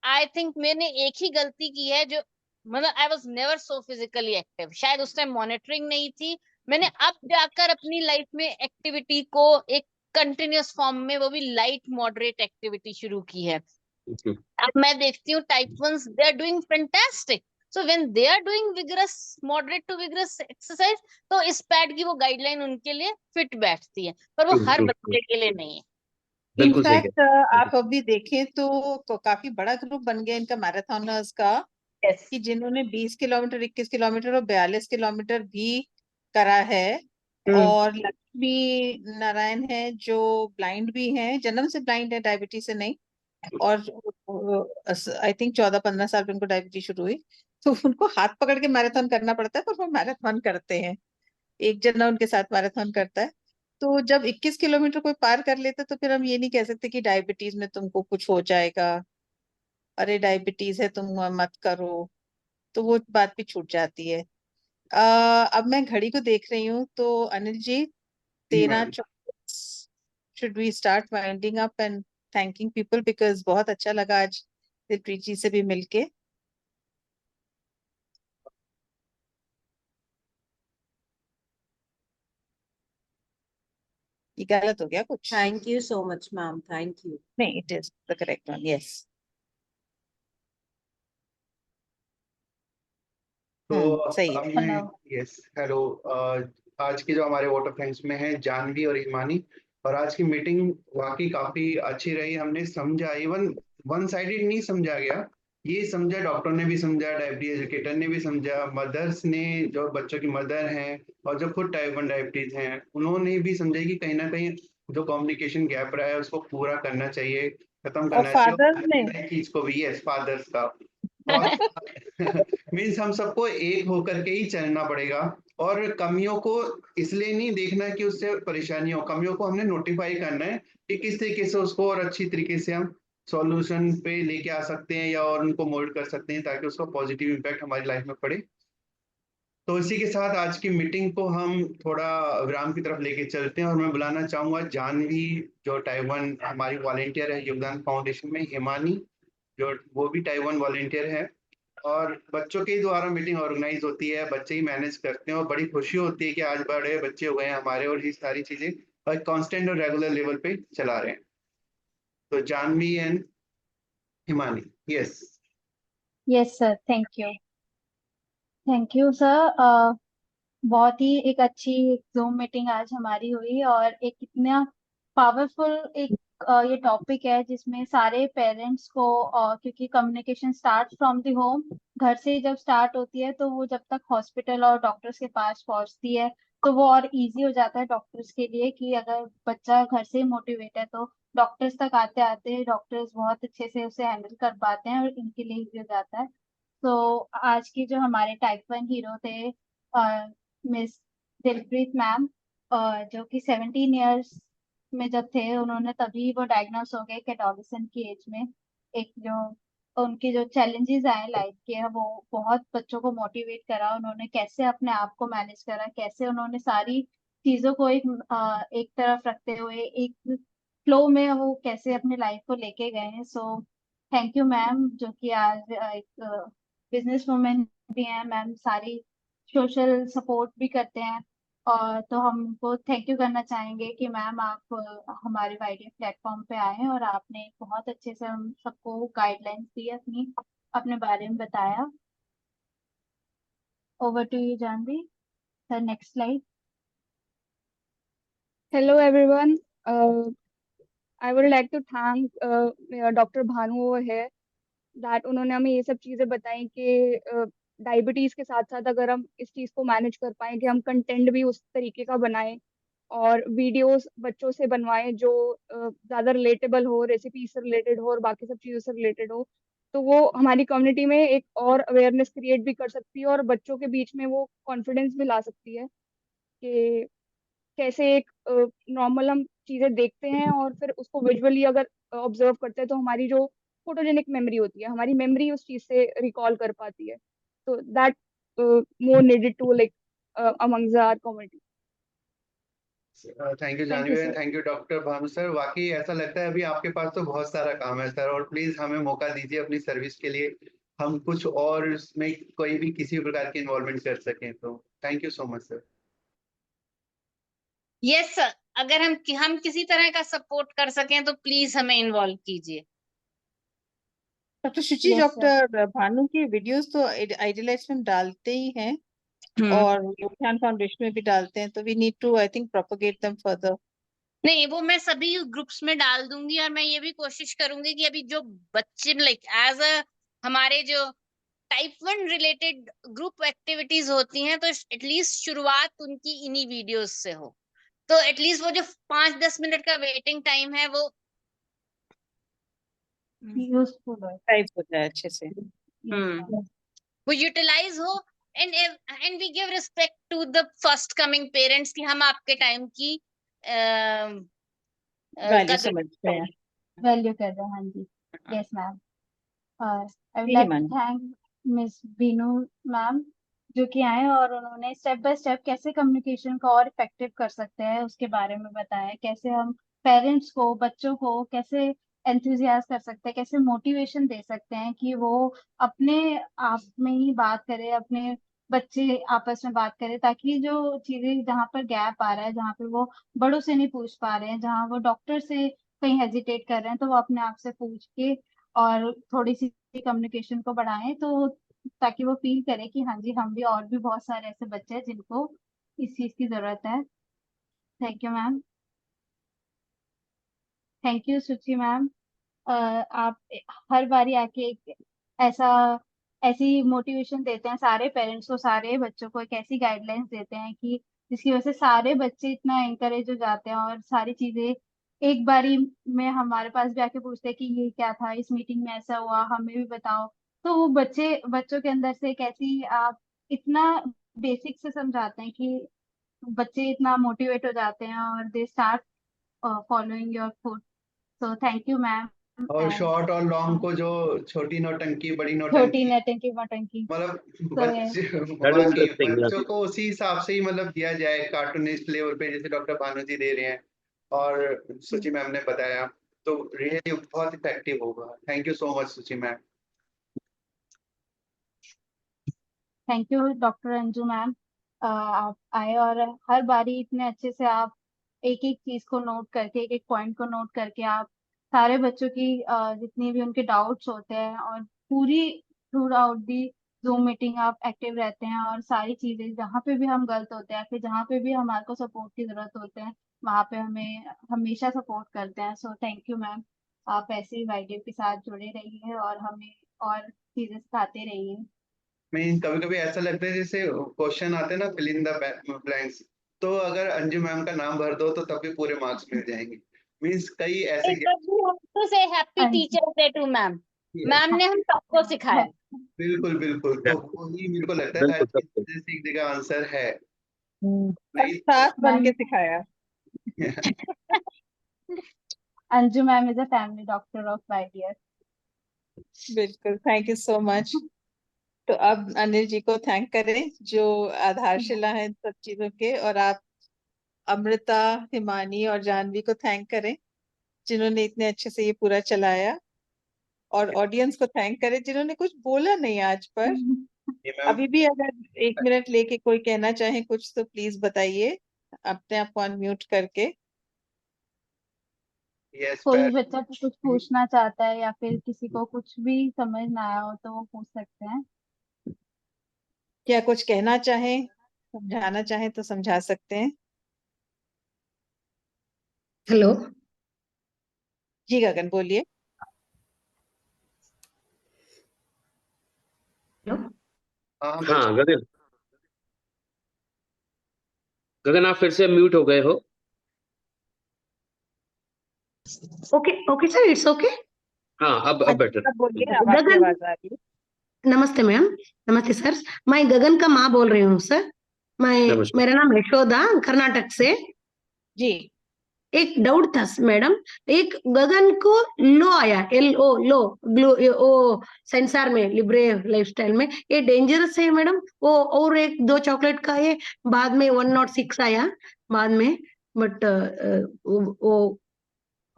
आई थिंक मैंने एक ही गलती की है, जो मतलब I was never so physically active. शायद उस टाइम मॉनिटरिंग नहीं थी। मैंने अब जाकर अपनी लाइफ में एक्टिविटी को एक कंटिन्यूअस फॉर्म में, वो भी लाइट मॉडरेट एक्टिविटी शुरू की है। अब मैं देखती हूँ type 1 they are doing fantastic. So when they are doing vigorous, moderate to vigorous exercise, तो इस पैड की वो गाइडलाइन उनके लिए फिट बैठती है, पर वो हर बच्चे के लिए नहीं है। बिल्कुल सही इनफैक्ट आप अभी देखें तो काफी बड़ा ग्रुप बन गया इनका मैराथनर्स का, Yes. कि जिन्होंने 20 किलोमीटर, 21 किलोमीटर और 42 किलोमीटर भी करा है। और लक्ष्मी नारायण है जो ब्लाइंड भी हैं, जन्म से ब्लाइंड है, डायबिटीज से नहीं। और आई थिंक 14-15 साल पे उनको डायबिटीज शुरू हुई, तो उनको हाथ पकड़ के मैराथन करना पड़ता है, पर वो मैराथन करते हैं। एक जना उनके साथ मैराथन करता है। तो जब 21 किलोमीटर कोई पार कर लेता है तो फिर हम ये नहीं कह सकते कि डायबिटीज में तुमको कुछ हो जाएगा, अरे डायबिटीज है तुम मत करो, तो वो बात भी छूट जाती है। अब मैं घड़ी को देख रही हूँ, तो Anil ji 13:24, should we start winding up and thanking people, because बहुत अच्छा लगा आज दिलप्रीत जी से भी मिलके। ये गलत हो गया कुछ? Thank you so much ma'am, thank you. नहीं, it is the correct one, yes. तो सही अब है। मैं, यस हेलो, आज के जो हमारे वोट ऑफ थैंक्स में है जानवी और हिमानी, और आज की मीटिंग वाकई काफी अच्छी रही। हमने समझा, इवन वन साइडेड नहीं समझा गया, ये समझा, डॉक्टर ने भी समझा, डायबिटीज एजुकेटर ने भी समझा, मदर्स ने, जो बच्चों की मदर हैं और जो खुद टाइप 1 डायबिटीज हैं, उन्होंने भी समझा कि कहीं ना कहीं जो कम्युनिकेशन गैप रहा है उसको पूरा करना चाहिए, खत्म करना फादर्स ने चाहिए चीज को भी, यस फादर्स का। और मीन्स हम सबको एक होकर के ही चलना पड़ेगा, और कमियों को इसलिए नहीं देखना कि उससे परेशानी हो, कमियों को हमने नोटिफाई करना है कि किस तरीके से उसको और अच्छी तरीके से हम सॉल्यूशन पे लेके आ सकते हैं या और उनको मोल्ड कर सकते हैं ताकि उसका पॉजिटिव इम्पैक्ट हमारी लाइफ में पड़े। तो इसी के साथ आज की मीटिंग को हम थोड़ा विराम की तरफ लेके चलते हैं, और मैं बुलाना चाहूंगा जानवी, जो टाइप 1 हमारी वॉलेंटियर है योगदान फाउंडेशन में, हिमानी जो वो भी टाइप 1 वॉलेंटियर है, और बच्चों के द्वारा मीटिंग ऑर्गेनाइज होती है, बच्चे ही मैनेज करते हैं, और बड़ी खुशी होती है कि आज बड़े बच्चे हो गए हैं हमारे और ये सारी चीजें और कांस्टेंट और रेगुलर लेवल पे चला रहे हैं। तो Janvi and Himani, yes. Yes sir, thank you sir. बहुत ही एक अच्छी जूम मीटिंग आज हमारी हुई, और एक इतना पावरफुल एक ये टॉपिक है जिसमें सारे पेरेंट्स को, क्योंकि communication start from the home, घर से जब स्टार्ट होती है तो वो जब तक हॉस्पिटल और डॉक्टर्स के पास पहुंचती है तो वो और इजी हो जाता है डॉक्टर्स के लिए, कि अगर बच्चा घर से मोटिवेट है तो डॉक्टर्स तक आते आते डॉक्टर्स बहुत अच्छे से उसे हैंडल कर पाते हैं और इनके लिए इजी हो जाता है। तो आज की जो हमारे टाइप 1 हीरो थे, मिस दिलप्रीत मैम, जो कि 17 इयर्स में जब थे उन्होंने तभी वो डायग्नोस हो गए एडोलेसेंट की एज में, एक जो उनके जो चैलेंजेस आए लाइफ के, वो बहुत बच्चों को मोटिवेट करा। उन्होंने कैसे अपने आप को मैनेज करा, कैसे उन्होंने सारी चीजों को एक तरफ रखते हुए एक फ्लो में वो कैसे अपनी लाइफ को लेके गए हैं। सो थैंक यू मैम, जो कि आज एक बिजनेस वुमेन भी हैं मैम, सारी सोशल सपोर्ट भी करते हैं। और तो हमको थैंक यू करना चाहेंगे कि मैम आप हमारे वाइडिया प्लेटफॉर्म पे आए और आपने बहुत अच्छे से हम सबको गाइडलाइंस दी, अपने बारे में बताया। Over to you Janvi. Sir next slide. Hello everyone. I would like to thank Dr. Bhanu over here that उन्होंने हमें ये सब चीजें बताई कि डायबिटीज के साथ साथ अगर हम इस चीज को मैनेज कर पाए कि हम कंटेंट भी उस तरीके का बनाएं और वीडियोस बच्चों से बनवाएं जो ज्यादा रिलेटेबल हो, रेसिपी से रिलेटेड हो और बाकी सब चीजों से रिलेटेड हो, तो वो हमारी कम्युनिटी में एक और अवेयरनेस क्रिएट भी कर सकती है और बच्चों के बीच में वो कॉन्फिडेंस भी ला सकती है कि कैसे एक नॉर्मल हम चीजें देखते हैं और फिर उसको विजुअली अगर ऑब्जर्व करते हैं तो हमारी जो फोटोजेनिक मेमोरी होती है, हमारी मेमोरी उस चीज से रिकॉल कर पाती है। तो that more needed to like among our community. Thank you Thank Janvi you, and sir. Thank you doctor Bhanu sir. वाकई ऐसा लगता है अभी आपके पास तो बहुत सारा काम है सर, और प्लीज हमें मौका दीजिए अपनी सर्विस के लिए, हम कुछ और इसमें कोई भी किसी प्रकार की इन्वॉल्वमेंट कर सकें। तो thank you so much sir. Yes sir, अगर हम किसी तरह का सपोर्ट कर सकें तो प्लीज हमें इन्वॉल्व कीजिए। डॉक्टर शुचि, Yes, sir. डॉक्टर भानु की वीडियोस तो आइडियलाइज में डालते ही हैं और योगदान फाउंडेशन में भी डालते हैं, तो we need to I think propagate them further. नहीं, वो मैं सभी ग्रुप्स में डाल दूंगी और मैं ये भी कोशिश करूंगी कि अभी जो बच्चे लाइक एज अ हमारे जो टाइप 1 रिलेटेड ग्रुप एक्टिविटीज होती हैं तो एटलीस्ट शुरुआत उनकी इन्हीं वीडियोस से हो, तो एटलीस्ट वो जो 5-10 मिनट का वेटिंग टाइम है वो यूजफुल है। टाइप हो जाए अच्छे से। वो यूटिलाइज हो and we give respect to the first coming parents कि हम आपके टाइम की वैल्यू समझते हैं। वैल्यू कर रहे हैं। हाँ जी, यस मैम। आई वुड यही लाइक मान to thank miss Beenu ma'am, जो कि आए और उन्होंने स्टेप बाय स्टेप कैसे कम्युनिकेशन को और इफेक्टिव कर सकते हैं उसके बारे में बताया। कैसे हम पेरेंट्स को, बच्चों को कैसे एंथुजियाज कर सकते हैं, कैसे मोटिवेशन दे सकते हैं कि वो अपने आप में ही बात करें, अपने बच्चे आपस में बात करें, ताकि जो चीजें जहाँ पर गैप आ रहा है, जहाँ पे वो बड़ों से नहीं पूछ पा रहे हैं, जहाँ वो डॉक्टर से कहीं हेजिटेट कर रहे हैं, तो वो अपने आप से पूछ के और थोड़ी सी कम्युनिकेशन को बढ़ाएं, तो ताकि वो फील करे कि हाँ जी, हम भी, और भी बहुत सारे ऐसे बच्चे हैं जिनको इस चीज की जरूरत है। Thank you ma'am. Thank you सुचि मैम। आप हर बारी आके एक ऐसा ऐसी मोटिवेशन देते हैं सारे पेरेंट्स को, सारे बच्चों को एक ऐसी गाइडलाइंस देते हैं कि जिसकी वजह से सारे बच्चे इतना एंकरेज हो जाते हैं और सारी चीजें एक बारी में हमारे पास भी आके पूछते हैं कि ये क्या था, इस मीटिंग में ऐसा हुआ, हमें भी बताओ। तो वो बच्चों के अंदर से एक ऐसी, आप इतना बेसिक से समझाते हैं कि बच्चे इतना मोटिवेट हो जाते हैं और they start following your food. So thank you ma'am. और शॉर्ट और लॉन्ग को जो छोटी नौटंकी, बड़ी छोटी नौटंकी, नौटंकी मतलब तो है। वाकई बच्चों को उसी हिसाब से ही मतलब दिया जाए कार्टूनिस्ट लेवल पे, जैसे डॉक्टर भानु जी दे रहे हैं और सुचि मैम ने बताया, तो रियली बहुत इफेक्टिव होगा। थैंक यू सो मच सुचि ma'am. Thank you doctor Anju ma'am. आप आए और हर बारी इतने अच्छे से आप एक एक चीज को नोट करके, एक एक पॉइंट को नोट करके आप सारे बच्चों की जितनी भी उनके डाउट्स होते हैं और पूरी through out the zoom meeting आप एक्टिव रहते हैं और सारी चीजें जहाँ पे भी हम गलत होते हैं, फिर जहाँ पे भी हमारे को सपोर्ट की जरूरत होते हैं, वहाँ पे हमें हमेशा सपोर्ट करते हैं। So thank you ma'am. आप ऐसे ही वाइडियो के साथ जुड़े रहिए और हमें और चीजें सिखाते रहिए। मीन कभी कभी ऐसा लगता है जैसे क्वेश्चन आते हैं ना, फिल इन द ब्लैंक्स, तो अगर अंजू मैम का नाम भर दो तो तब भी पूरे मार्क्स मिल जाएंगे। मीन्स कई ऐसे से happy teachers day to ma'am. Ma'am ने हम सबको सिखाया। बिल्कुल बिल्कुल, तो वही मेरे को लगता है हर चीज से एक जगह आंसर है। साथ बन के सिखाया। Anju ma'am is a family doctor of वाइडियर। बिल्कुल, थैंक यू सो मच। तो अब अनिल जी को थैंक करें जो आधारशिला है इन सब चीजों के, और आप अमृता, हिमानी और जानवी को थैंक करें जिन्होंने इतने अच्छे से ये पूरा चलाया, और ऑडियंस को थैंक करें जिन्होंने कुछ बोला नहीं आज पर। ये मैम अभी भी अगर 1 मिनट लेके कोई कहना चाहे कुछ तो प्लीज बताइए अपने आप को अनम्यूट करके। यस कोई बच्चा कुछ पूछना चाहता है या फिर किसी को कुछ भी समझ ना आया हो तो वो पूछ सकते हैं। क्या कुछ कहना चाहें, समझाना चाहें तो समझा सकते हैं। हेलो। जी गगन बोलिए। हेलो। हाँ हाँ गगन, गगन आप फिर से म्यूट हो गए हो। Okay okay sir, it's okay. हाँ अब बेटर। अच्छा बोलिए, अब आपकी गगन, आवाज आ रही है। नमस्ते मैम। नमस्ते सर, मैं गगन का माँ बोल रही हूँ सर। नमस्कार। मेरा नाम यशोदा, कर्नाटक से। जी। एक डाउट था मैडम। एक गगन को लो आया, LO, लो ग्लू ओ सेंसार में, लिब्रे लाइफस्टाइल में, ये डेंजरस है मैडम वो? और एक 2 चॉकलेट का ये बाद में 106 आया बाद में, बट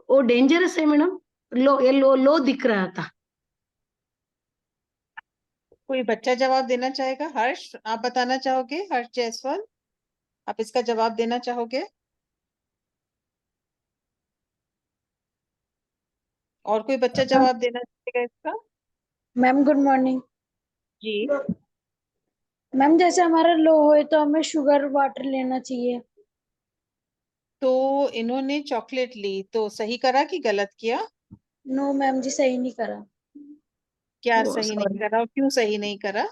वो डेंजरस है मैडम। लो दिख रहा था। कोई बच्चा जवाब देना चाहेगा? हर्ष, आप बताना चाहोगे? हर्ष जायसवाल, आप इसका जवाब देना चाहोगे? और कोई बच्चा जवाब देना चाहेगा इसका? Ma'am good morning. जी। मैम जैसे हमारा लो होए तो हमें शुगर वाटर लेना चाहिए। तो इन्होंने चॉकलेट ली तो सही करा कि गलत किया? नो मैम जी, सही नहीं करा। क्या ओ सही नहीं सॉरी। करा और क्यों सही नहीं करा?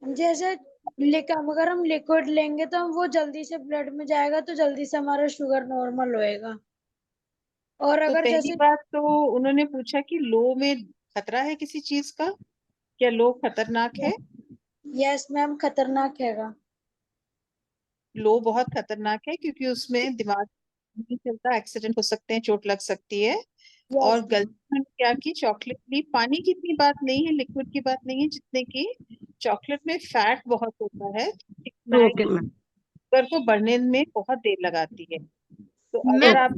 जैसे लेकर अगर हम लिक्विड लेंगे तो हम वो जल्दी से ब्लड में जाएगा तो जल्दी से हमारा शुगर नॉर्मल होएगा। और तो अगर पहली जैसे बात तो उन्होंने पूछा कि लो में खतरा है किसी चीज का, क्या लो खतरनाक है? यस मैम, खतरनाक हैगा। लो बहुत खतरनाक है क्योंकि उसमें दिमाग नहीं चलता, एक्सीडेंट हो सकते हैं, चोट लग सकती है। और यस मैम। गलती में क्या की, चॉकलेट ली। पानी की इतनी बात नहीं है, लिक्विड की बात नहीं है, जितने की चॉकलेट में फैट बहुत होता है। Okay ma'am. शुगर को बढ़ने में बहुत देर लगाती है। तो मैम अगर आप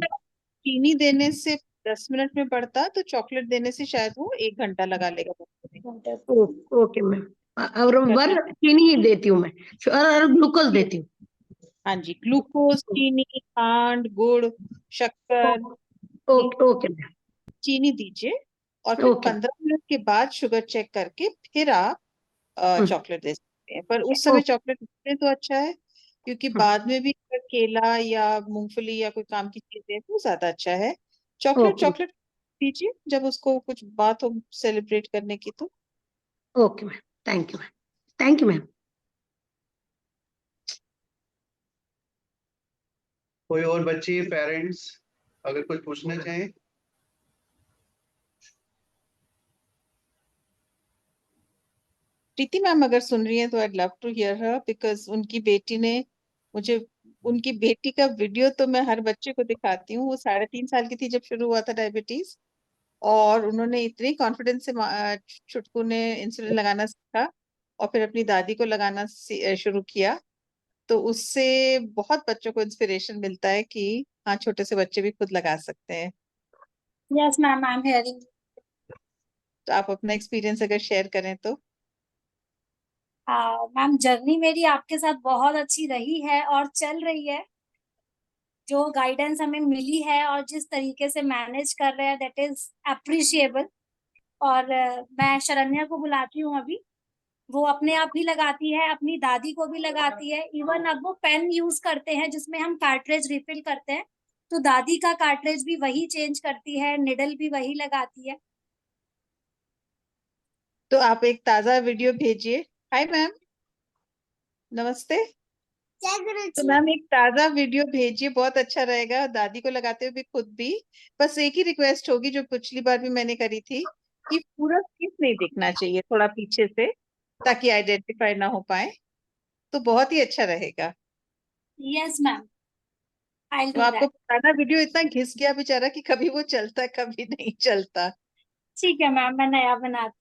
चीनी देने से 10 मिनट में बढ़ता तो चॉकलेट देने से शायद वो 1 घंटा लगा लेगा बढ़ने में। Okay ma'am. और वर चीनी ही देती हूँ मैं, और ग्लूकोज देती हूँ। हाँ जी, ग्लूकोज, चीनी, खांड, गुड़, शक्कर, ओके मैम। चीनी दीजिए। और फिर ओके 15 मिनट के बाद शुगर चेक करके फिर आप चॉकलेट दे सकते हैं। पर उस समय चॉकलेट दें तो अच्छा है, क्योंकि बाद में भी अगर केला या मूंगफली या कोई काम की चीज दें तो ज्यादा अच्छा है। चॉकलेट ओके चॉकलेट दीजिए जब उसको कुछ बात हो सेलिब्रेट करने की तो। Okay ma'am. Thank you ma'am. Thank you ma'am. कोई और बच्चे, पेरेंट्स अगर कुछ पूछना चाहें? प्रीति मैम अगर सुन रही है तो I love to hear her, because उनकी बेटी ने मुझे, उनकी बेटी का वीडियो तो मैं हर बच्चे को दिखाती हूँ। वो 3.5 साल की थी जब शुरू हुआ था डायबिटीज, और उन्होंने इतनी कॉन्फिडेंस से छुटकू ने इंसुलिन लगाना सीखा और फिर अपनी दादी को लगाना शुरू किया। तो उससे बहुत बच्चों को इंस्पिरेशन मिलता है कि हाँ, छोटे से बच्चे भी खुद लगा सकते हैं। Yes ma'am, I am hearing. तो आप अपना एक्सपीरियंस अगर शेयर करें तो। मैम जर्नी मेरी आपके साथ बहुत अच्छी रही है और चल रही है। जो गाइडेंस हमें मिली है और जिस तरीके से मैनेज कर रहे हैं, दैट इज अप्रिशिएबल। और मैं शरण्या को बुलाती हूँ अभी। वो अपने आप भी लगाती है, अपनी दादी को भी लगाती है। इवन अब वो पेन यूज करते हैं जिसमें हम कार्ट्रिज रिफिल करते हैं, तो दादी का कार्ट्रिज भी वही चेंज करती है, निडल भी वही लगाती है। तो आप एक ताजा वीडियो भेजिए। हाय मैम, नमस्ते। तो मैम एक ताजा वीडियो भेजिए, बहुत अच्छा रहेगा, दादी को लगाते हुए भी खुद भी। बस एक ही रिक्वेस्ट होगी जो पिछली बार भी मैंने करी थी, कि पूरा फेस नहीं दिखना चाहिए, थोड़ा पीछे से, ताकि आइडेंटिफाई ना हो पाए। तो बहुत ही अच्छा रहेगा। यस मैम, आई तो डू आपको दैट। पुराना वीडियो इतना घिस गया बेचारा कि कभी वो चलता कभी नहीं चलता। ठीक है मैम, मैं नया बनाती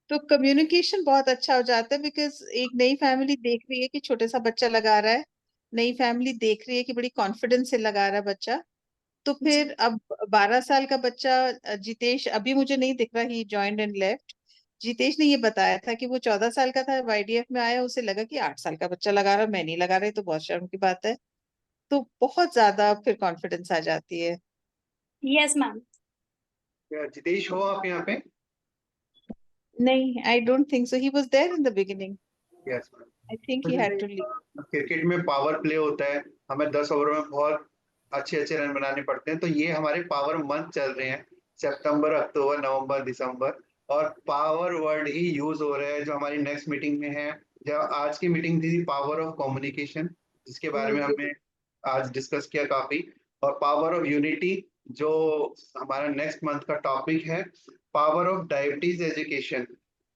तो कम्युनिकेशन बहुत अच्छा हो जाता है, बिकॉज एक नई फैमिली देख रही है कि छोटे सा बच्चा लगा रहा है, नई फैमिली देख रही है कि बड़ी कॉन्फिडेंस से लगा रहा है बच्चा। तो हूँ। जी फिर अब 12 साल का बच्चा जितेश अभी मुझे नहीं दिख रहा, ही जॉइंड एंड लेफ्ट। जितेश ने ये बताया था कि वो 14 साल का था, वाईडीएफ में आया, उसे लगा कि 8 साल का बच्चा लगा रहा है, मैं नहीं लगा रही, तो बहुत शर्म की बात है। तो बहुत ज्यादा फिर कॉन्फिडेंस आ जाती है। Yes ma'am. क्या जितेश हो आप यहाँ पे? नहीं, I don't think so, he was there in the beginning, yes. I think he had to leave. Cricket में पावर प्ले होता है, हमें 10 ओवर में बहुत अच्छे अच्छे रन बनाने पड़ते हैं, तो ये हमारे पावर मंथ चल रहे हैं, सितंबर, अक्टूबर, नवंबर, दिसंबर, और पावर वर्ड ही यूज हो रहा है जो हमारी नेक्स्ट मीटिंग में है। जब आज की मीटिंग थी पावर ऑफ कम्युनिकेशन, जिसके बारे में हमने आज डिस्कस किया काफी, और पावर ऑफ यूनिटी जो हमारा नेक्स्ट मंथ का टॉपिक है, पावर ऑफ डायबिटीज एजुकेशन,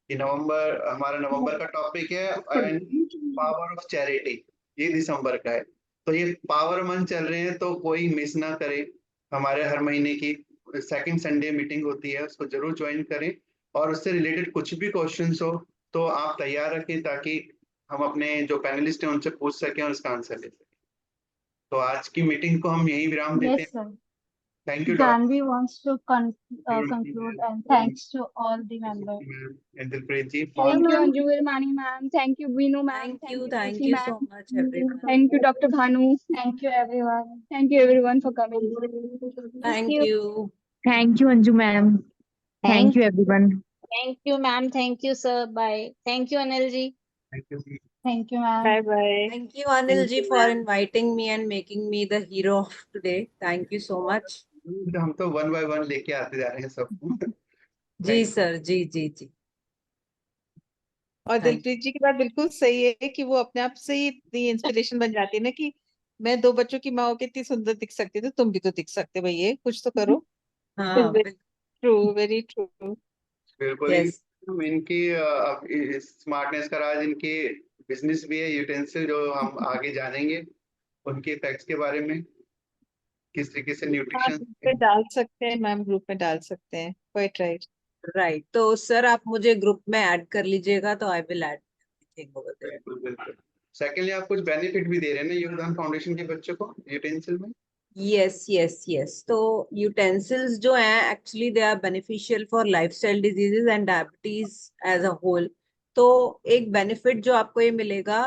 ये हमारा नवंबर का टॉपिक है, एंड पावर ऑफ चैरिटी ये दिसंबर का है। तो ये पावर मंथ चल रहे हैं, तो कोई मिस ना करे। हमारे हर महीने की सेकंड संडे मीटिंग होती है, उसको जरूर ज्वाइन करें, और उससे रिलेटेड कुछ भी क्वेश्चंस हो तो आप तैयार रखें, ताकि हम अपने जो पैनलिस्ट हैं उनसे पूछ सकें और उसका आंसर दे सकें। तो आज की मीटिंग को हम यही विराम देते Yes, हैं। sir. Thank you doctor Janvi wants to conclude, and thanks to all the members. and Dilpreet ji for Thank you, Anju Virmani ma'am. Thank you, Veenu ma'am. Thank you Priti so ma'am. much everyone. Thank you, Dr. Bhanu. Thank you, everyone. Thank you, everyone, for coming. Thank you. Thank you, Anju ma'am. Thank you, everyone. Thank you, ma'am. Thank you, sir. Bye. Thank you, Anil ji. thank you ji. Thank you, ma'am. Bye bye. Thank you, Anil ji, for inviting me and making me the hero of today. Thank you so much. हम तो one by one लेके आते जा रहे हैं सबको। जी sir, जी जी जी। और Thank Dilpreet जी की बात बिल्कुल सही है कि वो अपने आप से ही इतनी इंस्पिरेशन बन जाती है ना, कि मैं 2 बच्चों की माँ होकर इतनी सुंदर दिख सकती थी, तुम भी तो दिख सकते भैया, कुछ तो करो। हाँ, ट्रू, वेरी ट्रू। बिल्कुल Yes. इनकी स्मार्टनेस का राज इनके बिजनेस भी है, यूटेंसिल, जो हम आगे जानेंगे उनके इफेक्ट्स के बारे में, किस तरीके से आप न्यूट्रिशन। ग्रुप में डाल सकते हैं मैम, ग्रुप में डाल सकते हैं, क्वाइट राइट। राइट। तो सर आप मुझे ग्रुप में ऐड कर लीजिएगा, तो I will add over there. बिल्कुल बिल्कुल। सेकेंडली आप कुछ बेनिफिट भी दे रहे हैं ना योगदान फाउंडेशन के बच्चों को यूटेंसिल में? Yes yes yes. तो यूटेंसिल्स जो हैं actually they are beneficial for lifestyle diseases and diabetes as a whole. तो एक बेनिफिट जो आपको ये मिलेगा,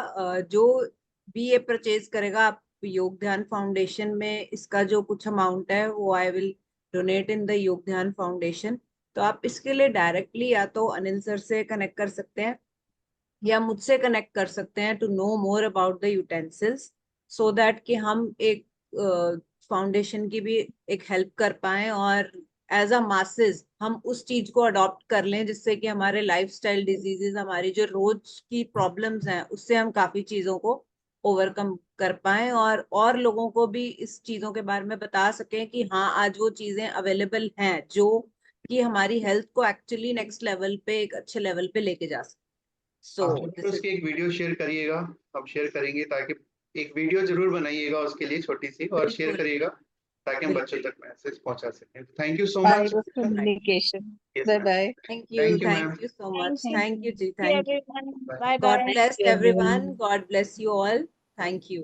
जो भी ये परचेज करेगा आप योग ध्यान फाउंडेशन में, इसका जो कुछ अमाउंट है वो I will donate in the योग ध्यान फाउंडेशन। तो आप इसके लिए डायरेक्टली या तो अनिल सर से कनेक्ट कर सकते हैं या मुझसे कनेक्ट कर सकते हैं to know more about the utensils, so that कि हम एक फाउंडेशन की भी एक हेल्प कर पाए, और एज अ मासेस हम उस चीज को अडॉप्ट कर लें, जिससे कि हमारे लाइफस्टाइल डिजीजेस, हमारी जो रोज की प्रॉब्लम्स हैं, उससे हम काफी चीजों को ओवरकम कर पाए, और लोगों को भी इस चीजों के बारे में बता सकें कि हाँ आज वो चीजें अवेलेबल हैं जो कि हमारी हेल्थ को एक्चुअली नेक्स्ट लेवल पे, एक अच्छे लेवल पे लेके जा सके। सो उसकी एक वीडियो शेयर करिएगा, हम शेयर करेंगे, ताकि एक वीडियो जरूर बनाइएगा उसके लिए छोटी सी, और शेयर करिएगा ताकि हम बच्चों तक मैसेज पहुंचा सकें। Thank you so much. Communication. Bye bye. Thank you ma'am. so much. Thank Thank you, Ji. you, Thank you. everyone. Bye God bye. bless everyone. God bless you all. Thank you.